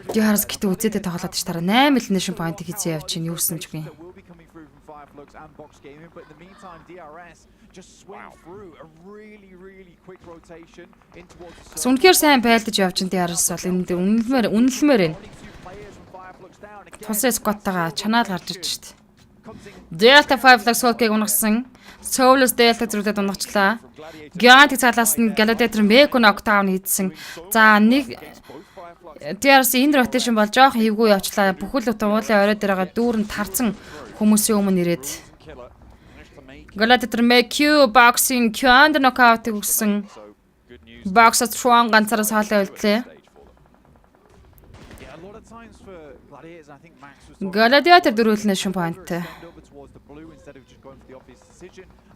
DRS гэдэг үзээдээ тоглоод ч тараа 8 elimination point хийсэн явж чинь юу гэсэн ч үгүй. Сүнхээр сайн байлдаж явж чинь DRS бол энд үнэлмээр байна. Тусаа скоттагаа чанаал гарч ирж шít. Delta 5 Soul-ыг унгасан. Soul-с Delta зүрхлээд унгацлаа. Giant цалаас нь Gladiator Meku knockdown хийдсэн. За нэг DRS энэ rotation бол жоох эвгүй явчлаа. Бүхэл уулын орой дээр байгаа дүүрэн тарцсан хүмүүсийн өмнө ирээд. Gladiator Meku boxing Q-анд knockout өгсөн. Box strong ганцаараа соолоо үлдлээ. Gladiator дөрөвлөнэ шин point.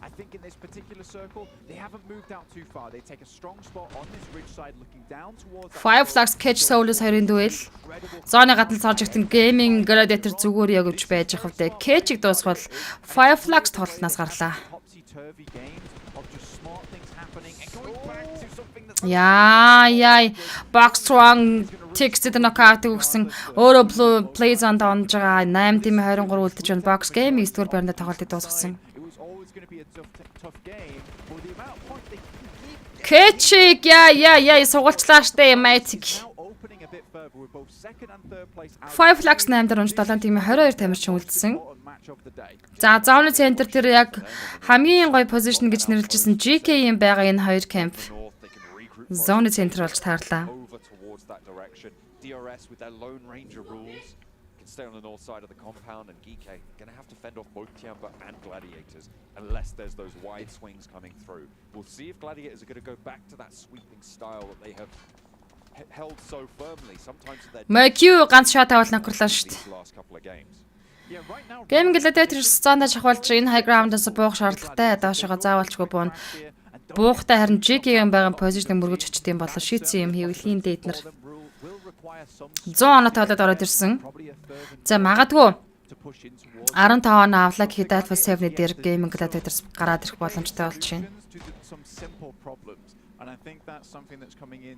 I think in this particular circle they haven't moved out too far. They take a strong spot on this ridge side looking down towards Fireflux Cage Soul-с хоёрын дуэл. Зооны гадна соржигтэн Gaming Gladiator зүгээр яг өгч байж хавтай. Cage-ийг дуусгал Fireflux тоглолтноос гарлаа. Яй Box strong Texted knockout өгсөн. Өөрөө play zone доонж байгаа 8 тим 23 үлдэж байна. Box Game 9 дугаар байранд тоглолтыг дуусгасан. going to be a tough game. But the amount of points they keep Кэчик яа сугалчлаа штэ Matic. opening a bit further with both second and third place out. 5 Flax 8 дээр унж 7 тимийн 22 тамирчин үлдсэн. Match of the day. За зооны центр дээр яг хамгийн гоё позишн гэж нэрлэжсэн GK-ийн байгаа энэ хоёр кемп. Зооны центр болж таарлаа. Over towards that direction. DRS with their Lone Ranger rules can stay on the north side of the compound, and Geeke going to have to fend off both Tiamba and Gladiators unless there's those wide swings coming through. We'll see if Gladiators are going to go back to that sweeping style that they have held so firmly. Sometimes in their MQ ганц шот авал нөхрлөө шүү дээ. last couple of games. Game Gladiators цаана жахвалж энэ high ground-аас буух шаардлагатай доошоо заавалчгүй буун. Буухтай харин GK-ийн байгаа позишныг мөргөж очт юм болоо шийдсэн юм хэвлэлийн дээд нар 100 оноо тоолоод ороод ирсэн. За магадгүй 15 оноо авлаа гэхэд Alpha 7-ны дээр Game Gladiators гараад ирэх боломжтой болж байна. And I think that's something that's coming in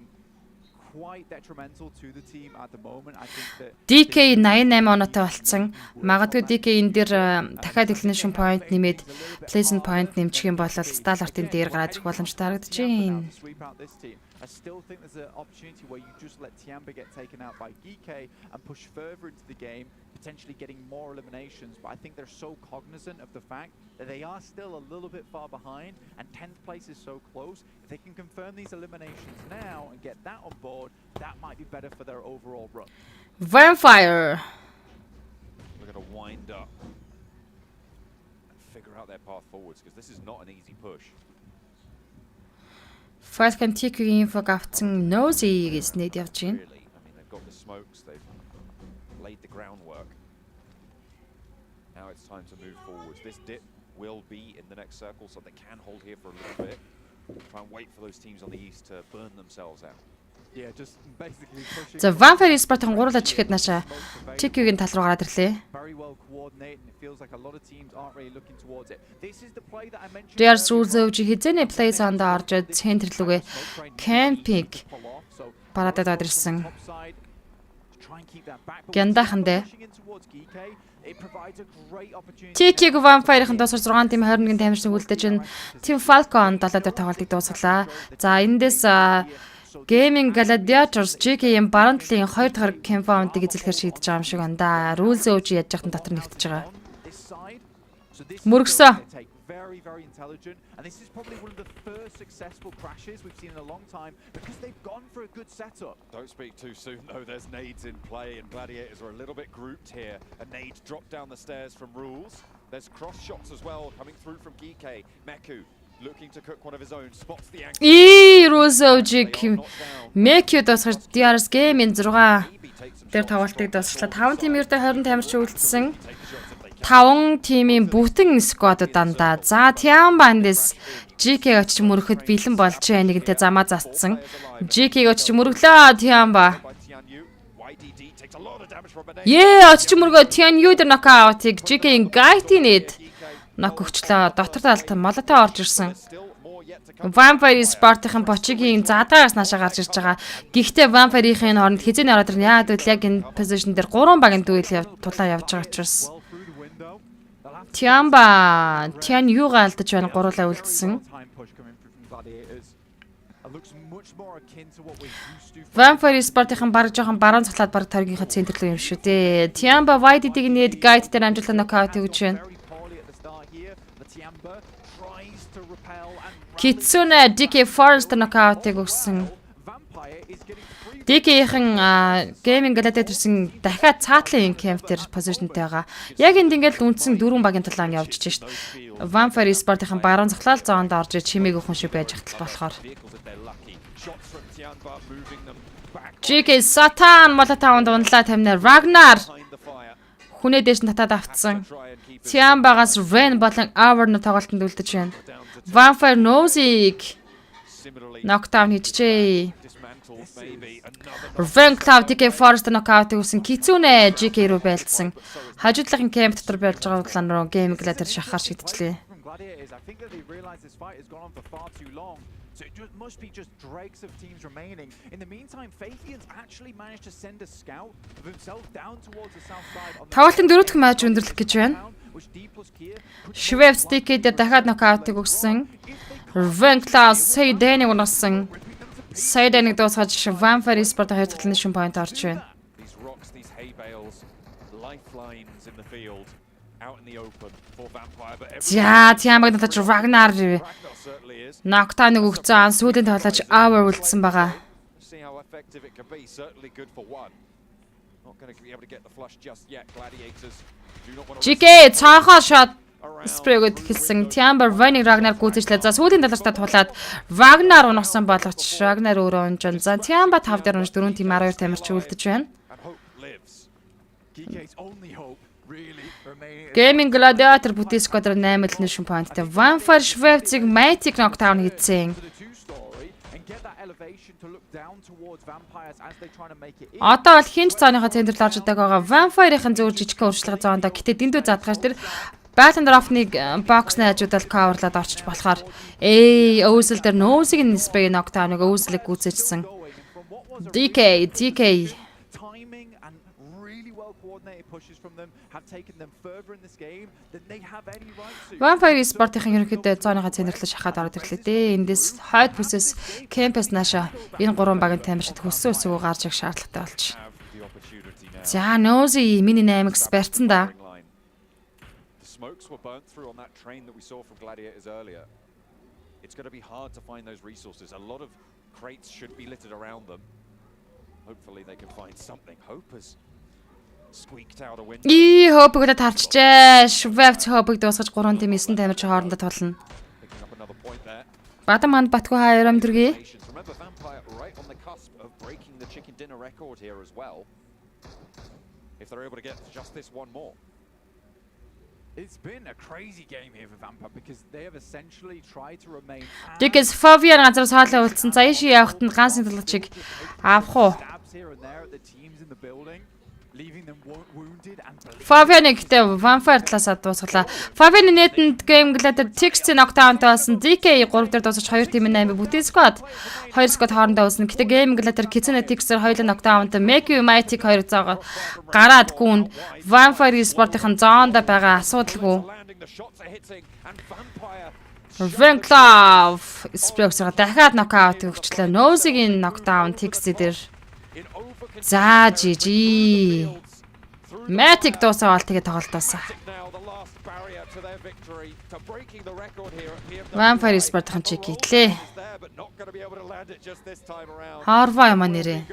quite detrimental to the team at the moment. I think that DK 88 оноотой болцсон. Магадгүй DK энэ дээр дахиад elimination point нэмээд placement point нэмчих юм бол Stallart-ын дээр гараад ирэх боломжтой харагдаж байна. I still think there's an opportunity where you just let Tiamba get taken out by Geeke and push further into the game, potentially getting more eliminations. But I think they're so cognizant of the fact that they are still a little bit far behind, and 10th place is so close. If they can confirm these eliminations now and get that on board, that might be better for their overall run. Vampire. We're going to wind up and figure out their path forwards, because this is not an easy push. First can take info авсан Nosy гэж нэд явж байна. I mean, they've got the smokes, they've laid the groundwork. Now it's time to move forwards. This dip will be in the next circle, so they can hold here for a little bit. Try and wait for those teams on the east to burn themselves out. Yeah, just basically pushing. За Vampire Sport-ын гурлаж ихэд нааша TQ-ийн тал руу гараад ирлээ. Very well coordinated, and it feels like a lot of teams aren't really looking towards it. This is the play that I mentioned. DR Suzovji хизээний play зонд орж центр рүүгээ camping парадад ирсэн. Гяндахан дээ. TQ Vampire-ын дуусар 6 тим 21 тамирчин үлдэж байна. Team Falcon 7 дээр тоглолтыг дуусгалаа. За эндээс Gaming Gladiators GK-ийн баруун талын 2 дахь compound-ыг эзлэхээр шийдэж байгаа юм шиг байна да. Rules өвж яаж яхад дотор нэвтэж байгаа. Мөргсөө. Very, very intelligent, and this is probably one of the first successful crashes we've seen in a long time because they've gone for a good setup. Don't speak too soon though, there's nades in play, and Gladiators are a little bit grouped here. A nade dropped down the stairs from Rules. There's cross shots as well coming through from Geeke. Meku looking to cook one of his own, spots the angle. Rules өвж Meku дуусгаж DRS Game-ийн 6 дээр тоглолтыг дуусгалаа. 5 тим ердөө 20 тамирчин үлдсэн. 5 тимийн бүтэн сквадууд дандаа. За Tiamba эндээс GK очиж мөрөхөд бэлэн болж нэгэнтээ замаа застсан. GK очиж мөрөглөө Tiamba. Очиж мөргөө Tianyu дээр нокаутыг GK-ийн гайтинэд нок өгчлөө. Дотор талд молотоо орж ирсэн. Vampire Sport-ын бочигийн задаагаас наашаа гарч ирж байгаа. Гэхдээ Vampire-ийн хооронд хизээний ороод ирнэ. Яагаад гэвэл яг энэ position дээр 3 багийн дүүл тулаа явж байгаа учраас Tiamba Tianyu-га алдаж байна, гурлаа үлдсэн. Vampire Sport-ын баг жоохон баруун цахлаад баг торгийнхаа центрлөө юм шүү дээ. Tiamba YDD-г нээд guide дээр амжилттай нокаут өгч байна. Kitsune DK Forest нокаутыг өгсөн. DK-ийн Gaming Gladiators-ын дахиад цаатлын camp дээр positionтэй байгаа. Яг энд ингээд үндсэн 4 багийн талаан явж чинь шүү дээ. Vampire Sport-ын баруун цахлаал зоонд орж чимээг өхөн шиг байж хатал болохоор. GK Satan молотаунд унлаа тамнаар Ragnar хүнээ дэш татаад авцсан. Tiamba-гаас Ren болон Avar-ны тоглолтод үлдэж байна. Vampire Nosy knockdown хийчихээ. Ren Cloud DK Forest knockout өгсөн. Kitsune GK руу байлцсан. Хажуудлахын camp дотор болж байгаа талан руу Game Gladiator шахаар шийдчихлээ. So it must be just dregs of teams remaining. In the meantime, Faithian's actually managed to send a scout of himself down towards the south side. Тоглолтын 4-р матч өндөрлөх гэж байна. Швейц DK дээр дахиад нокаутыг өгсөн. Vanclaw Saydenыг унагсан. Saydenыг дуусгаж Vampire Esport 2 дахь нэшин point орж байна. За тийм агнатаж Ragnar Nocturne-ыг өгцөн сүүлийн тоглож Hour үлдсэн байгаа. GK цаахаа shot спрейгд хэлсэн Timber Vine Ragnar гүйцэжлээ. За сүүлийн талаастаа тулаад Ragnar унагсан боловч Ragnar өөрөө унжин. За Timber 5 дээр унж 4 тим 12 тамирч үлдэж байна. Gaming Gladiator бүтээс квадр 8 нэшин поинттай. Vampire Schweizig Matic Knockdown хийсэн. Одоо бол хинч цааныхаа центрт орж идэг байгаа. Vampire-ийн зөв жижиг өөрчлөлт зоонд. Гэтэ дэндүү задгаж тэр Battle Drop-ыг боксны хажуудал каверлаад орчиж болохоор Өөсөл дээр нөөсийг нь спей Knockdown-ыг Өөсөлийг гүйцэжсэн. DK Vampire Esport-ийн ерөнхийдөө зооныхаа цэнэрлэж шахаад ороод ирлээ дээ. Эндээс хойд бүсээс Campus нааша энэ гурван багийн тамирчид хөссөн өсгөө гарч ирэх шаардлагатай болж. За Нози миний 8 экспертсэн да. Smokes were burnt through on that train that we saw from Gladiators earlier. It's going to be hard to find those resources. A lot of crates should be littered around them. Hopefully they can find something. Hope has squeaked out a window. Hope-ыг тарчжээ. Schweizig Hope-ыг дуусгаж 3 тим 9 тамирч хоорондоо тулна. Бадам манд Батгүй хаяр амдэргээ. Remember Vampire right on the cusp of breaking the chicken dinner record here as well. If they're able to get just this one more. It's been a crazy game here for Vampire because they have essentially tried to remain. Дикэс Favian газраас хаалаа үлдсэн. За ийшээ явахт нь ганц талчиг авах уу? Favian-ыг гэдэг Vampire талаас дуусглаа. Favian-ы нийтэнд Game Gladiator Tixi Knockdown-тай болсон. DK 3 дээр дуусаж 2 тим 8 бүтэн squad. 2 squad хоорондоо үлсэн. Гэтэ Game Gladiator Kitsune Tixer хоёулаа Knockdown-тай MUNZU Matic 2 заагаа гараад гүн Vampire Esport-ийн зоонд байгаа асуудалгүй. Vanclaw Spokes-га дахиад knockout өгчлээ. Nosy-гийн knockdown Tixi дээр. За GG. Matic дуусаад тэгээ тоглолтоосаа. Vampire Esport-ын чиг хийлээ. Харва юм нэрээ.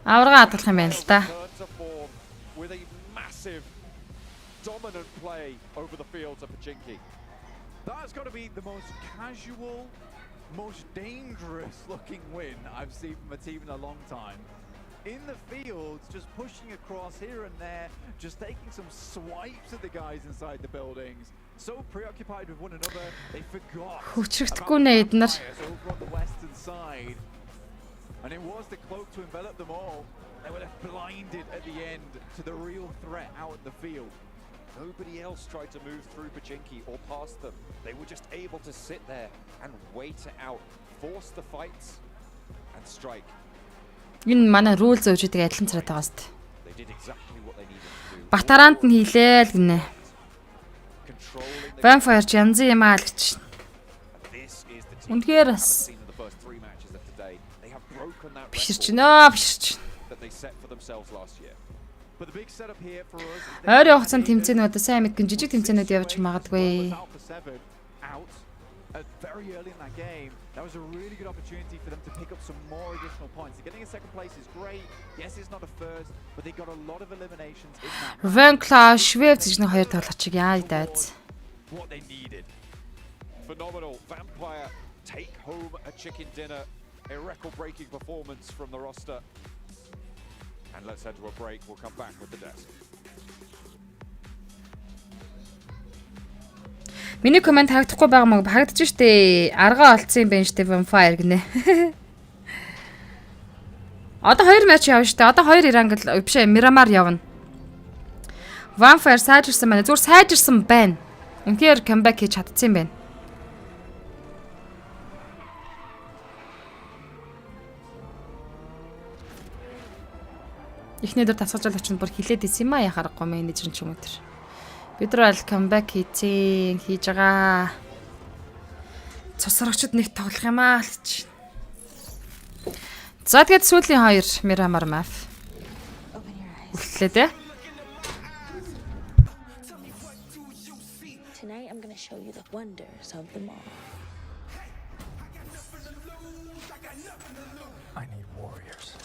Аварга хадгалах юм байна л да. Dominant play over the fields of Pachinki. That's got to be the most casual, most dangerous looking win I've seen from a team in a long time. In the fields, just pushing across here and there, just taking some swipes at the guys inside the buildings. So preoccupied with one another, they forgot. Хүчрэгдэхгүй нэ эднэр. Over on the western side. And it was the cloak to envelop them all. They were left blinded at the end to the real threat out in the field. Nobody else tried to move through Pachinki or past them. They were just able to sit there and wait it out, force the fights, and strike. Энэ манай rule зөөжидэг адилхан царайтай байгаа сте. They did exactly what they needed to do. Батарант нь хийлээ л гинэ. Vampire янзын юм аа л гэж. Үнэхээр бас биширч нөө биширч. Ойр явахсан тэмцээнүүд сайн мэдгэн жижиг тэмцээнүүд явж магадгүй. Very early in that game, that was a really good opportunity for them to pick up some more additional points. Getting a second place is great. Yes, it's not a first, but they got a lot of eliminations in that. Vanclaw Schweizig-ний хоёр тоглолтыг яа дайц. What they needed. Phenomenal. Vampire take home a chicken dinner. A record-breaking performance from the roster. And let's head to a break. We'll come back with the desk. Миний комент харагдахгүй байгаа мó харагдаж штэ. Арга олцсон юм байна штэ Vampire гинэ. Одоо 2 матч явна штэ. Одоо 2 Ирангл биш ээ Miramar явна. Vampire сайжирсан байна. Зүгээр сайжирсан байна. Үнэхээр камбэк хийж чадсан юм байна. Эхний дөр тасгалжуулагч нь бүр хилээд исэн юм а яхахгүй менежер ч юм уу тэр. Бид нар аль камбэк хийж байгаа. Цусрагчд нэг тоглох юм аа л чи. За тэгээд сүүлийн хоёр Miramar map. Үлдлээ те. Tonight I'm going to show you the wonders of them all. I need warriors.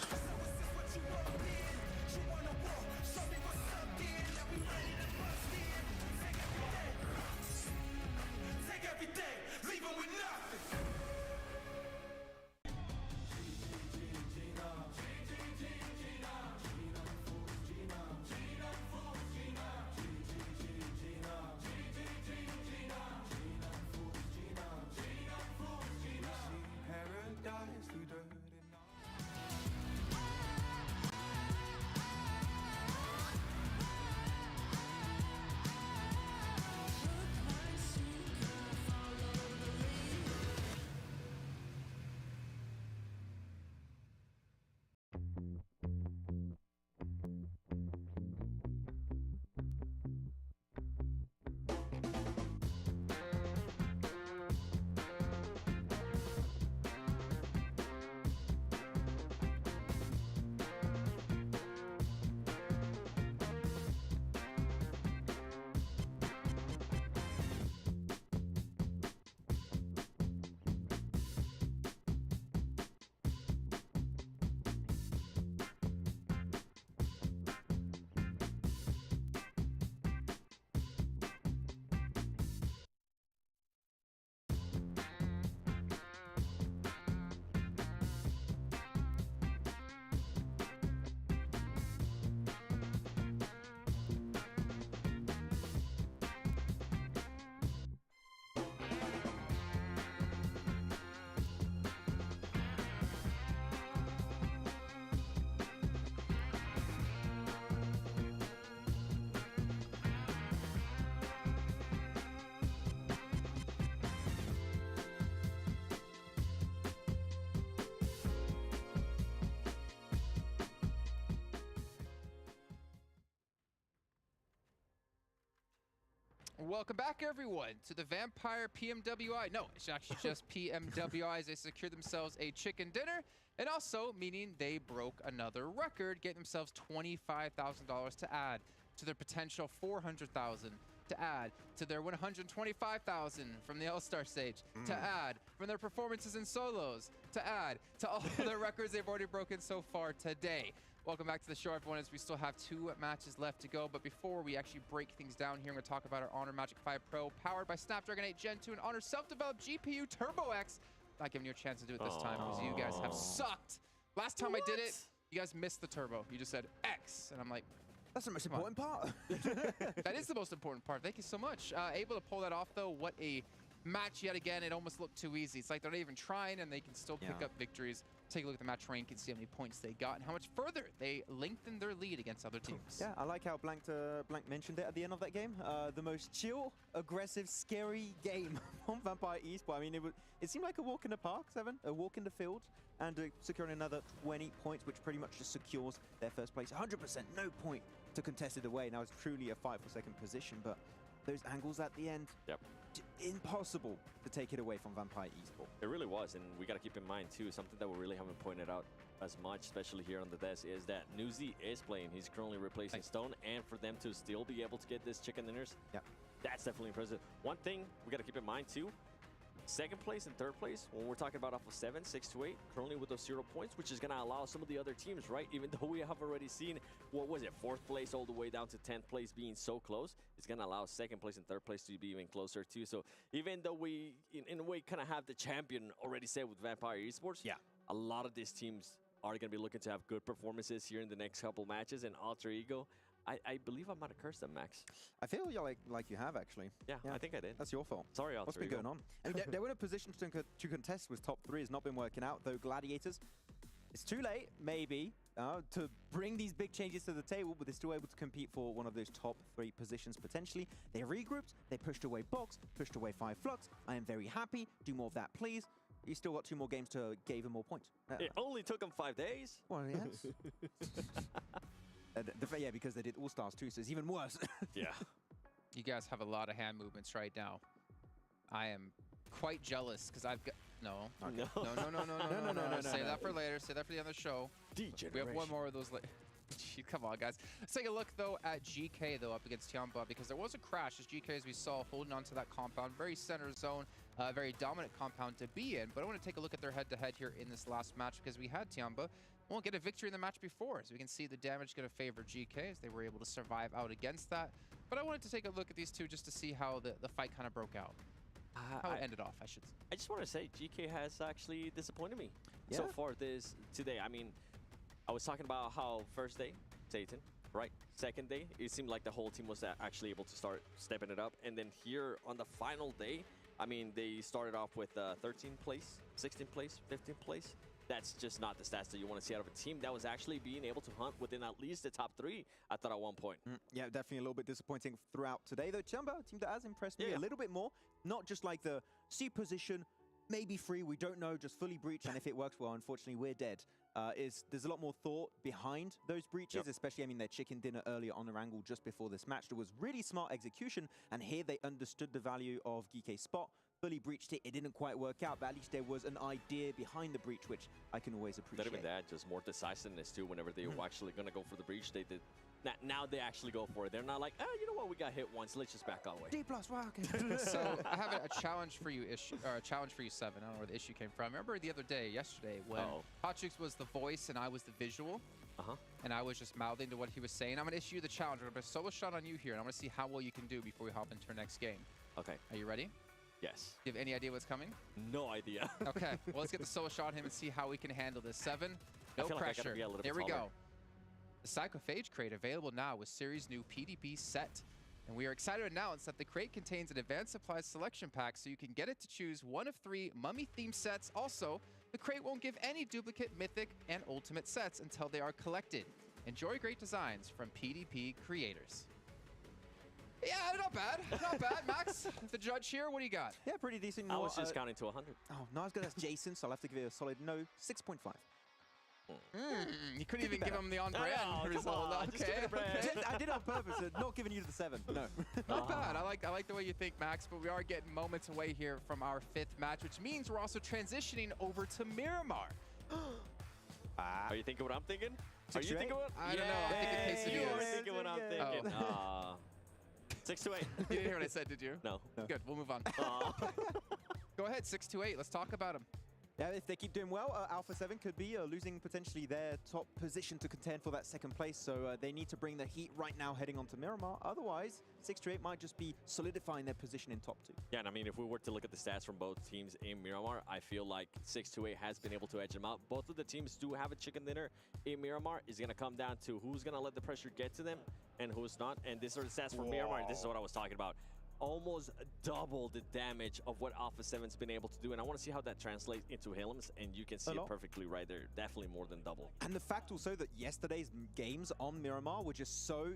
Welcome back, everyone, to the Vampire PMWI. No, it's actually just PMWI as they secure themselves a chicken dinner, and also meaning they broke another record, getting themselves $25,000 to add to their potential $400,000 to add to their $125,000 from the All-Star stage, to add from their performances in solos, to add to all the records they've already broken so far today. Welcome back to the show, everyone, as we still have 2 matches left to go. But before we actually break things down here, I'm going to talk about our Honor Magic 5 Pro, powered by Snapdragon 8 Gen 2 and Honor self-developed GPU Turbo X. Not giving you a chance to do it this time because you guys have sucked. Last time I did it, you guys missed the turbo. You just said X, and I'm like, that's the most important part. That is the most important part. Thank you so much. Able to pull that off, though. What a match yet again. It almost looked too easy. It's like they're not even trying, and they can still pick up victories. Take a look at the match rank and see how many points they got and how much further they lengthened their lead against other teams. Yeah, I like how Blank mentioned it at the end of that game. The most chill, aggressive, scary game on Vampire Esports. I mean, it seemed like a walk in the park, Seven, a walk in the field, and securing another 20 points, which pretty much just secures their first place. 100%, no point to contest it away. Now it's truly a fight for second position, but those angles at the end, impossible to take it away from Vampire Esports. It really was, and we got to keep in mind too, something that we really haven't pointed out as much, especially here on the desk, is that MUNZU is playing. He's currently replacing Stone, and for them to still be able to get this chicken dinners, that's definitely impressive. One thing we got to keep in mind too, second place and third place, when we're talking about Alpha 7, 6 to 8, currently with those 0 points, which is going to allow some of the other teams, right? Even though we have already seen, what was it, 4th place all the way down to 10th place being so close, it's going to allow 2nd place and 3rd place to be even closer too. So even though we, in a way, kind of have the champion already set with Vampire Esports, a lot of these teams are going to be looking to have good performances here in the next couple matches, and Alter Ego, I believe I might have cursed them, Max. I feel like you have, actually. Yeah, I think I did. That's your fault. Sorry, Alter What's been going on? And they were in a position to contest with top 3. Has not been working out, though. Gladiators, it's too late, maybe, to bring these big changes to the table, but they're still able to compete for one of those top 3 positions, potentially. They regrouped, they pushed away Box, pushed away 5 Flux. I am very happy. Do more of that, please. You still got 2 more games to give him more points. It only took him 5 days. Well, yes. Yeah, because they did All-Stars too, so it's even worse. Yeah. You guys have a lot of hand movements right now. I am quite jealous because I've got no. Save that for later. Save that for the end of the show. We have one more of those later. Come on, guys. Let's take a look, though, at GK, though, up against Tiamba, because there was a crash as GK, as we saw, holding on to that compound. Very center zone, very dominant compound to be in. But I want to take a look at their head-to-head here in this last match, because we had Tiamba won't get a victory in the match before. So we can see the damage going to favor GK, as they were able to survive out against that. But I wanted to take a look at these two just to see how the fight kind of broke out. How it ended off, I should say. I just want to say, GK has actually disappointed me so far today. I mean, I was talking about how first day, Satan, right? Second day, it seemed like the whole team was actually able to start stepping it up. And then here on the final day, I mean, they started off with 13th place, 16th place, 15th place. That's just not the stats that you want to see out of a team that was actually being able to hunt within at least the top 3, I thought, at one point. Yeah, definitely a little bit disappointing throughout today, though. Tiamba, a team that has impressed me a little bit more. Not just like the C position, maybe free, we don't know, just fully breach, and if it works well, unfortunately, we're dead. There's a lot more thought behind those breaches, especially, I mean, their chicken dinner earlier on the Wrangle just before this match. There was really smart execution, and here they understood the value of GK's spot, fully breached it. It didn't quite work out, but at least there was an idea behind the breach, which I can always appreciate. Not even that, just more decisiveness too. Whenever they were actually going to go for the breach, they did. Now they actually go for it. They're not like, you know what, we got hit once, let's just back away. D+, wow, okay. So I have a challenge for you, a challenge for you, Seven. I don't know where the issue came from. Remember the other day, yesterday, when Hotchix was the voice and I was the visual, and I was just mouthing to what he was saying. I'm going to issue you the challenge. I'm going to solo shot on you here, and I'm going to see how well you can do before we hop into our next game. Okay. Are you ready? Yes. Do you have any idea what's coming? No idea. Okay. Well, let's get the solo shot on him and see how we can handle this. Seven, no pressure. Like Here we go. The Psychophage crate available now with series new PDP set. And we are excited to announce that the crate contains an advanced supplies selection pack, so you can get it to choose one of 3 mummy-themed sets. Also, the crate won't give any duplicate mythic and ultimate sets until they are collected. Enjoy great designs from PDP creators. Yeah, not bad. Not bad. Max, the judge here, what do you got? Yeah, pretty decent. I was just counting to 100. Oh, not as good as Jason, so I'll have to give it a solid no, 6.5. You couldn't even give him the on-brand result. Okay. I did it on purpose, not giving you the 7. No. Not bad. I like the way you think, Max, but we are getting moments away here from our 5th match, which means we're also transitioning over to Miramar. Are you thinking what I'm thinking? Are you thinking what? I don't know. I'm thinking you are thinking what I'm thinking. 6 to 8. You didn't hear what I said, did you? No. Good. We'll move on. Go ahead. 6 to 8. Let's talk about them. Yeah, if they keep doing well, Alpha 7 could be losing potentially their top position to contend for that 2nd place. So they need to bring the heat right now heading on to Miramar. Otherwise, 6 to 8 might just be solidifying their position in top 2. Yeah, and I mean, if we were to look at the stats from both teams in Miramar, I feel like 6 to 8 has been able to edge them out. Both of the teams do have a chicken dinner in Miramar. It's going to come down to who's going to let the pressure get to them and who's not. And these are the stats for Miramar, and this is what I was talking about. Almost double the damage of what Alpha 7's been able to do, and I want to see how that translates into Helms, and you can see it perfectly right there. Definitely more than double. And the fact also that yesterday's games on Miramar were just so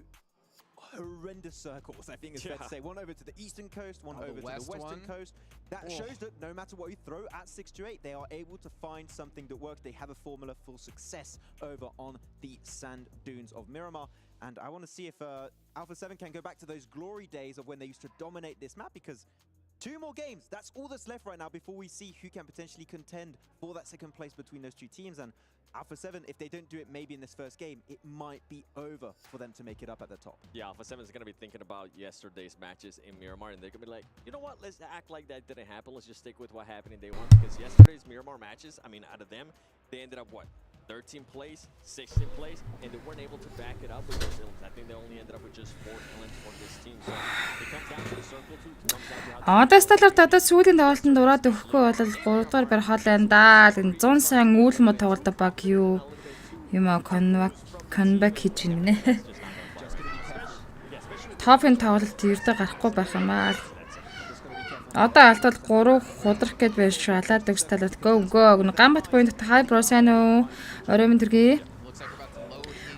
horrendous circles, I think it's fair to say. One over to the eastern coast, one over to the western coast. That shows that no matter what you throw at 6 to 8, they are able to find something that works. They have a formula for success over on the sand dunes of Miramar. And I want to see if Alpha 7 can go back to those glory days of when they used to dominate this map, because 2 more games, that's all that's left right now before we see who can potentially contend for that 2nd place between those 2 teams. And Alpha 7, if they don't do it maybe in this 1st game, it might be over for them to make it up at the top. Yeah, Alpha 7 is going to be thinking about yesterday's matches in Miramar, and they're going to be like, you know what, let's act like that didn't happen. Let's just stick with what happened in day 1, because yesterday's Miramar matches, I mean, out of them, they ended up what? 13th place, 16th place, and they weren't able to back it up with those kills. I think they only ended up with just 4 kills for this team. So it comes down to the circle too. It comes down to how... Одоо сталарт одоо сүүлийн тоглолтод дураад өгөхгүй бол 3 дугаар барих хоол байна да. 100 сайн үйл мод тоглодог баг юу юм а конбек хийж гинэ. Топын тоглолт ердөө гарахгүй байх юм аа. Одоо алдвал 3 худрах гээд байж шалаад өгс талууд go Гамбат point хай бро сайн уу? Орой минь тэргээ.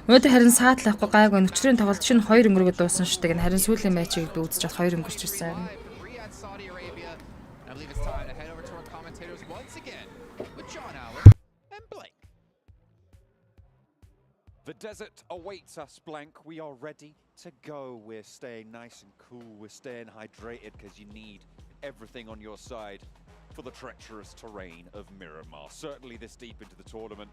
Өөдөө харин саатлахгүй гайгүй өчрийн тоглолт чинь 2 өнгөрөг дуусан шүү дээ. Харин сүүлийн матчийг дүүцэж чад 2 өнгөрч ирсэн. The desert awaits us, Blank. We are ready to go. We're staying nice and cool. We're staying hydrated because you need everything on your side for the treacherous terrain of Miramar. Certainly this deep into the tournament,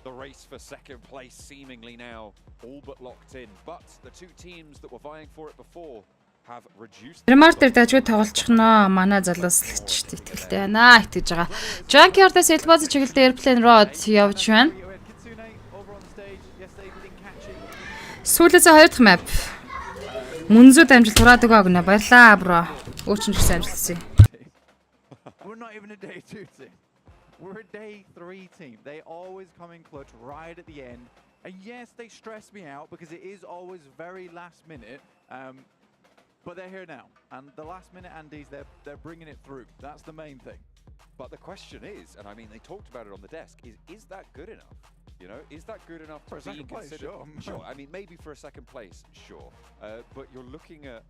the race for second place seemingly now all but locked in. But the two teams that were vying for it before have reduced. Miramar дээр дажгүй тоглолчихно. Манай залуус л ч итгэлтэй байна гэж байгаа. Junkyard-аас Elboz чиглэлд airplane rod явж байна. Сүүлээс 2 дахь map. MUNZU дамжил тураад өгөө гэнэ. Баярлаа бро. Өөчн ч амжилтсан. We're not even a day 2 team. We're a day 3 team. They always come in clutch right at the end. And yes, they stress me out because it is always very last minute. But they're here now. And the last minute Andes, they're bringing it through. That's the main thing. But the question is, and I mean, they talked about it on the desk, is that good enough? You know, is that good enough for a second place? Sure. Sure. I mean, maybe for a second place, sure. But you're looking at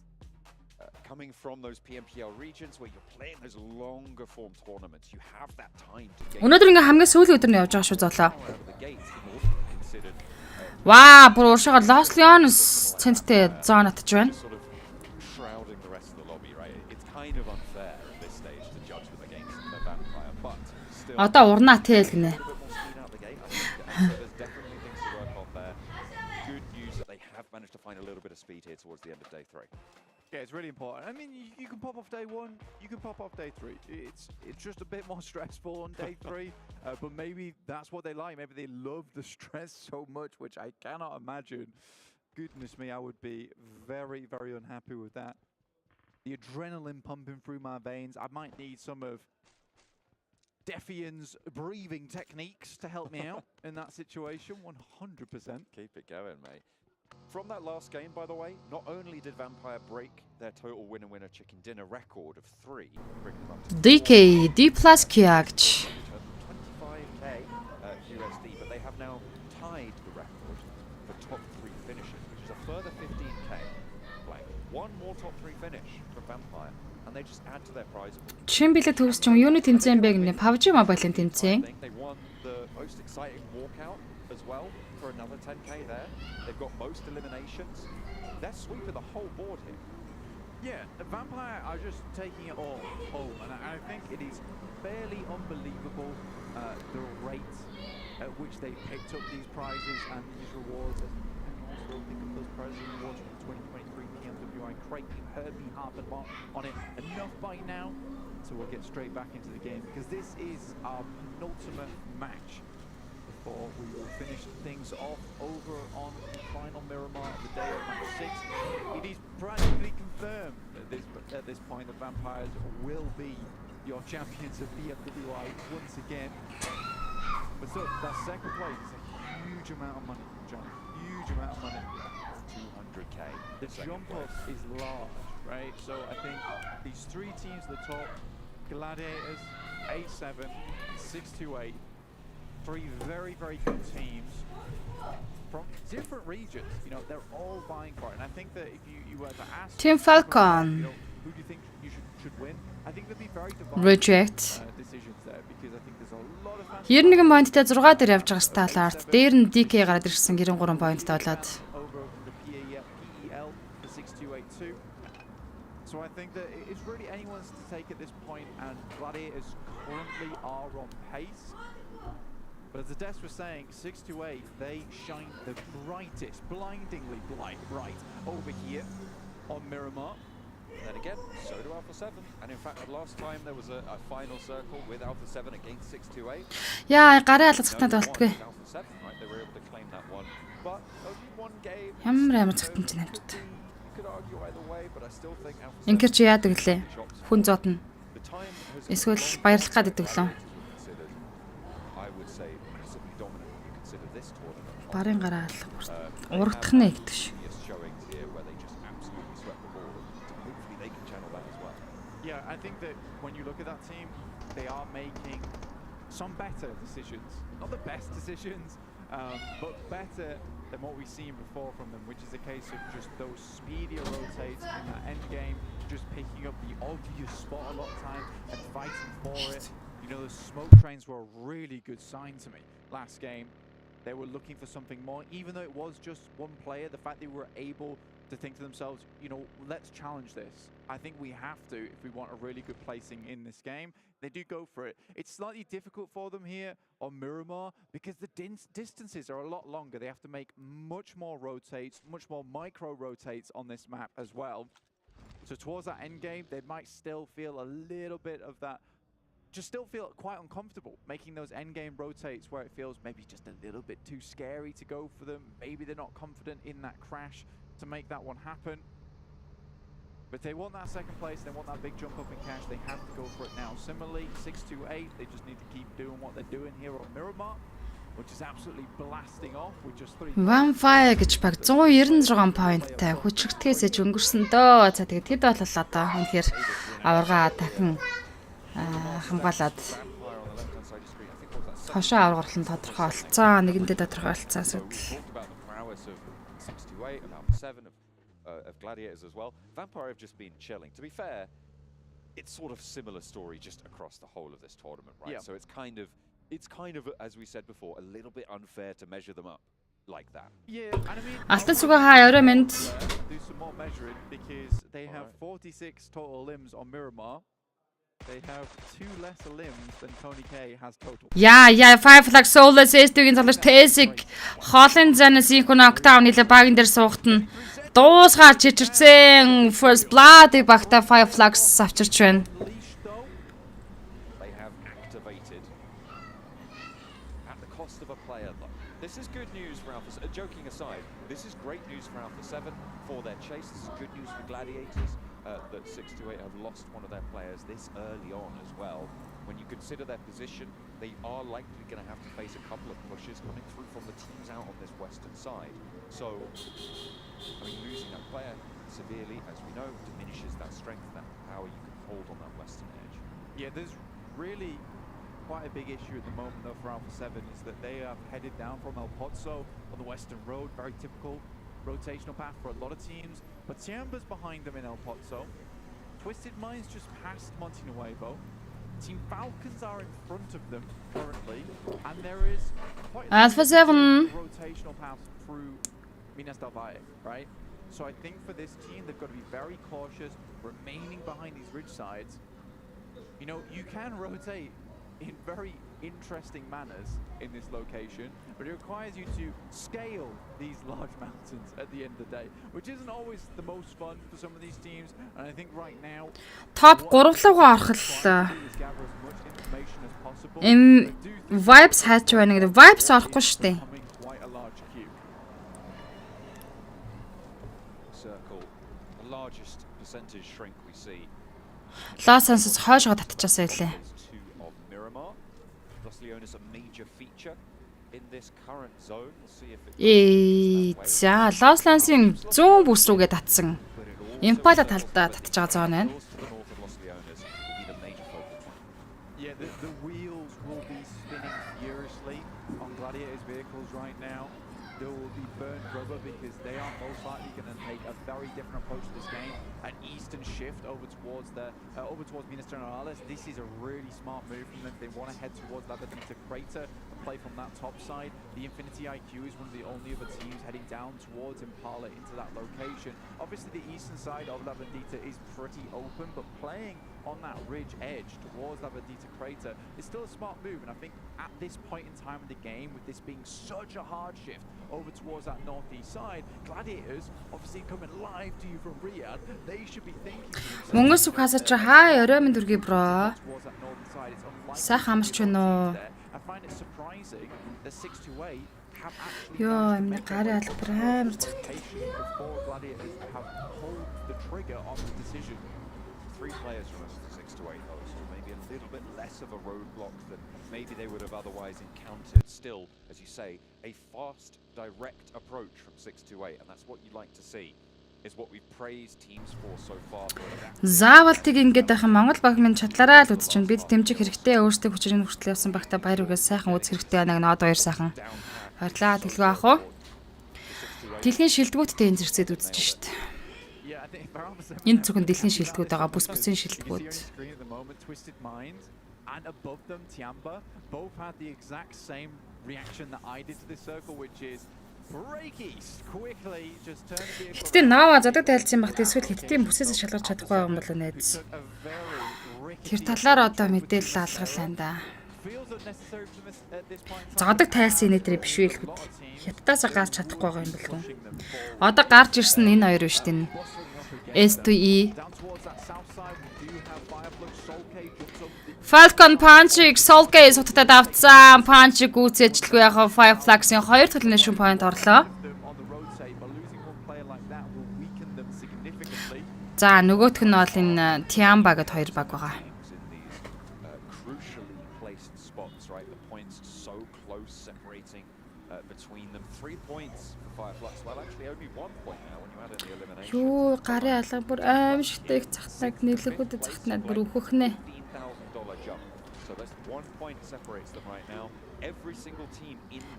coming from those PMPL regions where you're playing those longer form tournaments. You have that time to get. Өнөөдөр ингээ хамгийн сүүлийн өдөр нь явж байгаа шүү золоо. Ваа, бүр уушаага Los Leones центтэй зоон атж байна. Shrouding the rest of the lobby, right? It's kind of unfair at this stage to judge them against the Vampire, but still. Одоо урнаа тэл гинэ. There's definitely things to work on there. Good news that they have managed to find a little bit of speed here towards the end of day 3. Yeah, it's really important. I mean, you can pop off day 1, you can pop off day 3. It's just a bit more stressful on day 3, but maybe that's what they like. Maybe they love the stress so much, which I cannot imagine. Goodness me, I would be very, very unhappy with that. The adrenaline pumping through my veins. I might need some of Defian's breathing techniques to help me out in that situation, 100%. Keep it going, mate. From that last game, by the way, not only did Vampire break their total winner-winner chicken dinner record of 3, bringing them up to DK, D+ Kiagch. 25k USD, but they have now tied the record for top 3 finishes, which is a further 15k. Like, one more top 3 finish from Vampire, and they just add to their prize pool. Чин билет төгсч юуны тэмцээн бэ гэнэ? PUBG Mobile-ын тэмцээн. They won the most exciting walkout as well for another 10k there. They've got most eliminations. They're sweeping the whole board here. Yeah, the Vampire are just taking it all home, and I think it is fairly unbelievable the rate at which they picked up these prizes and these rewards. And also think of those prizes and rewards from the 2023 PMWI crate. You've heard me harp on it enough by now, so we'll get straight back into the game because this is our penultimate match before we will finish things off over on the final Miramar of the day of match 6. It is practically confirmed at this point that Vampires will be your champions of PMWI once again. But so that second place is a huge amount of money, John. Huge amount of money. 200k. The jump up is large, right? So I think these 3 teams at the top, Gladiators, 8-7, 6-2-8, 3 very, very good teams from different regions. You know, they're all vying for it. And I think that if you were to ask Team Falcon. You know, who do you think you should win? I think there'd be very divided Reject. Decisions there because I think there's a lot of fans 91 поинттай 6 дээр явж байгаа Starlart. Дээр нь DK гараад ирсэн 93 поинттай болоод. over the PEL, the 6282. So I think that it's really anyone's to take at this point, and Gladiators currently are on pace. But as the desk was saying, 6-8, they shine the brightest, blindingly bright over here on Miramar. And then again, so do Alpha 7. And in fact, the last time there was a final circle with Alpha 7 against 6-8. Яа, гараа алгацгахтаа болтгүй. Alpha 7, right? They were able to claim that one. But only one game. Ямар цагтан ч намжт. You could argue either way, but I still think Alpha 7. Инкер чи яадаг лээ? Хүн зодно. Эсвэл баярлах гадаг лөө. I would say massively dominant when you consider this tournament. Барын гараа алга. Урагдах нэ гэдэг шиг. Showings here where they just absolutely swept the ball. Hopefully they can channel that as well. Yeah, I think that when you look at that team, they are making some better decisions. Not the best decisions, but better than what we've seen before from them, which is a case of just those speedier rotates in that end game, just picking up the obvious spot a lot of times and fighting for it. You know, the smoke trains were a really good sign to me last game. They were looking for something more, even though it was just one player. The fact they were able to think to themselves, let's challenge this. I think we have to if we want a really good placing in this game. They do go for it. It's slightly difficult for them here on Miramar because the distances are a lot longer. They have to make much more rotates, much more micro rotates on this map as well. So towards that end game, they might still feel a little bit of that, just still feel quite uncomfortable making those end game rotates where it feels maybe just a little bit too scary to go for them. Maybe they're not confident in that crash to make that one happen. But they want that second place, they want that big jump up in cash, they have to go for it now. Similarly, 6-2-8, they just need to keep doing what they're doing here on Miramar, which is absolutely blasting off with just 3. Vampire гэж баг 196 поинттай хүчрэгтгээс өнгөрсөн дөө. За тэгээд хэд болол одоо үнэхээр аваргаа дахин хамгаалаад хошоо аврагарлан тодорхой олцсон. Нэгэндээ тодорхой олцсон асуудал. Of gladiators as well. Vampire have just been chilling. To be fair, it's sort of similar story just across the whole of this tournament, right? Yeah. So it's kind of, as we said before, a little bit unfair to measure them up like that. Yeah, and I mean, Алтан сүгэ хаяа минь do some more measuring because they have 46 total limbs on Miramar. They have 2 lesser limbs than Tony K has total. Yeah, 5 flag soulless S2-ийн цалж Тэсиг хоолын зан синхрон октав нийлээ багийн дээр суугтана. Дуусгаар чичирсэн first blood-ыг багтаа 5 flags авчирч байна. They have activated at the cost of a player. This is good news for Alpha. Joking aside, this is great news for Alpha 7 for their chase. This is good news for Gladiators. That 6-2-8 have lost one of their players this early on as well. When you consider their position, they are likely going to have to face a couple of pushes coming through from the teams out on this western side. So, I mean, losing that player severely, as we know, diminishes that strength, that power you can hold on that western edge. Yeah, there's really quite a big issue at the moment, though, for Alpha 7 is that they have headed down from El Pozo on the western road, very typical rotational path for a lot of teams. But Tiamba's behind them in El Pozo. Twisted Minds just passed Monte Nuevo. Team Falcons are in front of them currently, and there is quite a Alpha 7 rotational path through Minas del Valle, right? So I think for this team, they've got to be very cautious, remaining behind these ridge sides. You can rotate in very interesting manners in this location, but it requires you to scale these large mountains at the end of the day, which isn't always the most fun for some of these teams. And I think right now, top 3 руу орох л vibes хайч байна гэдэг. Vibes орохгүй шүү дээ. Circle, the largest percentage shrink we see. Ласанс хойшоо татчихсан байлээ. Is a major feature in this current zone. We'll see if it за Лослансын зүүн бүс рүүгээ татсан. Импала талдаа татж байгаа зон байна. Yeah, the wheels will be spinning furiously on Gladiators vehicles right now. There will be burnt rubber because they are most likely going to take a very different approach to this game. An eastern shift over towards Minas Generales. This is a really smart move from them. They want to head towards Labadita Crater and play from that top side. The Infinity IQ is one of the only other teams heading down towards Impala into that location. Obviously, the eastern side of Labadita is pretty open, but playing on that ridge edge towards Labadita Crater is still a smart move. And I think at this point in time of the game, with this being such a hard shift over towards that northeast side, Gladiators obviously coming live to you from Riyadh. They should be thinking Мөнгөс ухасаач хаа орой минь дүргий бро. Сайхан амарч байна уу? Ёо, энэ гарын албар амар цагт. 3 players from 6-8 though, so maybe a little bit less of a roadblock than maybe they would have otherwise encountered. Still, as you say, a fast, direct approach from 6-8, and that's what you like to see. Is what we've praised teams for so far. Заавалтыг ингэж байхын Монгол баг минь чадлаараа л үзэж байна. Бид дэмжих хэрэгтэй, өөрсдөө хүчрийн хүртэл явсан багтаа баяр үгээ сайхан үзэх хэрэгтэй байна. Нод баяр сайхан. Баярлаа тэлгүй ах уу. Дэлхийн шилдэгүүдтэй энэ зэрэгцээд үзэж шít. Энэ зөвхөн дэлхийн шилдэгүүд байгаа, бүс бүсийн шилдэгүүд. And above them, Tiamba both had the exact same reaction that I did to this circle, which is break east quickly, just turn the vehicle. Гэтэ Nova задаг тайлцсан багт эсвэл Хиттийн бүсээс шалгарч чадахгүй байгаа юм бол нээз. Тэр талаар одоо мэдээлэл алгал байна да. Задаг тайлсан энэ дээр биш вэ л гэд. Хятадаас гарч чадахгүй байгаа юм болов уу? Одоо гарч ирсэн энэ хоёр биш дээ. S2E Falcon Punch-ийг Soul-гээ сутагтад авцсан. Punch-ийг гүйцээжлгүй яг Fireflax-ийн 2 төлөвний шүн point орлоо. За нөгөөх нь бол энэ Tiamba гэд хоёр баг байгаа. Юу гарын алга бүр аимшигтэй их цагтнаг нийлэгүүдэд цагтнаад бүр өөхөх нэ.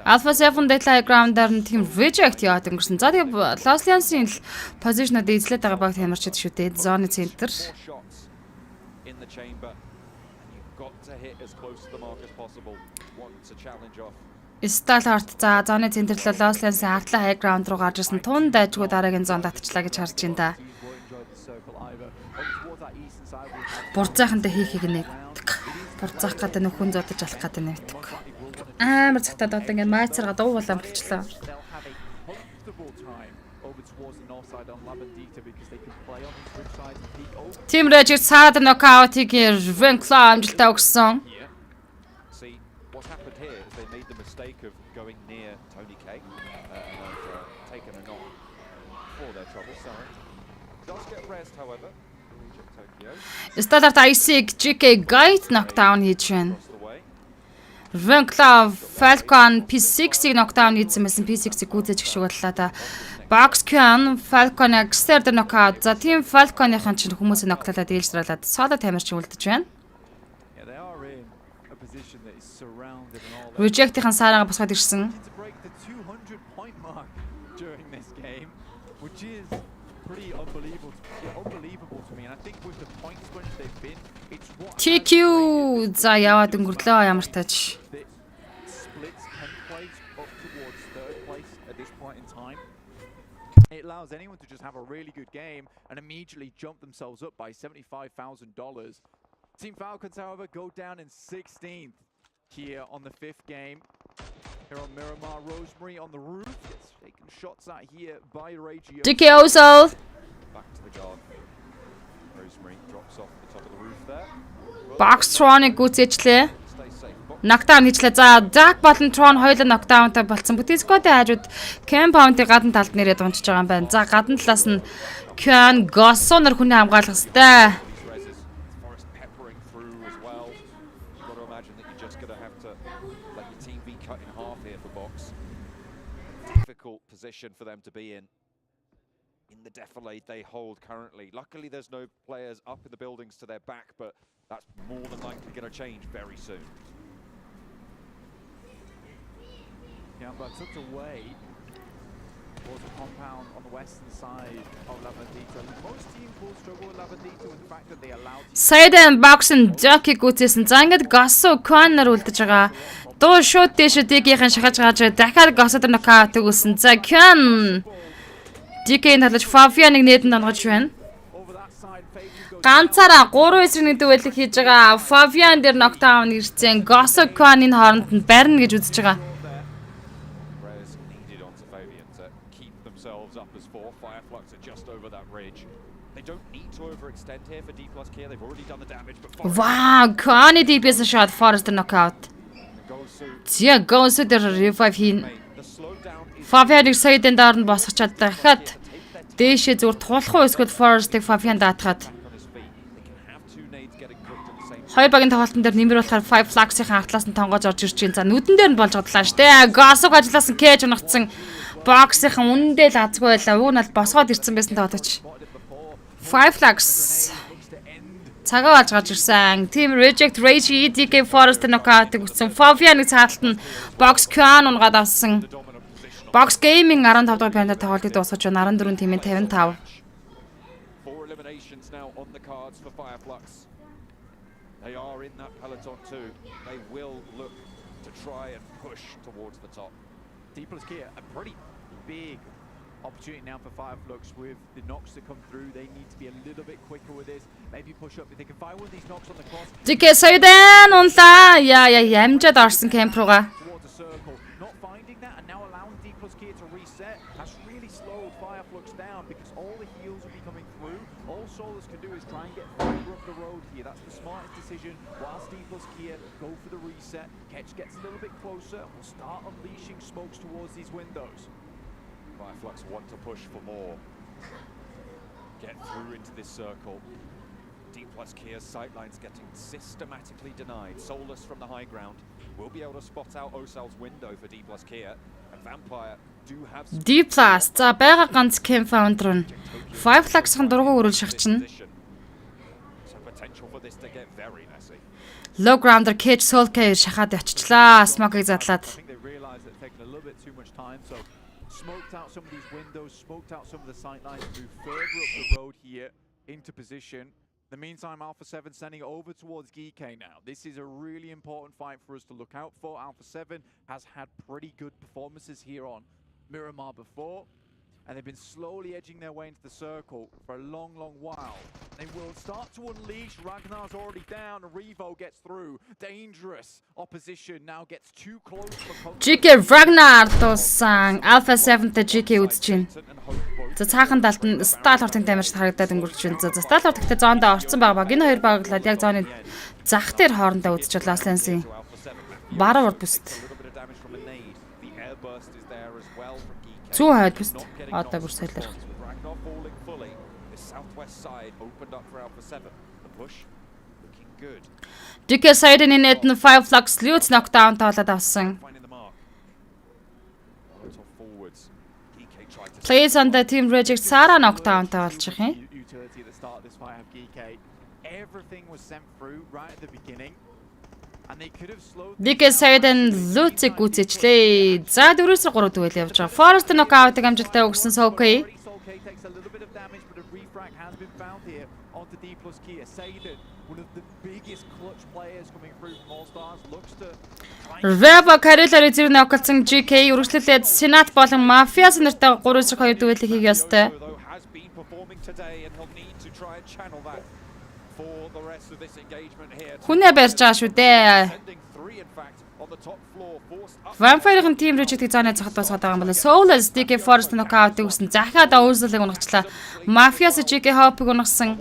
Alpha 7 diagram-даар нь тийм reject яваад өнгөрсөн. За тэгээ Los Lions-ийн position-д эзлээд байгаа баг тамирчид шүү дээ. Zone center. Stallhart за зоны центрлээ Los Lions-ийн артлаа high ground руу гарч ирсэн. Тун дайжгүй дараагийн зонд татчлаа гэж харж байна да. Бурцаахантай хийхийг нэгдэг. Бурцаах гэдэг нь хүн зодож алах гэдэг нэгдэг. Амар цагтаад одоо ингэ майцарга дуу болон болчлоо. Team Regis саад нокаутыг Revenclaw амжилттай өгсөн. Of going near Tony K and taken a knock for their trouble. So does get rest, however. Stallhart Isaac GK Guide knockdown хийж байна. Revenclaw Falcon P6-ийг knockdown хийсэн байсан. P6-ийг гүйцээж гişиг боллоо та. Box Can Falcon Exter knockout. За тийм Falcon-ийн чинь хүмүүсээ knockдуулаад ээлжруулаад solo тамирч үлдэж байна. Reject-ийн саараа босгоод ирсэн. TQ за яваад өнгөрлөө ямар тач. It allows anyone to just have a really good game and immediately jump themselves up by $75,000. Team Falcons, however, go down in 16th. Here on the 5th game, here on Miramar, Rosemary on the roof gets taken shots at here by Regio. DK also back to the guard. Rosemary drops off the top of the roof there. Boxtron-ыг гүйцээжлээ. Knockdown хийчлээ. За Jack болон Tron хоёулаа knockdown-тай болцсон. Бүтээцкодын хажууд Compound-ийн гадна талд нэрээд унчиж байгаа юм байна. За гадна талаас нь Kyan Gosso нар хүний хамгаалах хэвээр. Position for them to be in the defilade they hold currently. Luckily there's no players up in the buildings to their back, but that's more than likely going to change very soon. Yeah, but tucked away towards the compound on the western side of Lavandita. Most teams will struggle with Lavandita with the fact that they allowed Side and box and Jackie гүцээсэн. За ингээд Gosso corner үлдэж байгаа. Дуу шууд дэшүүдийн шахаж гарч дахиад Gosso нокаут өгсөн. За Kyan DK-ийн талж Fabian-ыг нээдэн донгож байна. Ганцаараа 3-9-ийн дуэлэг хийж байгаа. Fabian дээр knockdown ирсэн. Gosso Kyan-ийн хооронд нь барина гэж үзэж байгаа. Wow, Kanye DPS shot Forrester knockout. Зя Gosso дээр revive хийн. Fabian-ыг саядан доор нь босгочоод дахиад дээшээ зүгээр тулах уу эсвэл Forrester-ыг Fabian даатгаад. Хоёр багийн тоглолтын дээр нэмэр болохоор 5 Flax-ийн артлаас нь тонгоож орж ирж байна. За нүдэн дээр нь болж годлаа штэ. Gosso-г ажилласан Cage унагцсан. Box-ийн үнэндээ л азгүй байлаа. Уг нь бол босгоод ирсэн байсан тоглож. 5 Flax цагаа болж гарч ирсэн. Team Reject Rage EDK Forrester knockout-ыг үтсэн. Fabian-ыг цааталт нь Box Kyan унгаад авсан. Box Gaming 15 дахь байранд тоглолтыг дуусгаж байна. 14 тимийн 55. They are in that peloton too. They will look to try and push towards the top. D+ Kia, a pretty big opportunity now for Fireflux with the knocks that come through. They need to be a little bit quicker with this. Maybe push up if they can find one of these knocks on the cross. Жигээ соёдан унлаа. Яа ямжаад орсон кемп руугаа. Towards the circle, not finding that, and now allowing D+ Kia to reset has really slowed Fireflux down because all the heals will be coming through. All Solus can do is try and get further up the road here. That's the smartest decision. Whilst D+ Kia go for the reset, Ketch gets a little bit closer and will start unleashing smokes towards these windows. Fireflux want to push for more. Get through into this circle. D+ Kia's sightlines getting systematically denied. Solus from the high ground will be able to spot out Osal's window for D+ Kia. And Vampire do have some... D+. За байгаа ганц кемп фаундер нь Fireflux-ын дургу өрөөл шахчихна. So potential for this to get very messy. Low grounder Cage Soul Care шахаад оччлаа. Smoke-ыг задлаад. I think they realized that taking a little bit too much time, so smoked out some of these windows, smoked out some of the sight lines, moved further up the road here into position. In the meantime, Alpha 7 sending over towards GK now. This is a really important fight for us to look out for. Alpha 7 has had pretty good performances here on Miramar before, and they've been slowly edging their way into the circle for a long, long while. They will start to unleash. Ragnar's already down. Revo gets through. Dangerous opposition now gets too close for GK Ragnar туусан Alpha 7-тэй GK үзэж байна. За цаахан талд нь Stal хортын дамжид харагдаад өнгөрч байна. За Stal хорт ихтэй зоондоо орцсон байгаа. Энэ хоёр багтлаад яг зооны зах дээр хоорондоо үзэж болоо Lensin. Баруун урд бүст. Зүү хойд бүст. Одоо бүр солиор. GK side-ын net нь Fireflux Lutz knockdown таалаад авсан. Plays on the team reject Sara knockdown таалчих юм. Everything was sent through right at the beginning. GK side-ын Lutz-ыг гүйцэжлээ. За 4-3 дүүл явж байгаа. Forest knockout-ыг амжилттай өгсөн Soulkay. Revo Karelari зэрэг ноколцсон GK үргэлжлүүлээд Senat болон Mafias нэртэй 3-2 дүүлийг хийх ёстой. Хүнээ барьж байгаа шүү дээ. Vampire-ын team reject-ийг зааны цахад босгоод байгаа юм байна. Solus GK Forest knockout-ыг өгсөн. Захиад Osalыг унагчлаа. Mafias GK Hope-ыг унагсан.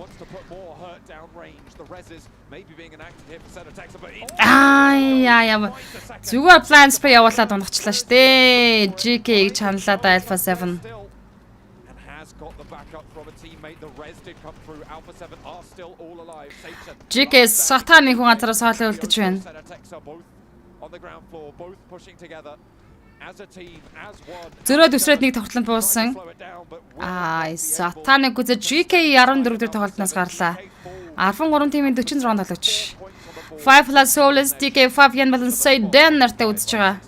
Яа. Зүгээр plan spray явуулаад унагчлаа штэ. GK-ийг чаналаад Alpha 7. GK сатаны хүн газараас хоолой үлдэж байна. Зөрөөд өсрээд нэг тогтлон буусан. Сатаны гүзэ GK 14 дээр тоглолтноос гарлаа. 13 тимийн 46 тоглогч. 5 plus Solus DK 5 yan болон Soydan нартай үзэж байгаа.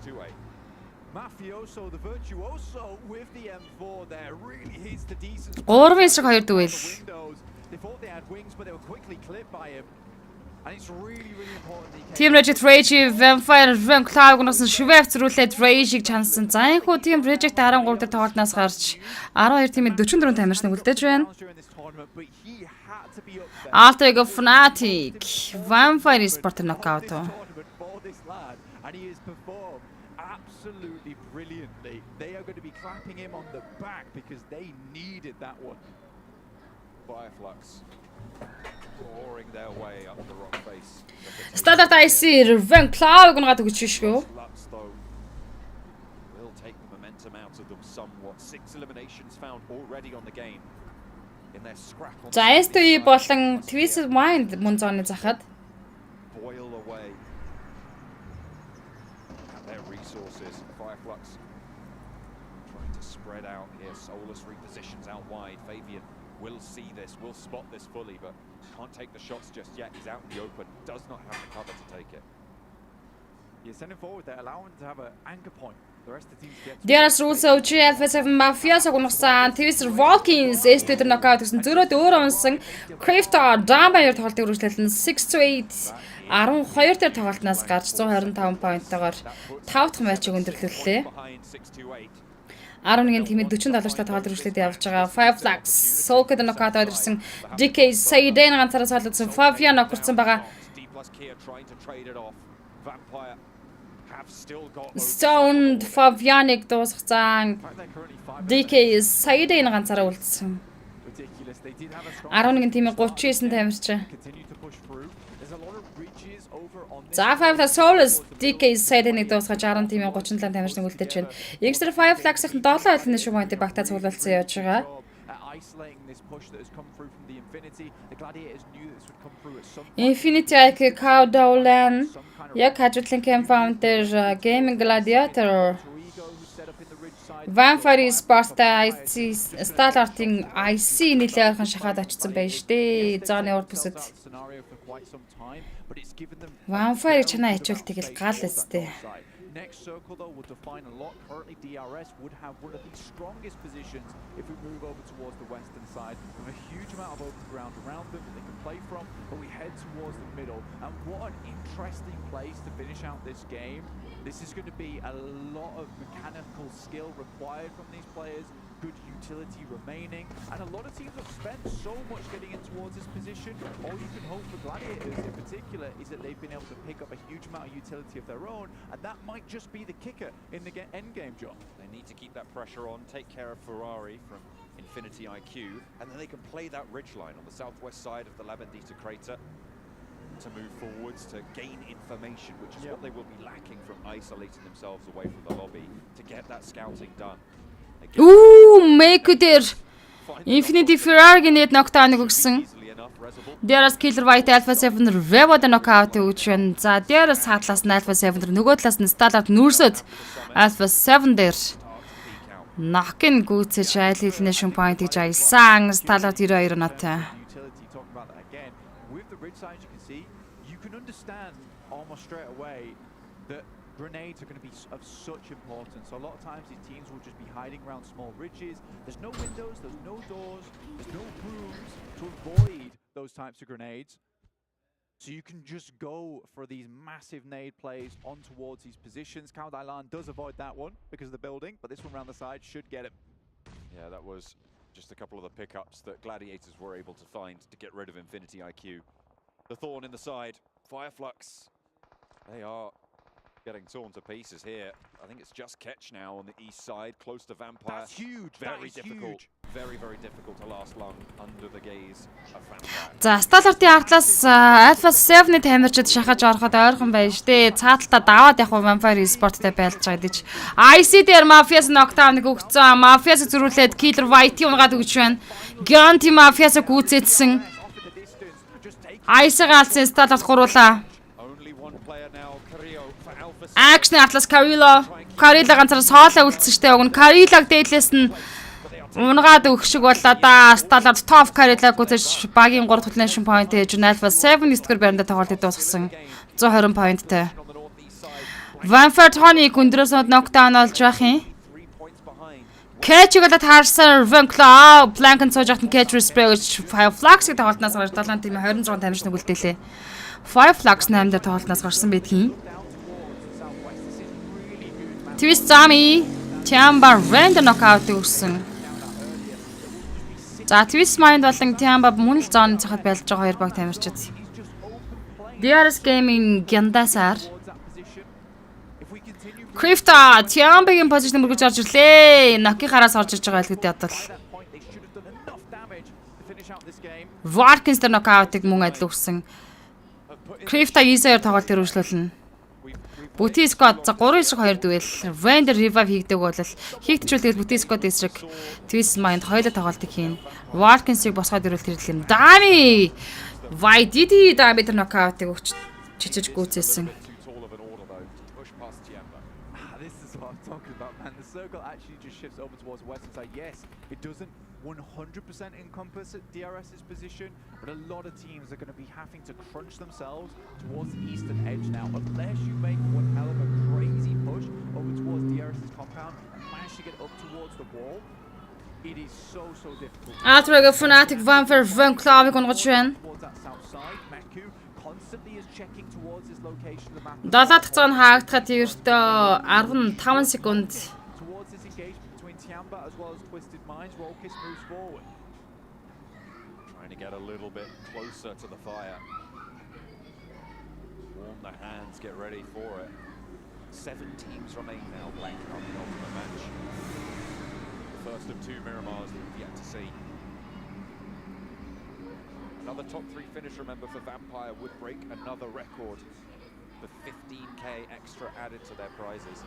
Гурван эсрэг 2 дүүл. Team Reject Rage Vampire Rank Cloud гонсон шивэв зрүүлээд Rage-ийг чансан. За энэ хүү Team Reject 13 дээр тоглолтноос гарч 12 тимийн 44 тамирчныг үлдээж байна. After a Fnatic, Vampire Sport knockout. And he has performed absolutely brilliantly. They are going to be clapping him on the back because they needed that one. Fireflux roaring their way up the rock face. Standard IC Rank Cloud гонгаад өгч шүү. Will take the momentum out of them somewhat. 6 eliminations found already on the game. За STI болон Twisted Mind мөн зооны захад boil away at their resources. Fireflux trying to spread out here. Solus repositions out wide. Fabian will see this, will spot this fully, but can't take the shots just yet. He's out in the open, does not have the cover to take it. You're sending forward there, allowing him to have an anchor point. There's also Alpha 7 Mafias агуулсан Twisted Walkins STI knockout гэсэн зөрөөд өөр онсон Crafter Damage тоглолтыг үргэлжлүүлэн 6-8 12 дээр тоглолтноос гарч 125 поинттойгоор 5 дахь матчийг өндөрлүүллээ. 11-ийн тимийн 47 та тоглолт үргэлжлээд явж байгаа. Five Flags Soul-д нокаут ирсэн. DK Sayden ганцаараа солилцсон. Fabian нокорсон байгаа. Sound Fabian-ыг дуусгацсан. DK Sayden ганцаараа үлдсэн. 11-ийн тимийн 39 тамирч. За Five Flags Souls DK Sayden-ыг дуусгаж 10 тимийн 37 тамирчныг үлдээж байна. Extra Five Flags-ийн 7 айлны шугамтай багтаа цуглуулсан явж байгаа. Infinity IQ Countdown яг хажуудлын Camp Founder Gaming Gladiator Vampire Sports-тай IC Starlight-ийн IC нэлээдхэн шахаад очсон байж тээ. Зооны урд бүсэд Vampire чанаа хичүүл тэгэл гал эстэй. Next circle though will define a lot. Currently DRS would have one of the strongest positions if we move over towards the western side with a huge amount of open ground around them that they can play from, but we head towards the middle. And what an interesting place to finish out this game. This is going to be a lot of mechanical skill required from these players, good utility remaining, and a lot of teams have spent so much getting in towards this position. All you can hope for Gladiators in particular is that they've been able to pick up a huge amount of utility of their own, and that might just be the kicker in the end game, John. They need to keep that pressure on, take care of Ferrari from Infinity IQ, and then they can play that ridgeline on the southwest side of the La Bendita crater to move forwards, to gain information, which is what they will be lacking from isolating themselves away from the lobby to get that scouting done. Make there Infinity Ferrari net knockdown өгсөн. Дээрээс Killer White Alpha 7 Revo-д knockout өгч байна. За дээрээс хатлаас нь Alpha 7 нөгөө талаас нь Starlight нүүрсөд Alpha 7 дээр knock-ин гүйцэж айл elimination point гэж аясан. Starlight 92 оноотой. Understand almost straight away that grenades are going to be of such importance. So a lot of times these teams will just be hiding around small ridges. There's no windows, there's no doors, there's no rooms to avoid those types of grenades. So you can just go for these massive nade plays on towards these positions. Caudailan does avoid that one because of the building, but this one around the side should get him. Yeah, that was just a couple of the pickups that Gladiators were able to find to get rid of Infinity IQ. The thorn in the side. Fireflux, they are getting torn to pieces here. I think it's just catch now on the east side, close to Vampire. That's huge. Very difficult. Very, very difficult to last long under the gaze of Vampire. За Starlight-ийн ардлаас Alpha 7-ийн тамирчид шахаж ороход ойрхон байж тээ. Цааталтаа даваад яг Vampire Sport-тай байлж байгаа гэж. IC дээр Mafias knockdown-ыг өгцөн. Mafias зөрүүлээд Killer White-ийг унгаад өгч байна. Ганти Mafias-ыг гүйцээдсэн. Айсагаа алсан Starlight гуруулаа. Action Atlas Carilla ганцаар соолоо үлдсэн штэ. Уг нь Carilla-г дээдлээс нь унгаад өгөх шиг боллоо да. Starlight top Carilla гүцэж багийн 3 elimination point ээж Alpha 7 9-р байранда тоглолтыг дуусгасан. 120 pointтэй. Vampire Tony-г өндрөөс knockdown олж байх юм. Catch-ийг л таарсан Venclaw Blank-ын цоож ахтан catch spray гэж Five Flags-ийг тоглолтноос гарч 7 тим 26 тамирчныг үлдээлээ. Five Flags 8 дээр тоглолтноос гарсан байдгийн. Twist Zami Tiamba Random knockout өгсөн. За Twist Mind болон Tiamba мөн л зооны цахад байлж байгаа хоёр баг тамирчид. DRS Gaming Гяндасаар Крифта Tiamba-гийн позишн мөргөж орж ирлээ. Ноки хараас орж иж байгаа хэлгээд ядвал. Varkins дээр нокаутыг мөн адил өгсөн. Крифта Easer тоглолт өргөжлүүлнэ. Бүти Scott за 3-2 дуэл. Vander revive хийгдэг бол хийгдчихвэл Бүти Scott эсрэг Twist Mind хоёулаа тоглолтыг хийн. Varkins-ийг босгоод ирвэл тэрлэм. Dami! YDD Dami дээр нокаутыг өгч чичиж гүйцээсэн. Talking about, man, the circle actually just shifts over towards the western side. Yes, it doesn't 100% encompass DRS's position, but a lot of teams are going to be having to crunch themselves towards the eastern edge now, unless you make one hell of a crazy push over towards DRS's compound and manage to get up towards the wall. It is so difficult. After Fnatic Vampire Venclaw-ыг онгож байна. Towards that south side, Maku constantly is checking towards this location of the map. 7 дахь зоон хаагдахад ердөө 15 секунд. Towards this engagement between Tiamba as well as Twisted Minds, Rolkis moves forward. Trying to get a little bit closer to the fire. Warm the hands, get ready for it. 7 teams remain now, Blank on the ultimate match. The first of 2 Miramars that we've yet to see. Another top 3 finish, remember, for Vampire would break another record. The 15k extra added to their prizes.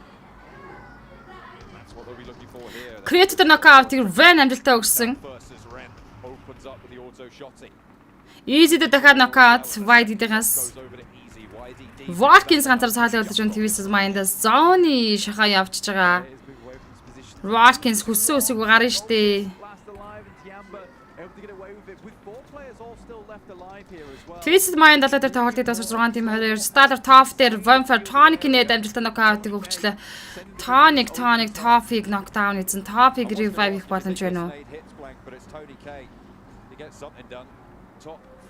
That's what they'll be looking for here. Created a knockout Ren амжилттай өгсөн. Versus Ren opens up with the auto shotting. Easy дахиад knockout YD-дээс. Watkins ганцаар цаалаа болж байгаа TVS Mind-аас зооны шахаа явчихж байгаа. Watkins хүссэн үсэйг гарна штэ. TVS Mind далаа дээр тоглолтын дасар 6 тим 2 Starter Top дээр Vampire Tonic-ийн амжилттай knockout-ыг өгчлээ. Tonic Top-ыг knockdown хийсэн. Top-ыг revive хийх боломж байна уу?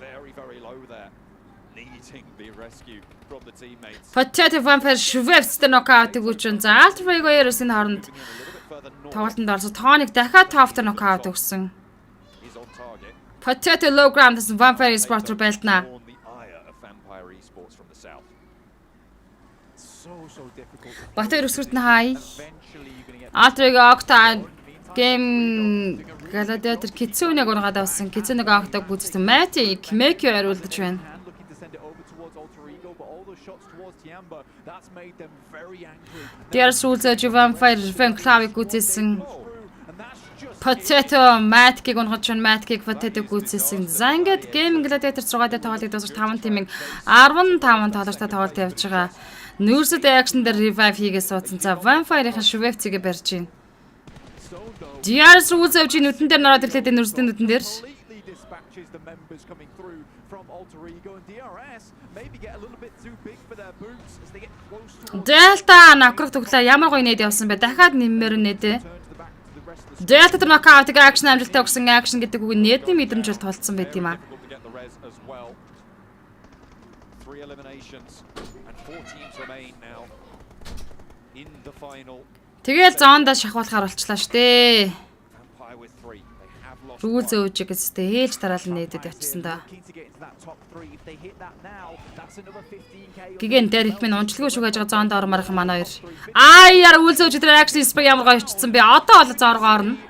Very low there, needing the rescue from the teammates. Potato Vampire швэвцтэй knockout өгсөн. За Ultra-Warriors-ийн хооронд тоглолтод орсон. Tonic дахиад Top-тай knockout өгсөн. Potato low ground-аас Vampire Esports руу байлтнаа. Батэр өсвөрт нь хай. Ultra-гийн Octa game Gladiator Kitsune-г унгаад авсан. Kitsune-г Octa гүйцэтгэсэн. Matic Make хариулж байна. There's also Vampire Vanclavic гүйцэсэн. Potato Matic-г унгаад байна. Matic Potato гүйцэсэн. За ингээд game Gladiator 6 дээр тоглолтыг дуусгаж 5 тимийн 15 тоглолттой тоглолт явж байгаа. Nurse action дээр revive хийгээд суудсан. За Vampire-ийн швэвцэгээ барьж байна. DRS үзэж нүдэн дээр нараад ирлээ нүрсдийн нүдэн дээр. Delta накрах төглөө ямар гоё нэд явсан бэ? Дахиад нэммээр нэдэ. Delta тэр knockout-ыг action амжилттай өгсөн action гэдэг үг нэдний мэдрэмж бол тулцсан байт юм аа. Тэгэл зоондоо шахуулахаар болчлаа штэ. Рүүл зөөж гэстэй ээлж тараал нээдэд явчихсан да. Гигэн дээр их минь унцлгүй шүгэж байгаа зоонд ормоор их манай хоёр. Яар үйл зөөж дээр акшн спрей ямар гоё очсон бэ? Одоо бол зоргоо орно.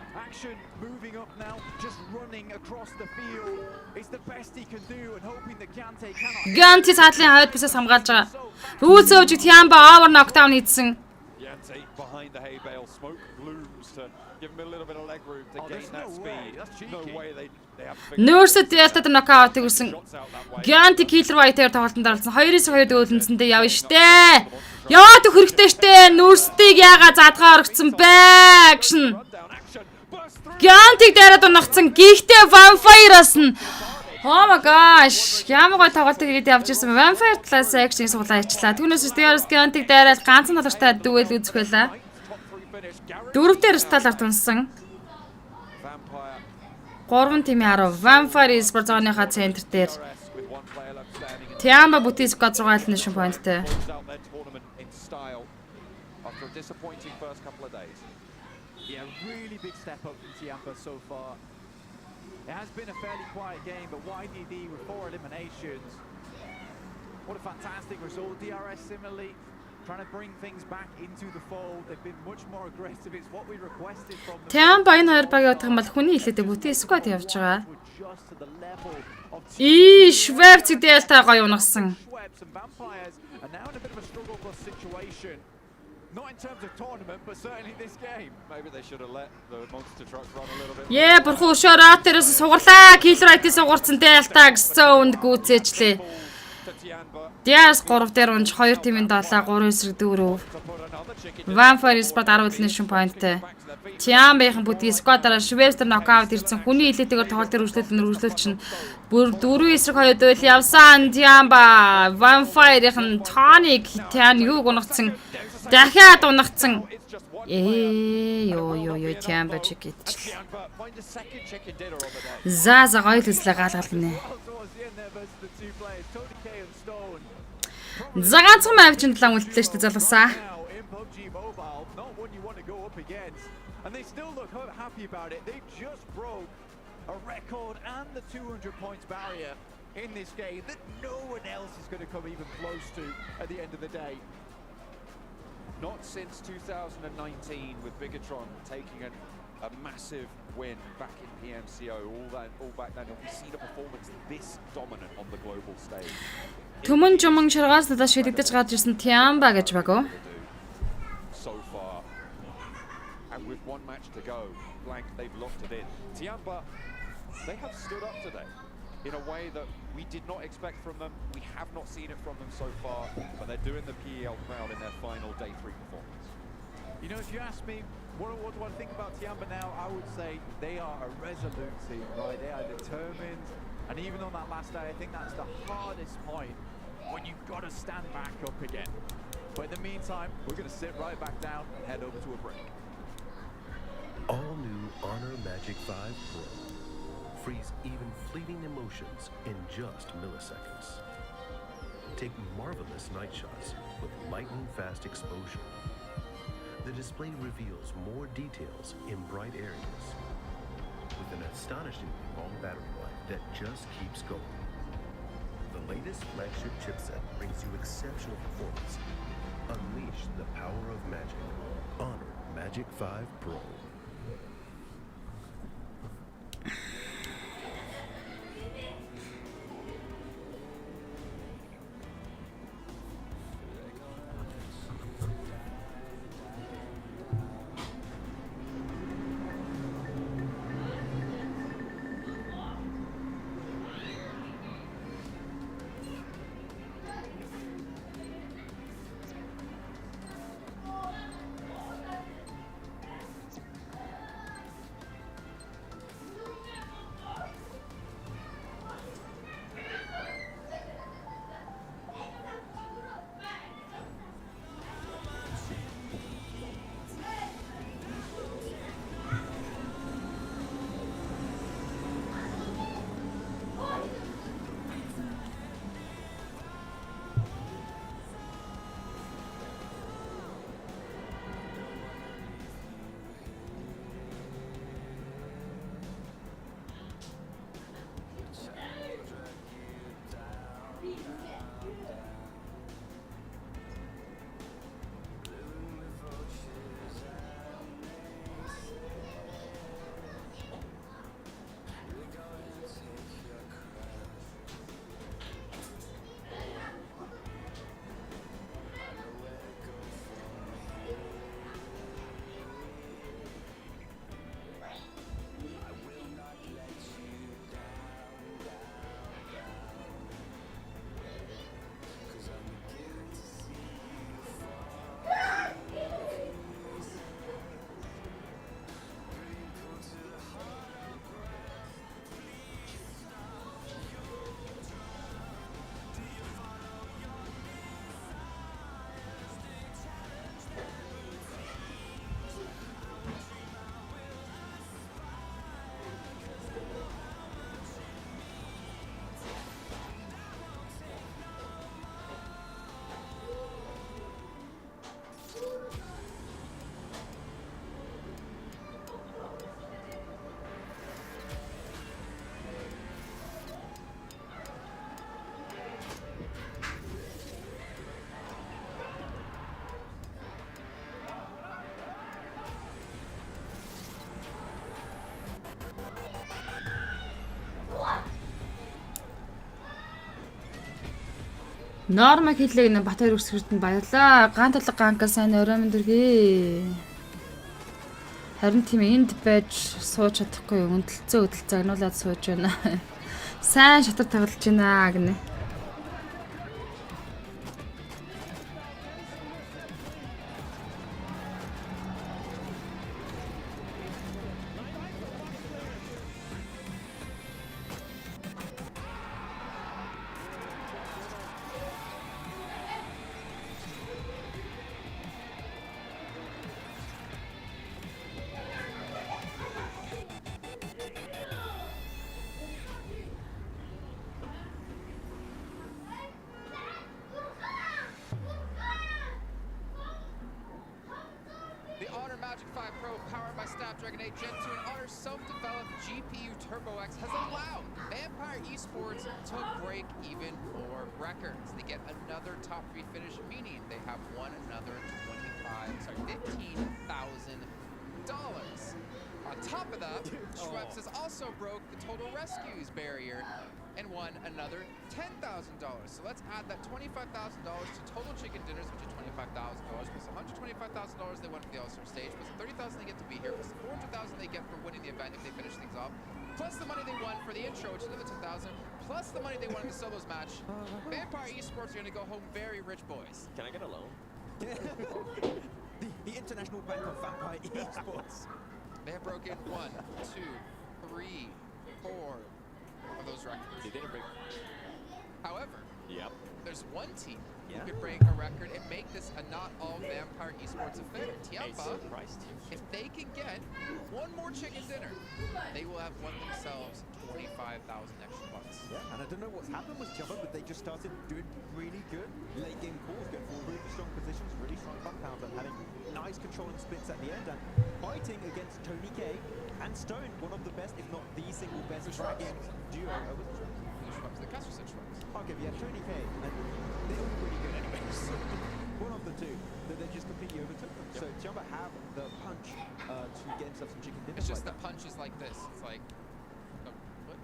Ганти цаатлын хойд бисээс хамгаалж байгаа. Рүүл зөөж Tiamba over knockdown хийсэн. Behind the hay bale, smoke blooms to give him a little bit of leg room to gain that speed. No way they have figured. Nurse Delta knockout хийсэн. Ganti Killer White-ээр тоглолтод оролцсон. 2-2 өлөнцөндөө явна штэ. Яваад хөрөгтэй штэ. Nurse-ийг яага задгаа оргцсон бэ? Action. Ganti-г дээрээ унагцсан. Гэхдээ Vampire-аас нь Oh my gosh. Ямар гой тоглолтыг хийгээд явж ирсэн. Vampire талаас action суулаа ичлаа. Түүнээс DRS Ganti-г дайраад ганцхан талартай дүүэл үзэх байлаа. 4 дээр сталаар тунсан. 3 тимийн 10. Vampire Esports зооныхаа центр дээр. Tiamba Boutique 6 elimination point-тэй. Yeah, really big step up from Tiamba so far. It has been a fairly quiet game, but YDD with 4 eliminations. What a fantastic result. DRS similarly trying to bring things back into the fold. They've been much more aggressive. It's what we requested from them. Tiamba энэ хоёр баг явах юм бол хүний хэлээдээ бүтээ squad явж байгаа. Швэвцэг Delta гоё унагсан. And now in a bit of a struggle plus situation. Not in terms of tournament, but certainly this game. Maybe they should have let the monster truck run a little bit. Бурхан өшөөрөө тэрээс сугарлаа. Killer IT сугарсан Delta гэсэн үнд гүйцээчлээ. DRS 3 дээр унж 2 тимийн 7 3 эсрэг 4. Vampire Esports 10 elimination point-тэй. Tiamba-ийн бүдгийн squad-аараа Швэвстер knockout ирсэн. Хүний хилээтэйгээр тоглолт төр үргэлжлүүлэлт чинь бүр 4 эсрэг 2 дуйл явсан. Tiamba Vampire-ийн Tonic Tian юуг унагцсан. Дахиад унагцсан. Ёо Tiamba check it. За гоё төслөө гаалгал гинэ. versus the two players, Tony K and Stone. За ганцхан мавчин талаа үлдлээ шүү дээ залгасаа. Now in PUBG Mobile, not one you want to go up against, and they still look happy about it. They just broke a record and the 200 points barrier in this game that no one else is going to come even close to at the end of the day. Not since 2019 with Bigatron taking a massive win back in PMCO, all back then, have we seen a performance this dominant on the global stage? Төмөн жуман ширгаас надад шийдэгдэж гарч ирсэн Тямба гэж баг. So far, and with one match to go, Blank, they've locked it in. Tiamba, they have stood up today in a way that we did not expect from them. We have not seen it from them so far, but they're doing the PEL crowd in their final day 3 performance. You know, if you ask me, what do I think about Tiamba now? I would say they are a resolute team, right? They are determined, and even on that last day, I think that's the hardest point when you've got to stand back up again. But in the meantime, we're going to sit right back down and head over to a break. All new Honor Magic 5 Pro. Freeze even fleeting emotions in just milliseconds. Take marvelous night shots with lightning fast exposure. The display reveals more details in bright areas with an astonishingly long battery life that just keeps going. The latest flagship chipset brings you exceptional performance. Unleash the power of magic. Honor Magic 5 Pro. Норма хэллэг нэ Батбаяр өсгөртөнд баярлаа. Гантлаг ганка сайн орой мэндэргээ. Харин тийм энд байж сууж чадахгүй өндлцөө хөдөлцөө агнуулаад сууж байна. Сайн шатар тоглож байна гинэ. i5 Pro powered by Snapdragon 8 Gen 2 and Honor self-developed GPU Turbo X has allowed Vampire Esports to break even more records. They get another top 3 finish, meaning they have won another $15,000. On top of that, Schweppes has also broke the total rescues barrier and won another $10,000. So let's add that $25,000 to total chicken dinners, which is $25,000 plus $125,000 they won for the All-Star stage, plus the $30,000 they get to be here, plus the $400,000 they get for winning the event if they finish things off, plus the money they won for the intro, which is another $10,000, plus the money they won in the solos match. Vampire Esports are going to go home very rich, boys. Can I get a loan? the international bank of Vampire Esports. They have broken 1, 2, 3, 4 of those records. They didn't break. However, there's one team who could break a record and make this a not all Vampire Esports affair. Tiamba, if they can get one more chicken dinner, they will have won themselves $25,000 extra bucks. Yeah, and I don't know what's happened with Tiamba, but they just started doing really good late game calls, going for really strong positions, really strong compounds, and having nice controlling splits at the end, and fighting against Tony K and Stone, one of the best, if not the single best fragging duo. The Castro said Schweppes. Okay, yeah, Tony K, and they're all pretty good anyway, so one of the two that they just completely overtook them. So Tiamba have the punch to get himself some chicken dinner. It's just the punch is like this. It's like,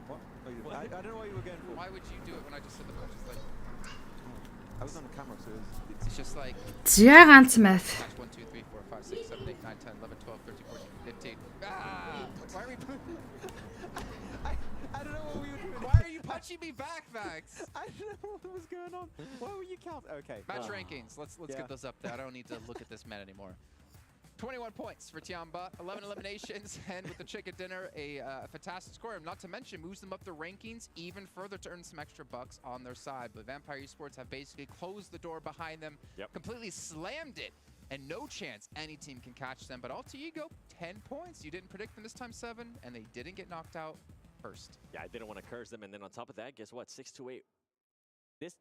what? Oh, I don't know what you were going for. Why would you do it when I just said the punch is like? I was on the camera, so it's just like. Giant math. 1, 2, 3, 4, 5, 6, 7, 8, 9, 10, 11, 12, 13, 14, 15. Ah! Why are we? I don't know what we were doing. Why are you punching me back, Max? I don't know what was going on. Why were you counting? Okay. Match rankings. Let's get those up there. I don't need to look at this man anymore. 21 points for Tiamba, 11 eliminations, and with the chicken dinner, a fantastic score. Not to mention, moves them up the rankings even further to earn some extra bucks on their side. But Vampire Esports have basically closed the door behind them, completely slammed it, and no chance any team can catch them. But Alter Ego, 10 points. You didn't predict them this time, 7, and they didn't get knocked out first. Yeah, I didn't want to curse them, and then on top of that, guess what? 6-8.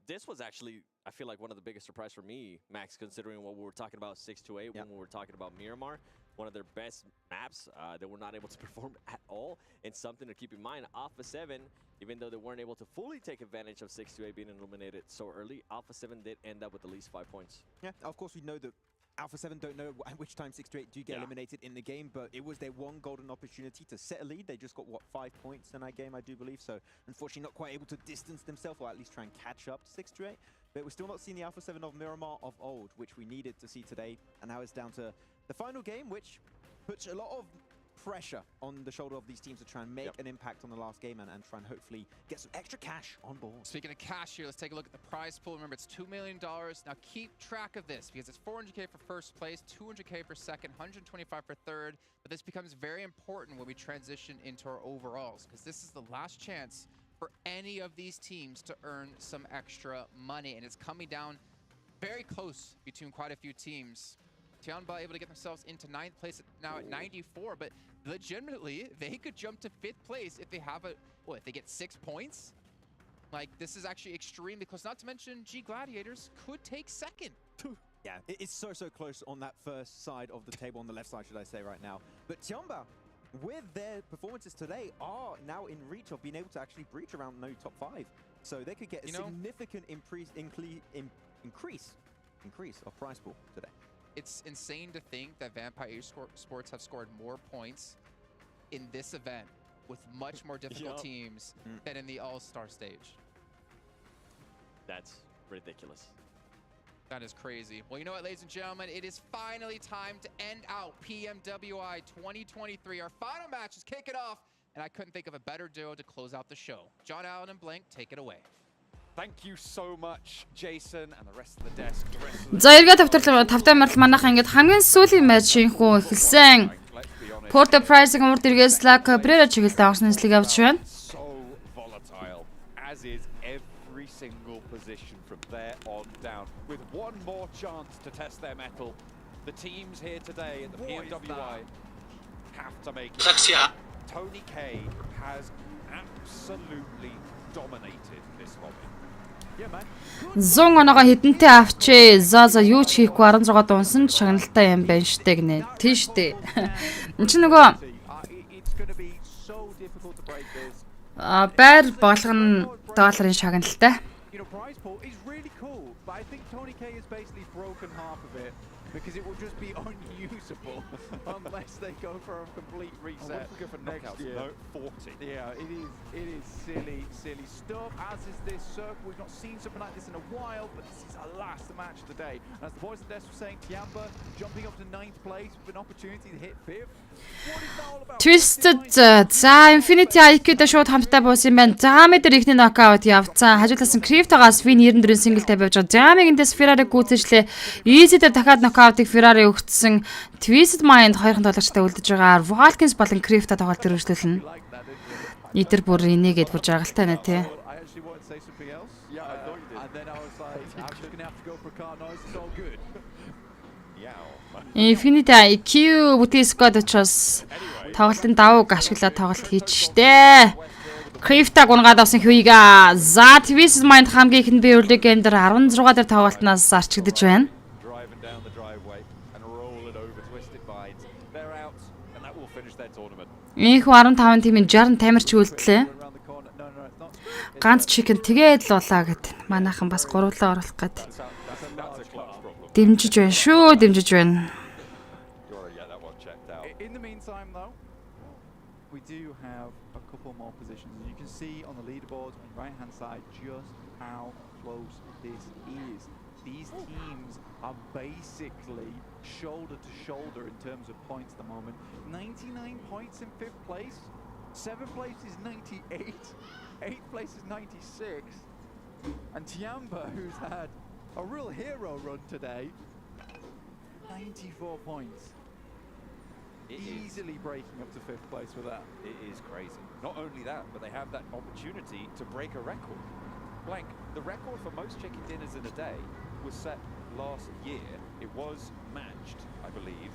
This was actually, I feel like, one of the biggest surprise for me, Max, considering what we were talking about 6-8 when we were talking about Miramar. One of their best maps they were not able to perform at all. And something to keep in mind, Alpha 7, even though they weren't able to fully take advantage of 6-8 being eliminated so early, Alpha 7 did end up with at least 5 points. Yeah, of course we know that Alpha 7 don't know at which time 6-8 do get eliminated in the game, but it was their one golden opportunity to set a lead. They just got, what, 5 points in that game, I do believe. So, unfortunately, not quite able to distance themselves, or at least try and catch up to 6-8. But we're still not seeing the Alpha 7 of Miramar of old, which we needed to see today. And now it's down to the final game, which puts a lot of pressure on the shoulder of these teams to try and make an impact on the last game and try and hopefully get some extra cash on board. Speaking of cash here, let's take a look at the prize pool. Remember, it's $2 million. Now keep track of this because it's $400K for first place, $200K for second, $125 for third. But this becomes very important when we transition into our overalls because this is the last chance for any of these teams to earn some extra money. And it's coming down very close between quite a few teams. Tiamba able to get themselves into 9th place now at 94, but legitimately, they could jump to 5th place if they have if they get 6 points? Like, this is actually extremely close. Not to mention, G Gladiators could take 2nd. Yeah, it's so close on that first side of the table, on the left side, should I say, right now. But Tiamba, with their performances today, are now in reach of being able to actually breach around top 5. So they could get a significant increase of prize pool today. It's insane to think that Vampire Esports have scored more points in this event with much more difficult teams than in the All-Star stage. That's ridiculous. That is crazy. Well, you know what, ladies and gentlemen? It is finally time to end out PMWI 2023. Our final match is kicking off, and I couldn't think of a better duo to close out the show. John Allen and Blink, take it away. Thank you so much, Jason, and the rest of the desk. За эргээ тавтай марл манайх ингээд хамгийн сүүлийн матчийн хүү эхэлсэн. Porto Pricing урд эргээс Slack Cabrera чиглэлд авсан нэслийг авч байна. So volatile, as is every single position from there on down. With one more chance to test their mettle, the teams here today at the PMWI have to make it. Tony K has absolutely dominated this lobby. 100 оноогоо хитэнтэй авчээ. За юу ч хийхгүй 16 дуунсан шагналтай юм байна штэ гинэ. Тийш штэ. Энд чинь нөгөө байр болгоно $1 шагналтай. Because it will just be unusable unless they go for a complete reset. Go for knockouts. No, 40. Yeah, it is silly stuff, as is this circle. We've not seen something like this in a while, but this is our last match today. And as the boys at the desk were saying, Tiamba jumping up to 9th place with an opportunity to hit 5th. What is that all about? Twisted за Infinity IQ-д шууд хамтаа буусан юм байна. Замэ дээр ихний нокаут явцсан. Хажуулсан Crypto-гаас Win 94-ийн синглтэй байж байгаа. Замыг эндээс Ferrari гүйцэжлээ. Easy дээр дахиад нокаутыг Ferrari өгсөн. Twisted Mind 2 тоглогчтой үлдэж байгаа. Valkyns болон Crypto тоглолт өргөжлүүлнэ. Эдгээр бүр энийгээд бүр жаргалтай нэ тий. Infinity IQ бүтэн squad учраас тоглолтын давууг ашиглаад тоглолт хийж штэ. Crypto гунгаад авсан хүйга. За Twisted Mind хамгийн ихэнд би Urlegender 16 дээр тоглолтноос арчигдж байна. Ийхүү 15 тимийн 60 тамирч үлдлээ. Ганц chicken тэгээд л улаа гэд. Манайхан бас гурлаа оруулах гээд. Дэмжиж байна шүү, дэмжиж байна. In the meantime though, we do have a couple more positions. You can see on the leaderboard on the right hand side just how close this is. These teams are basically shoulder to shoulder in terms of points at the moment. 99 points in 5th place, 7th place is 98, 8th place is 96, and Tiamba, who's had a real hero run today, 94 points. Easily breaking up to 5th place with that. It is crazy. Not only that, but they have that opportunity to break a record. Blank, the record for most chicken dinners in a day was set last year. It was matched, I believe,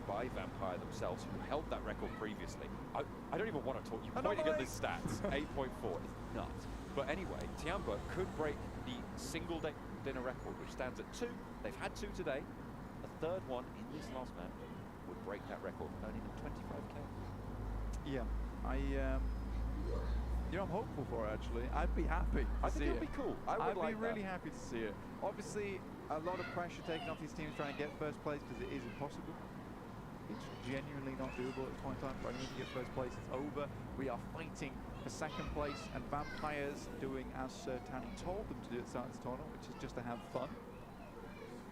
by Vampire themselves, who held that record previously. I don't even want to talk. You're pointing at the stats. 8.4 is nuts. But anyway, Tiamba could break the single day dinner record, which stands at 2. They've had 2 today. A third one in this last match would break that record, earning them 25k. Yeah, I'm hopeful for it, actually. I'd be happy to see it. It'd be cool. I'd be really happy to see it. Obviously, a lot of pressure taken off these teams trying to get first place because it is impossible. It's genuinely not doable at this point in time for anyone to get first place. It's over. We are fighting for 2nd place, and Vampires doing as Sir Tanny told them to do at the start of this tournament, which is just to have fun,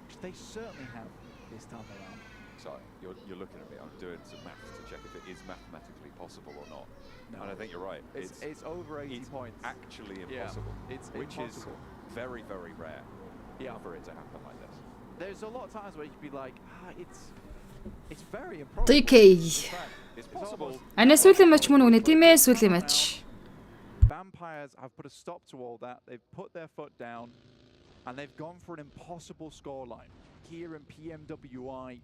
which they certainly have this time around. Sorry, you're looking at me. I'm doing some maths to check if it is mathematically possible or not. No. And I think you're right. It's over 80 points. Actually impossible. Yeah, it's which impossible. Is very, very rare for it to happen like this. There's a lot of times where you could be like, it's very improbable. DK. It's possible. Ана сүүлийн матч мөн үнэ тийм ээ, сүүлийн матч. Vampires have put a stop to all that. They've put their foot down and they've gone for an impossible scoreline. Here in PMWI,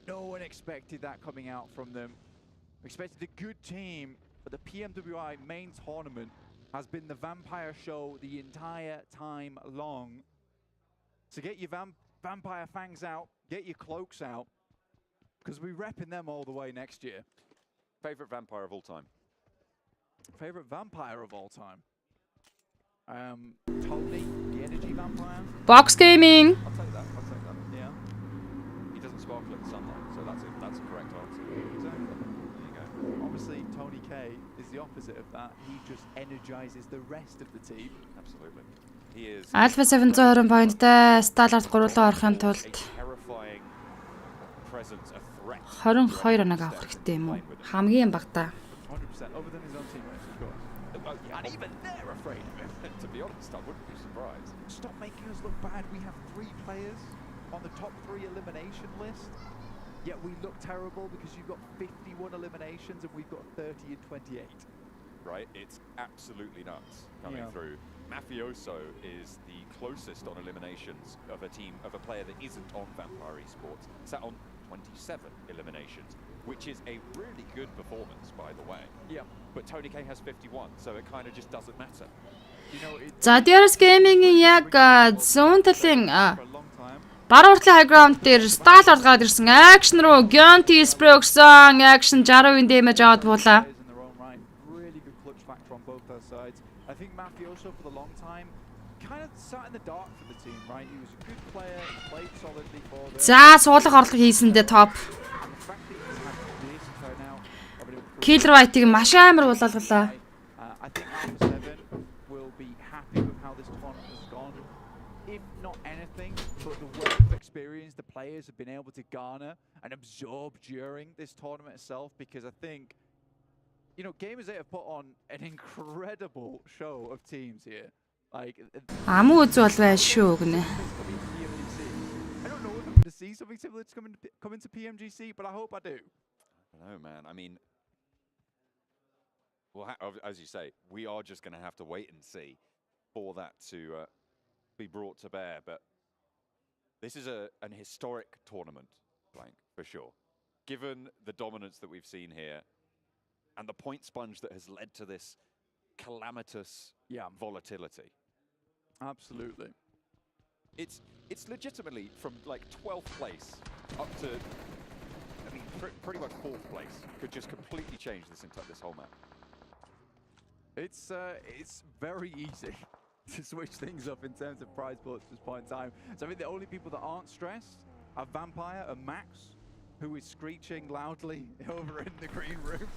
no one expected that coming out from them. Expected a good team, but the PMWI main tournament has been the Vampire show the entire time long. So get your Vampire fangs out, get your cloaks out, because we're repping them all the way next year. Favorite Vampire of all time? Favorite Vampire of all time? Tony, the Energy Vampire. Box Gaming. I'll take that. Yeah. He doesn't sparkle in the sunlight, so that's a correct answer. Exactly. There you go. Obviously, Tony K is the opposite of that. He just energizes the rest of the team. Absolutely. He is. Alpha 720 поинттай Starlord гурлаа орохын тулд Terrifying presence, a threat. 22 оног авах хэрэгтэй юм уу? Хамгийн багтаа. 100% other than his own teammates, of course. And even they're afraid of him. To be honest, I wouldn't be surprised. Stop making us look bad. We have 3 players on the top 3 elimination list. Yet we look terrible because you've got 51 eliminations and we've got 30 and 28. Right, it's absolutely nuts coming through. Mafioso is the closest on eliminations of a team, of a player that isn't on Vampire Esports. Sat on 27 eliminations, which is a really good performance, by the way. Yeah. But Tony K has 51, so it kind of just doesn't matter. За DRS Gaming-ийн яг зүүн талын баруун уртлын high ground дээр стал оргаад ирсэн action руу Gyonti spray өгсөн action 60% damage аваад буулаа. Really good clutch factor on both their sides. I think Mafioso for the long time kind of sat in the dark for the team, right? He was a good player, he played solidly for them. За суулгах орлого хийсэндээ топ. Kill rate-ийг маш амар болоолголоо. I think Alpha 7 will be happy with how this tournament has gone. If not anything, but the wealth of experience the players have been able to garner and absorb during this tournament itself, because I think, you know, Gamers 8 have put on an incredible show of teams here. Like, MUNZU бол байж шүү гэнэ. I don't know if I'm going to see something similar to come into PMGC, but I hope I do. I don't know, man. I mean, well, as you say, we are just going to have to wait and see for that to be brought to bear. But this is an historic tournament, Blank, for sure. Given the dominance that we've seen here and the point sponge that has led to this calamitous volatility. Absolutely. It's legitimately from like 12th place up to, I mean, pretty much 4th place could just completely change this whole map. It's very easy to switch things up in terms of prize pools at this point in time. So I think the only people that aren't stressed are Vampire and Max, who is screeching loudly over in the green room.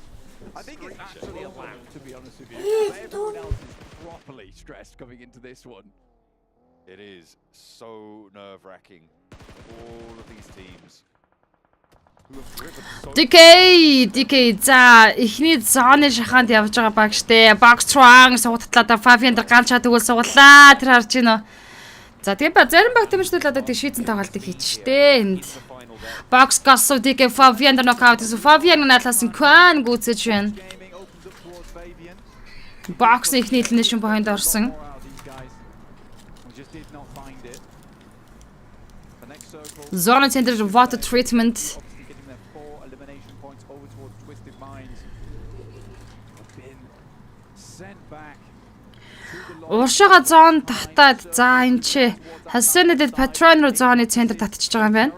I think it's actually allowed, to be honest with you. Everyone else is properly stressed coming into this one. It is so nerve-wracking. All of these teams who have driven so DK за эхний зооны шаханд явж байгаа баг штэ. Box strong суугатлаа Fabian дээр ганчаа тэгвэл сууглаа. Тэр харж байна уу? За тэгээ ба зарим баг тэмцэл одоо тэг шийдсэн тоглолтыг хийж штэ. Энд Box гасуу DK Fabian дээр нокаут хийсэн. Fabian наалаас Quan гүцэж байна. Box ихний elimination point орсон. Zone center water treatment. Уушаага зон татаад за энэ чи Хасанэдэд патрон руу зооны центр татчихж байгаа юм байна.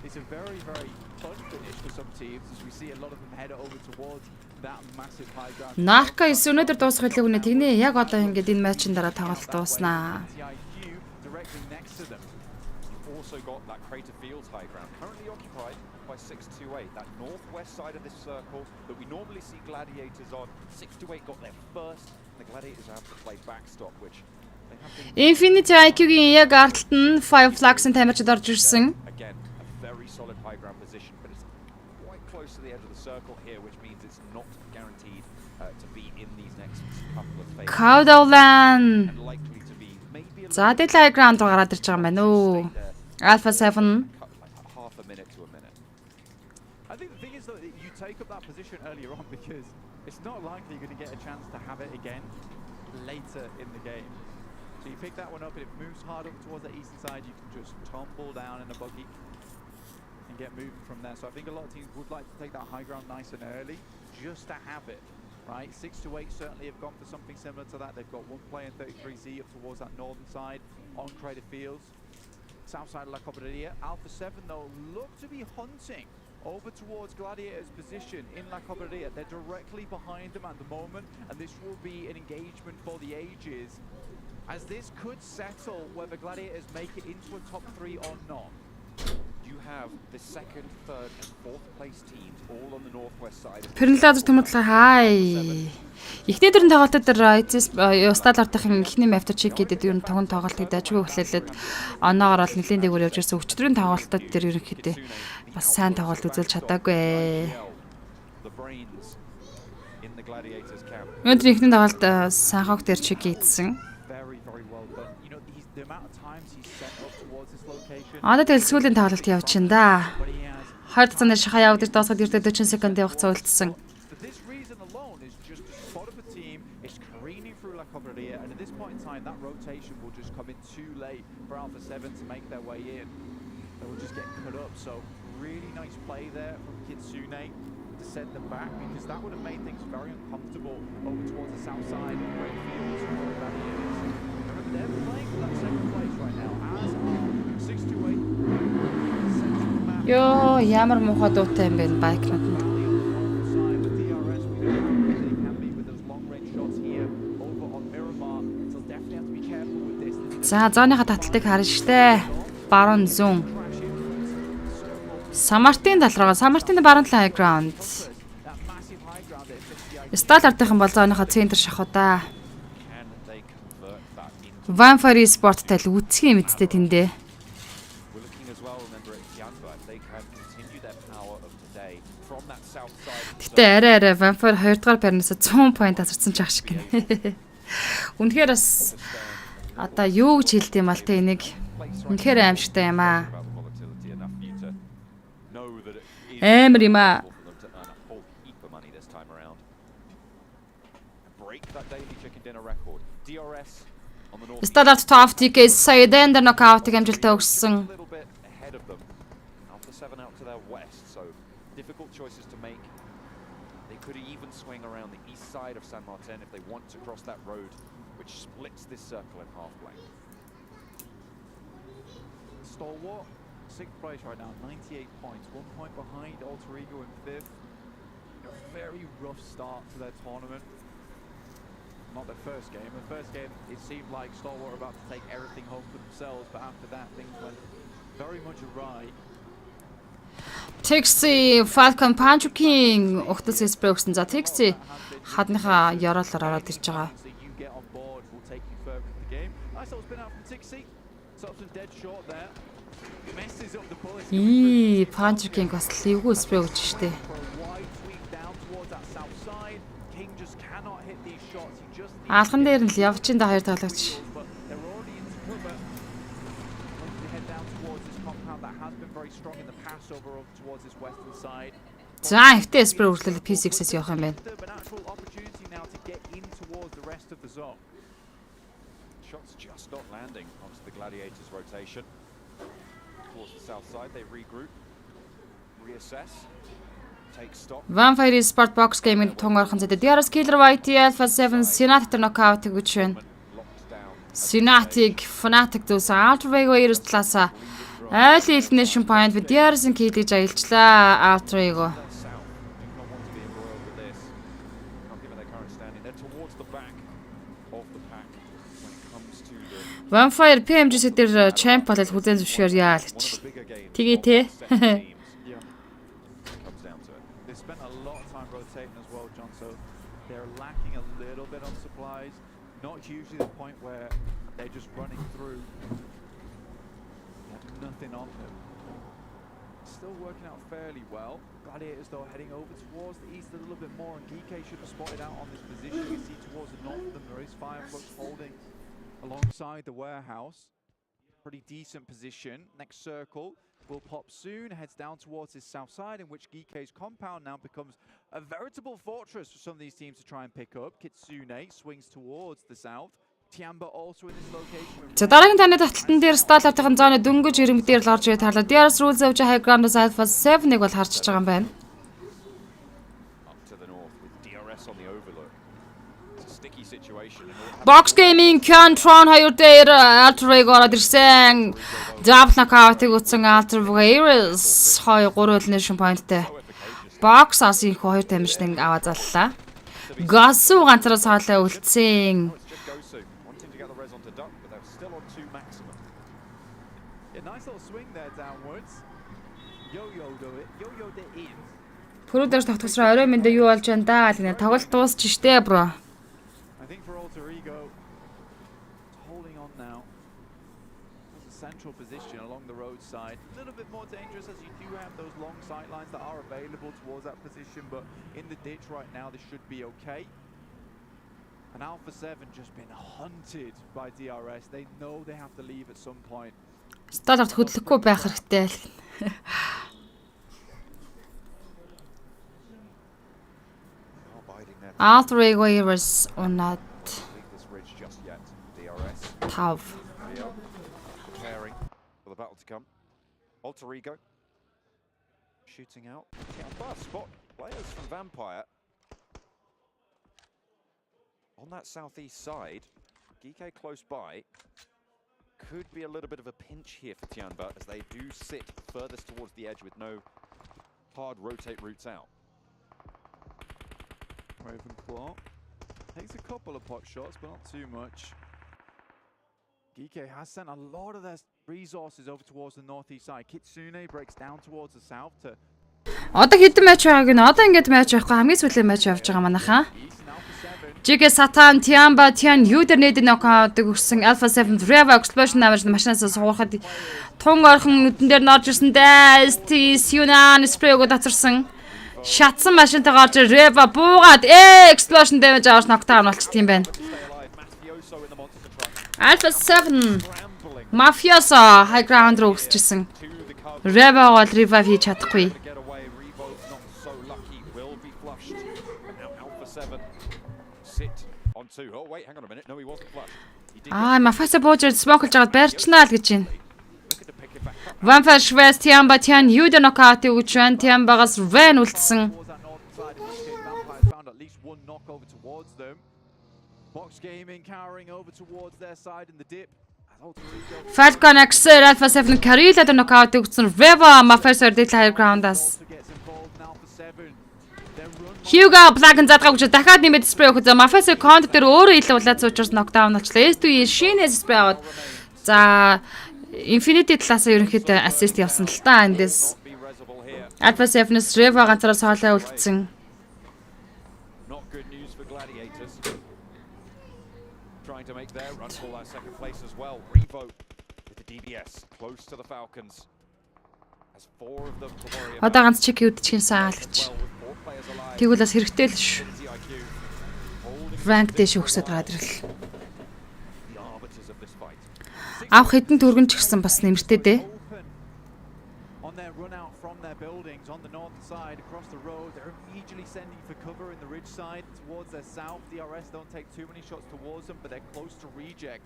It's a very, very fun finish for some teams as we see a lot of them head over towards that massive high ground. Нарка өнөөдөр дуусах хэлэг үнэ тэгнэ. Яг одоо ингээд энэ матчын дараа тоглолт дууснаа. directly next to them. You've also got that Crater Fields high ground, currently occupied by 628, that northwest side of this circle that we normally see Gladiators on. 628 got there first, and the Gladiators have to play backstop, which they have been... Infinity IQ-гийн яг арталт нь 5 flags-ын тамирчид орж ирсэн. Again, a very solid high ground position, but it's quite close to the edge of the circle here, which means it's not guaranteed to be in these next couple of phases. Countdown. За тэгэл high ground руу гараад ирж байгаа юм байна уу? Alpha 7. Half a minute to a minute. I think the thing is that you take up that position earlier on because it's not likely you're going to get a chance to have it again later in the game. So you pick that one up and it moves hard up towards the eastern side, you can just tumble down in a buggy and get moving from there. So I think a lot of teams would like to take that high ground nice and early just to have it. Right, 6 to 8 certainly have gone for something similar to that. They've got one player in 33Z up towards that northern side on Crater Fields. South side of La Cobraderia. Alpha 7 though look to be hunting over towards Gladiator's position in La Cobraderia. They're directly behind them at the moment, and this will be an engagement for the ages, as this could settle whether Gladiators make it into a top 3 or not. You have the second, third, and fourth place teams all on the northwest side. Пернлазер төмөрлөө хай. Эхний дөрөв тоглолтод дээр Сталартын эхний мавтер чек гэдэг ер нь тогон тоглолтыг дажгүй эхлэлээд оноогоор бол нэлийн дээгүүр явж ирсэн өчтөрийн тоглолтод дээр ерөнхийдөө бас сайн тоглолт үзүүлж чадаагүй. Өнөөдөр эхний тоглолт Санхог дээр чек хийсэн. Одоо тэгэл сүүлийн тоглолт явж байна да. 20 цагаар шахаа яваад дуусгаад ирдэ 40 секундын хугацаа үлдсэн. And at this point in time, that rotation will just come in too late for Alpha 7 to make their way in. They will just get cut up. So really nice play there from Kitsune to send them back, because that would have made things very uncomfortable over towards the south side of Red Fields for the Gladiators. Remember, they're playing for that second place right now, as are 628. Ёо, ямар муухай дуутай юм бэ байкнууд нь. За, зооныхаа таталтыг харна штэ. Баруун зүүн. Самартын тал руу, Самартын баруун талын high ground. Стал ардынхан бол зооныхаа центр шахуу да. Vampire Sport-тай л үцгийн мэдтэй тэндээ. Гэтэ арай Vampire 2 дугаар парнаас 100 point асарсан ч ах шиг гинэ. Үнэхээр бас одоо юу гэж хэлдэг юм бол тэ энийг үнэхээр аимшигтай юм аа. Амар юм аа. Сталарт топ TK Сайден дээр нокаутыг амжилттай өгсөн. Difficult choices to make. They could even swing around the east side of San Martin if they want to cross that road, which splits this circle in half blank. Stalwart, 6th place right now, 98 points, 1 point behind Alter Ego in 5th. A very rough start to their tournament. Not their first game. The first game, it seemed like Stalwart were about to take everything home for themselves, but after that, things went very much awry. Texi Falcon Punch King ухтас спрей өгсөн. За Texi хадныхаа яраалаар ороод ирж байгаа. Punch King бас лигүү спрей өгч штэ. Алхан дээр нь л явж ин да хоёр тоглогч. За ихтэй спрей үргэлжлэл P6-с явах юм байна. Shots just not landing onto the Gladiators rotation. Towards the south side, they regroup, reassess, take stock. Vampire Sport Box Gaming тун орхон зэдэ. DRS Killer YT Alpha 7 Senate knockout гэж байна. Senate Fnatic дүүс Ultra Vega 2-с талаасаа айл Elimination Point with DRS-ын киллийг аялчлаа Ultra Ego. Vampire PMWI дээр champ болол хүлэн зөвшөөрье л гэж. Тэгээ те. They spent a lot of time rotating as well, John, so they're lacking a little bit on supplies. Not usually the point where they're just running through. Nothing on them. Still working out fairly well. Gladiators though heading over towards the east a little bit more, and GK should have spotted out on this position. You see towards the north of them there is Fireflux holding alongside the warehouse. Pretty decent position. Next circle will pop soon, heads down towards his south side, in which GK's compound now becomes a veritable fortress for some of these teams to try and pick up. Kitsune swings towards the south. За дараагийн таны таталтан дээр Starlight-ын зооны дөнгөж ирэмтээр л орж ирээд харлаа. DRS Rules авч high ground-аас Alpha 7-ыг бол харж байгаа юм байна. Box Gaming Contron 2 дээр Ultra Ego ороод ирсэн. Double knockout-ыг утсан Ultra Virus 2-3 elimination point-тэй. Box As-ийн 2 damage-ийг аваа заллаа. Gasu ганцаараа соолоо үлдсэн. Пүрүү дээр тогтсороо орой мэндэ юу болж байна да гэх нэ тоглолт дуусч штэ бро. I think for Alter Ego, holding on now. It's a central position along the roadside. A little bit more dangerous as you do have those long sight lines that are available towards that position, but in the ditch right now, this should be okay. And Alpha 7 just been hunted by DRS. They know they have to leave at some point. Starlight хөдлөхгүй байх хэрэгтэй. Alter Ego was on that tough. Preparing for the battle to come. Alter Ego shooting out. Spot players from Vampire. On that southeast side, Geeke close by. Could be a little bit of a pinch here for Tianba as they do sit furthest towards the edge with no hard rotate routes out. Ravenclaw takes a couple of pot shots, but not too much. Geeke has sent a lot of their resources over towards the northeast side. Kitsune breaks down towards the south to... Одоо хэдэн матч байгааг нь одоо ингэж матч байхгүй хамгийн сүүлийн матч явж байгаа манайхаа. Жигэ Сатан Tianba Tian Юдер нэдэн нокаутыг өгсөн Alpha 7 Reva Explosion авч машинаас суурхад тун орхон нүдэн дээр норж ирсэндээ ST Yunan спрейг дацарсан. Шатсан машинтай гарч Reva буугаад Explosion damage авч нокдаун болчихд юм байна. Alpha 7 Mafioso high ground руу өсчихсэн. Reva бол revive хийж чадахгүй. Mafioso бууж smoke хийж байгаад байрчнаа л гэж байна. Vampire Schwest Tianba Tian Yude knockout өгч байна. Tianbagаас Ren үлдсэн. Falcon Axel Alpha 7 Karila the knockout өгсөн. Reva Mafioso дээл high ground-аас. Hugo Black-ын задгаа өгч дахиад нэмээд спрей өгөх. За Mafioso конт дээр өөрөө илүү улаад суучрс нокдаун болчлаа. S2-ийн шинээс спрей аваад за Infinity талаас ерөнхийдөө assist явсан л та эндээс. Alpha 7-с Reva ганцаараа соолоо үлдсэн. Trying to make their run for that second place as well. Revo with the DBS close to the Falcons. As four of them Одоо ганц чек үдчихэн саалгч. Тэгвэл бас хэрэгтэй л шүү. Rank дэш өгсөд гараад ирэл. Авах хэдэн түргэн ч гэсэн бас нэмэртэй дээ. On their run out from their buildings on the north side across the road, they're immediately sending for cover in the ridge side towards their south. DRS don't take too many shots towards them, but they're close to reject.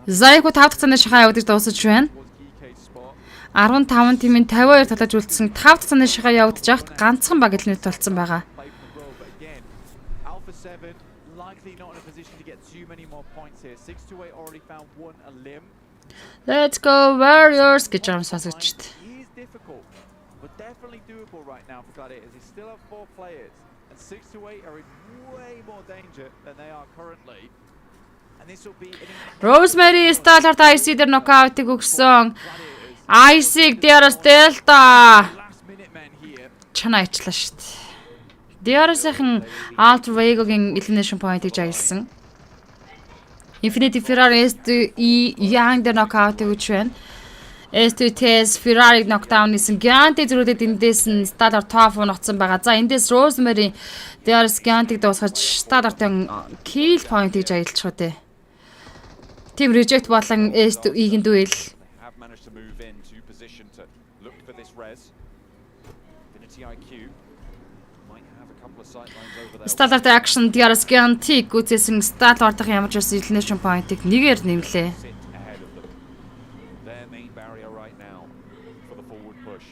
Зайго 5 дахь цааны шахаа явагдаж дуусаж байна. 15 тимийн 52 талаж үлдсэн 5 дахь цааны шахаа явагдаж байхад ганцхан баг илнэт болцсон байгаа. Alpha 7 likely not in a position to get too many more points here. 628 already found one a limb. Let's go Warriors гэж юм сонсогчд. He is difficult, but definitely doable right now for Gladiators. They still have 4 players, and 628 are in way more danger than they are currently. And this will be Rosemary Starlight IC дээр нокаутыг өгсөн. IC DRS Delta. Чанаа ичлаа шүү дээ. DRS-ийн Ultra Vega-гийн elimination point-ийг жагласан. Infinity Ferrari S2E Young дээр knockout өгч байна. S2TS Ferrari knockdown хийсэн. Gianti зүрүүдэд эндээс нь Stadler top ногцсон байгаа. За эндээс Rosemary DRS Gianti-г дуусгаж Stadler-тай kill point-ийг жаглчих үү. Team reject болон S2E-гийн duel. have managed to move into position to look for this res. Infinity IQ might have a couple of sightlines over there. Stadler action DRS Gianti гүцээсэн Stadler дахь ямар ч бас elimination point-ыг нэгээр нэмлээ. Their main barrier right now for the forward push.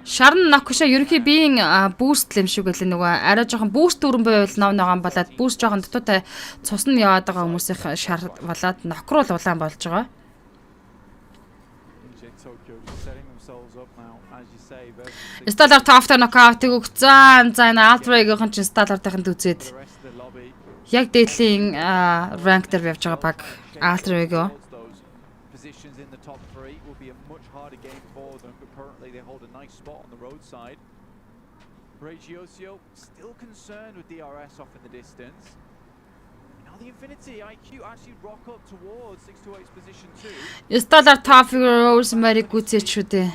Шарн Накуша ерөнхий биеийн boost л юм шиг байлаа нөгөө арай жоохон boost дүрэн байвал ногоон болоод boost жоохон дутуутай цус нь яваад байгаа хүмүүсийн шар болоод нокрол улаан болж байгаа. Stadler тофтой нокаутыг өгцөн. За энэ Altreg-ийн чинь Stadler-тайханд үзээд яг дээдлийн rank дээр явж байгаа баг Altreg-оо. Positions in the top 3 will be a much harder game for them, but currently they hold a nice spot on the roadside. Regiosio still concerned with DRS off in the distance. Now the Infinity IQ actually rock up towards 628's position 2. Stadler top Rosemary гүцээч шүү дээ.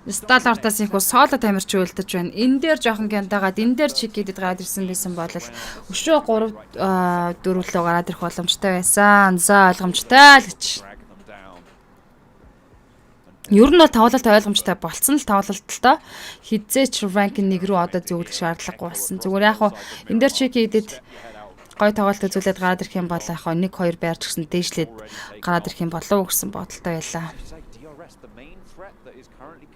Stadler-таас их соло тамирч үйлдэж байна. Энэ дээр жоохон гянтагаад энэ дээр чиг гэдэг гараад ирсэн байсан бол өшөө 3 4 лөө гараад ирэх боломжтой байсан. За ойлгомжтой л гэж. Ер нь бол тоглолт ойлгомжтой болцсон л тоглолт л доо. Хизээч rank 1 рүү одоо зөвлөх шаардлагагүй болсон. Зүгээр яг хуу энэ дээр чиг хийдэд гой тоглолт үзүүлээд гараад ирэх юм бол яг хуу 1 2 байрч гэсэн дээшлээд гараад ирэх юм болов уу гэсэн бодолтой байлаа. The main threat that is currently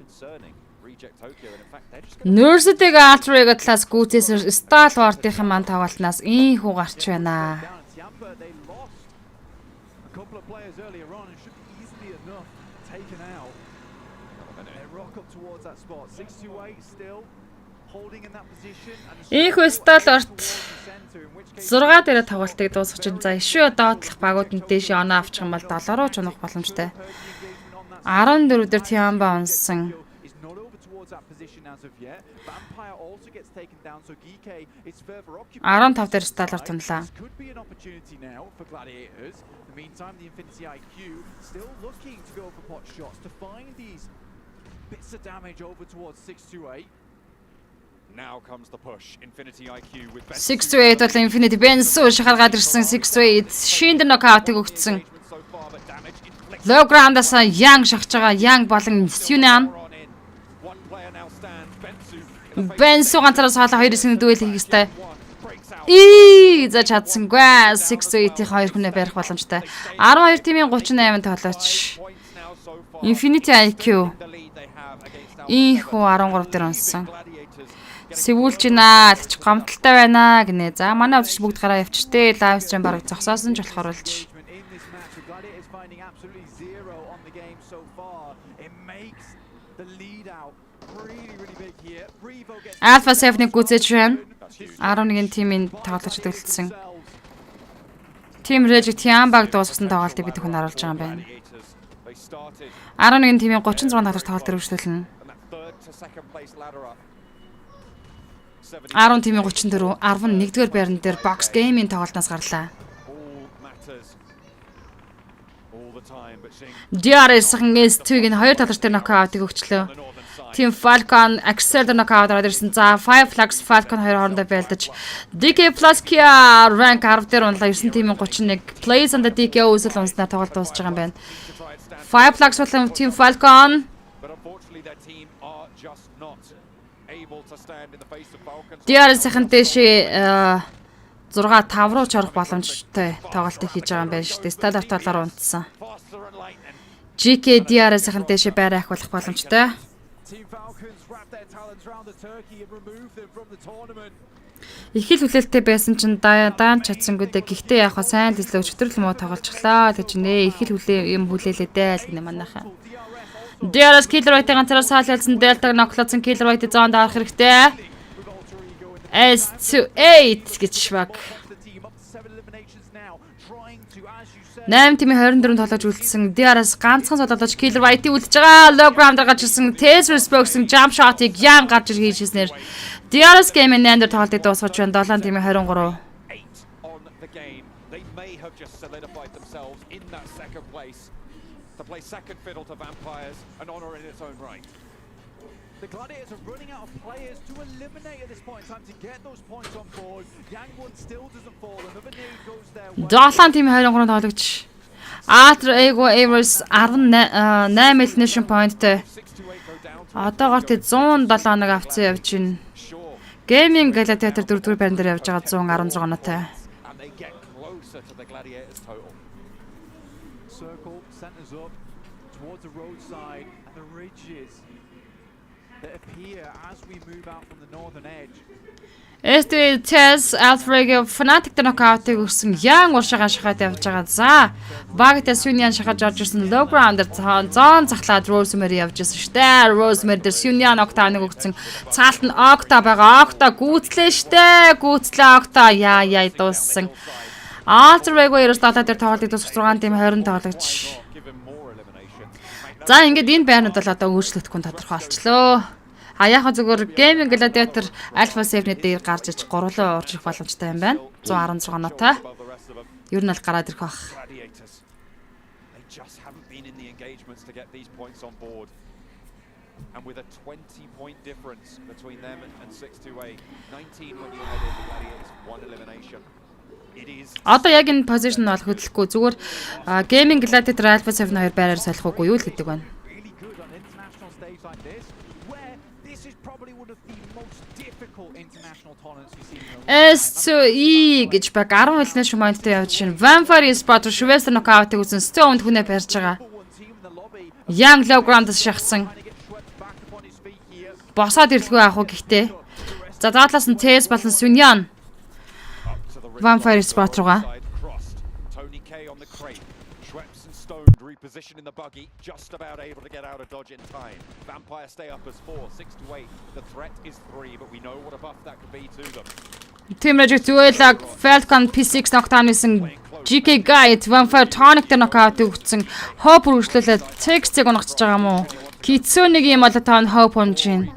Nurse-ийг Altrega талаас гүйцээс Star Wars-ийн маань тоглолтноос ийхүү гарч байна. Couple of players earlier on and should be easily enough taken out. They rock up towards that spot. 6-8 still holding in that position. Ийхүү Star Wars 6 дээр тоглолтыг дуусгаж байна. За ишүү доотлох багууданд дээшээ оноо авчих юм бол 7 руу чунах боломжтой. 14 дээр Tiamba унсан. Vampire also gets taken down, so GK is further occupied. 15 дээр Star Wars тунлаа. Could be an opportunity now for Gladiators. In the meantime, the Infinity IQ still looking to go for pot shots to find these bits of damage over towards 6-8. Now comes the push. Infinity IQ with 6-8 бол Infinity MUNZU шахалгаад ирсэн 6-8 шинд нокаутыг өгсөн. Low ground-аас Yang шахаж байгаа. Yang болон Sunan. MUNZU ганцаараа саалаа 2 хэсэг дүүл хийх ёстой. За чадсангүй. 6-8-ийн 2 хүнээ барих боломжтой. 12 тимийн 38 тоглооч. Infinity IQ. Ийхүү 13 дээр унсан. Сэвүүлж байна. Ч гомдолтой байна гинэ. За манай үзэгч бүгд гараа явчихтэй. Лайв стрим бараг зогсоосон ч болохоор болж. Alpha 7-ийг гүйцээж байна. 11-ийн тимийн тоглож төлөвлөсөн. Team Rage Tiamba-г дуусгасан тоглолтыг бид хүн харуулж байгаа юм байна. 11-ийн тимийн 36 тоглолт өргөжлүүлнэ. 10 тимийн 34, 11-р байран дээр Box Game-ийн тоглолтоос гарлаа. DRS-ийн S2-ийн 2 тоглолт дээр нокаутыг өгчлөө. Team Falcon Axel нокаут ороод ирсэн. За 5 Flags Falcon 2 хоорондоо байлдаж DK Plus Kia rank 10 дээр унлаа. 9 тимийн 31 Plays on the DK үсэл унснаар тоглолт дуусж байгаа юм байна. 5 Flags болон Team Falcon DRS-ийн дэшээ 6-5 руу ч орох боломжтой тоглолтыг хийж байгаа юм байна шүү дээ. Стандарт талаар унтсан. GK DRS-ийн дэшээ байраа ахиулах боломжтой. Их л хүлээлттэй байсан чинь даан чадсангүй дээ. Гэхдээ яг хаа сайн дислээ өчтөрл муу тоглолцглаа. Тэг чинээ их л хүлээлээ дээ л гинэ манайхаа. DRS Killer White ганцаараа саал ялсан Delta ноклоцсон Killer White зоонд авах хэрэгтэй. S2-8 гэж баг. 8 тимийн 24 тоглож үлдсэн. DRS ганцхан солоолож Killer White үлдэж байгаа. Low ground гарч ирсэн. Taser Spokes-ын jump shot-ыг Yang гарч ирж хийснээр DRS game-ийн 8 дээр тоглолтыг дуусгаж байна. 7 тимийн 23. To play second fiddle to Vampires, an honor in its own right. The Gladiators are running out of players to eliminate at this point in time to get those points on board. Yang one still doesn't fall. Another nade goes there. 7 тим 23 тоглогч. Atra Ego Avers 18 elimination point-тэй. Одоогоор тэ 107 нэг авцсан явж байна. Gaming Gladiator 4-р байран дээр явж байгаа 116 оноотой. And they get closer to the Gladiators total. Circle centers up towards the roadside and the ridges that appear as we move out from the northern edge. Este Tess Alfrego Fnatic knockout-ыг өгсөн Yang уршагаа шахаад явж байгаа. За багт Sunyan шахаж орж ирсэн low ground-д зоон захлаад Rosemary явж ирсэн штэ. Rosemary дээр Sunyan Octa-ыг өгсөн. Цаалт нь Octa байгаа. Octa гүйцлээ штэ. Гүйцлээ Octa яа дууссан. Altrego 97 дээр тоглолтыг дуусгах 6 тим 20 тоглогч. За ингээд энэ байрнууд бол одоо өөрчлөгдөхгүй тодорхой болчлоо. Яг зөвхөн Gaming Gladiator Alpha 7-ний дээр гарч иж 3 руу орж ирэх боломжтой юм байна. 116 оноотой. Ер нь бол гараад ирэх бах. And with a 20-point difference between them and 6-8, 19 when you add in the Gladiators, 1 elimination. Одоо яг энэ position бол хөдлөхгүй зүгээр Gaming Gladiator Alpha 7 хоёр байраар солихгүй юу л гэдэг байна. S2E гэж баг 10 elimination point-тэй явж шин Vampire Spot Швейцар нокаутыг үзэн Stone хүнээ барьж байгаа. Young low ground-аас шахсан. босоод ирлгүй аах уу гэхдээ. За доотлоос нь Тэс болон Сүньян Vampire Sport руугаа. Tony K on the crate. Schweppes and Stone reposition in the buggy, just about able to get out of dodge in time. Vampire stay up as 4, 6 to 8. The threat is 3, but we know what a buff that could be to them. Team Magic Duelag Falcon P6 knockdown исэн GK Guide Vampire Tonic дээр knockout өгсөн. Hope үргэлжлүүлээд Textийг унагчж байгаа юм уу? Kitsune-ийн Molotov Hope унжин.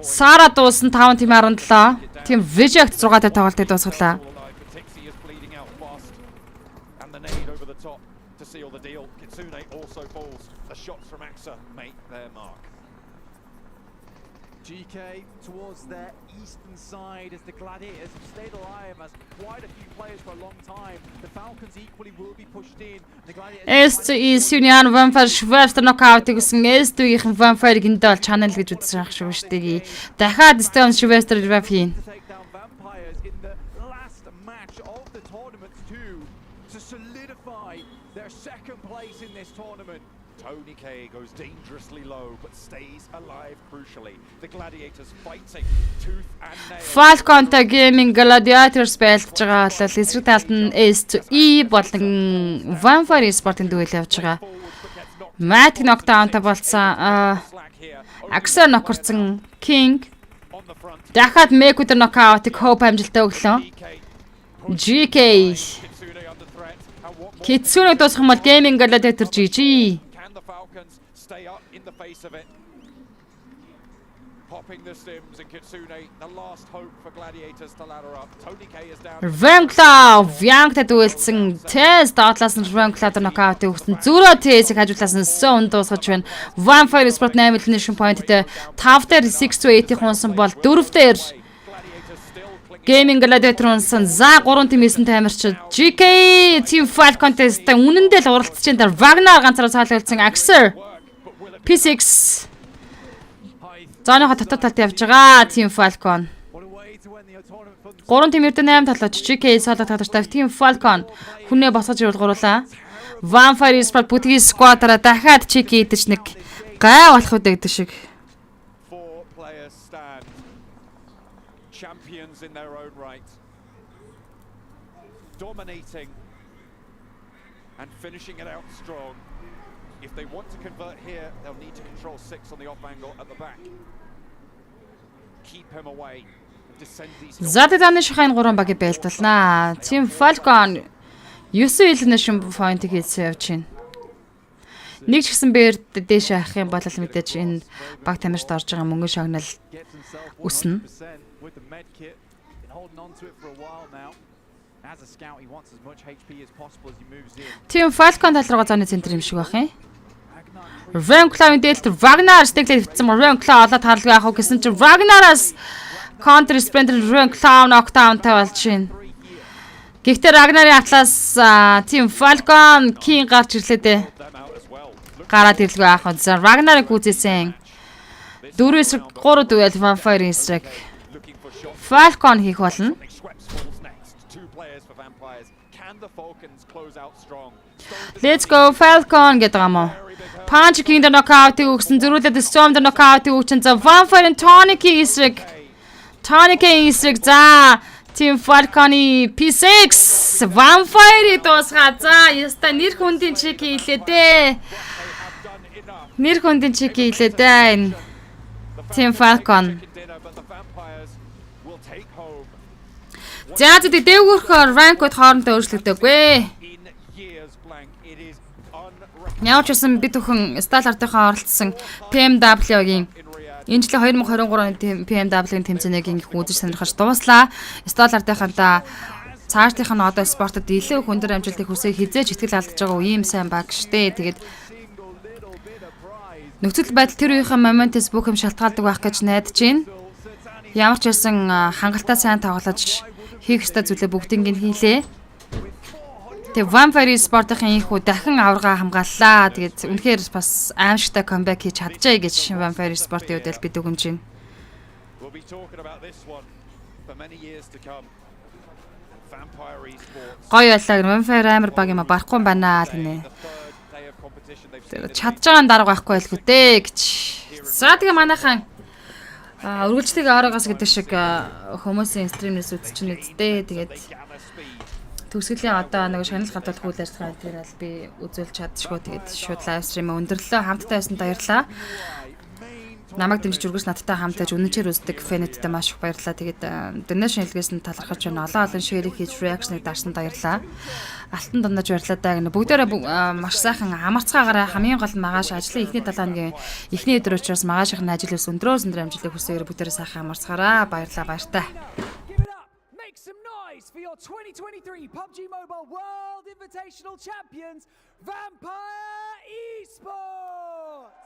Сара дуусан 5 тим 17. Тим Reject 6-тай тоглолтыг дуусгалаа. And the nade over the top to seal the deal. Kitsune also falls. The shots from AXA make their mark. GK towards their eastern side as the Gladiators have stayed alive as quite a few players for a long time. The Falcons equally will be pushed in. The Gladiators Сүньян Vampire Schweppes knockout гэсэн S2-ийн Vampire гиндэл channel гэж үзсэн ах шүү дээ. Дахиад Stone Schweppes revive хийн. Vampires in the last match of the tournament to solidify their second place in this tournament. Tony K goes dangerously low, but stays alive crucially. The Gladiators fighting tooth and nail. Falcon Gaming Gladiators байлж байгаа бол эсрэг талд нь S2E болон Vampire Sport-ын дуэл явж байгаа. Matt knockdown-та болсон. Axel нокорсон King. Дахиад Mekuter knockout-ыг Hope амжилттай өглөө. GK Kitsune дуусах юм бол Gaming Gladiator GG. Stay up in the face of it. Popping the stims and Kitsune, the last hope for Gladiators to ladder up. Tony K is down. Vanclaw, Vancta дуэлсэн. Тэс доотлоос нь Vanclaw knockout өгсөн. Зүрөө Тэсийг хажуулаас нь Zone дуусгаж байна. Vampire Sport 8 elimination point-тэй 5 дээр 6 to 8-ийг хунсан бол 4 дээр Gaming Gladiator унсан. За 3 тим 9 таймарч GK Team Falcon тест үнэндээ л уралдаж энэ Wagner ганцаараа цаалгалсан Axer P6 зооныхоо дотор талд явж байгаа Team Falcon 3 тим 8 талаач GK соло татартай Team Falcon хүнээ босгож явуулгууруулаа. Vampire Sport бүтгийн squad-аараа дахиад GK идэж нэг гай болох үдэгдэг шиг. Champions in their own right, dominating and finishing it out strong. If they want to convert here, they'll need to control 6 on the off angle at the back. Keep him away. Descend these. Заданы шахайн 3 багийг байлдуулнаа. Team Falcon 9 elimination point-ийг хийсэн явж байна. Нэг ч гэсэн бээр дээш авах юм бол мэдээж энэ баг тамирт орж байгаа мөнгө шагнал үснэ. With the med kit, been holding on to it for a while now. As a scout, he wants as much HP as possible as he moves in. Team Falcon талруугаа зооны центр юм шиг байх юм. Vanclaw-ын дээлт Wagner стеглээ хвцсан Vanclaw олоод харалгүй авах гэсэн чинь Wagner-аас counter sprinter Vanclaw knockdown-тай болж байна. Гэхдээ Ragnar-ын атлаас Team Falcon King гарч ирлээ дээ. Гараад ирлгүй авах нь. Ragnar-ыг гүйцээсэн. 4-3 дуэл Vampire эсрэг Falcon хийх болно. Let's go Falcon гэдэг юм уу? Punch King дээр knockout-ыг өгсөн. Зөрүүлээд Storm дээр knockout-ыг өгсөн. За Vampire-ын Tony K эсрэг за Team Falcon-ы P6 Vampire-ыг дуусгаа. За яста нэр хүндийн чек хийлээ дээ. Нэр хүндийн чек хийлээ дээ. Team Falcon. За зүг дээгүүрх ранкууд хоорондоо өөрчлөгдөөгүй. Ямар ч байсан бид бүхэн Star-артынхаа оролцсон PMWI-гийн энэ жилийн 2023 оны PMWI-гийн тэмцээнийг их үзэж сонирхож дууслаа. Star-артынхаа цаашдынх нь одоо спортод илүү их өндөр амжилтыг хүсэж хизээж итгэл алдаж байгаа ийм сайн баг штэ. Тэгээд нөхцөл байдал тэр үеийн моментс бүх юм шалтгаалдаг байх гэж найдаж байна. Ямар ч байсан хангалттай сайн тоглож хийх ёстой зүйлээ бүгдийг нь хийлээ. Тэгээ Vampire Sport-ын их үү дахин аварга хамгааллаа. Тэгээд үнэхээр бас аимшигтай comeback хийж чадчихъя гэж Vampire Sport-ийн үдэл бид үгэмж байна. Гоё яллаа. Vampire амар баг юм барахгүй байна л гинэ. чадж байгаа дарга байхгүй байлгүй дээ гэж. За тэгээ манайхан үргэлжлэх ороогоос гэдэг шиг хүмүүсийн стримнээс үзчихнэ үсттэй. Тэгээд төгсгөлийн одоо нэг шанал гадаад үйл ажиллагаа дээр аль би үзүүлж чадчихгүй. Тэгээд шууд лайв стрим өндөрлөө. Хамтдаа байсанд баярлалаа. Намайг дэмжиж үргэлж надтай хамт байж үнэнчээр үздэг фэнэттэй маш их баярлалаа. Тэгээд donation хэлгээс нь талархаж байна. Олон шеэрийг хийж реакшныг дарсанд баярлалаа. Алтан дундаж баярлалаа даа. Бүгдээрээ маш сайхан амарцгаагаараа хамгийн гол нь магаш ажлын эхний 7 хоногийн эхний өдөр учраас магашийн ажил ус өндрөө амжилтыг хүсэгээр бүгдээрээ сайхан амарцгаараа баярлалаа баяртай. Make some noise for your 2023 PUBG Mobile World Invitational Champions, Vampire Esports!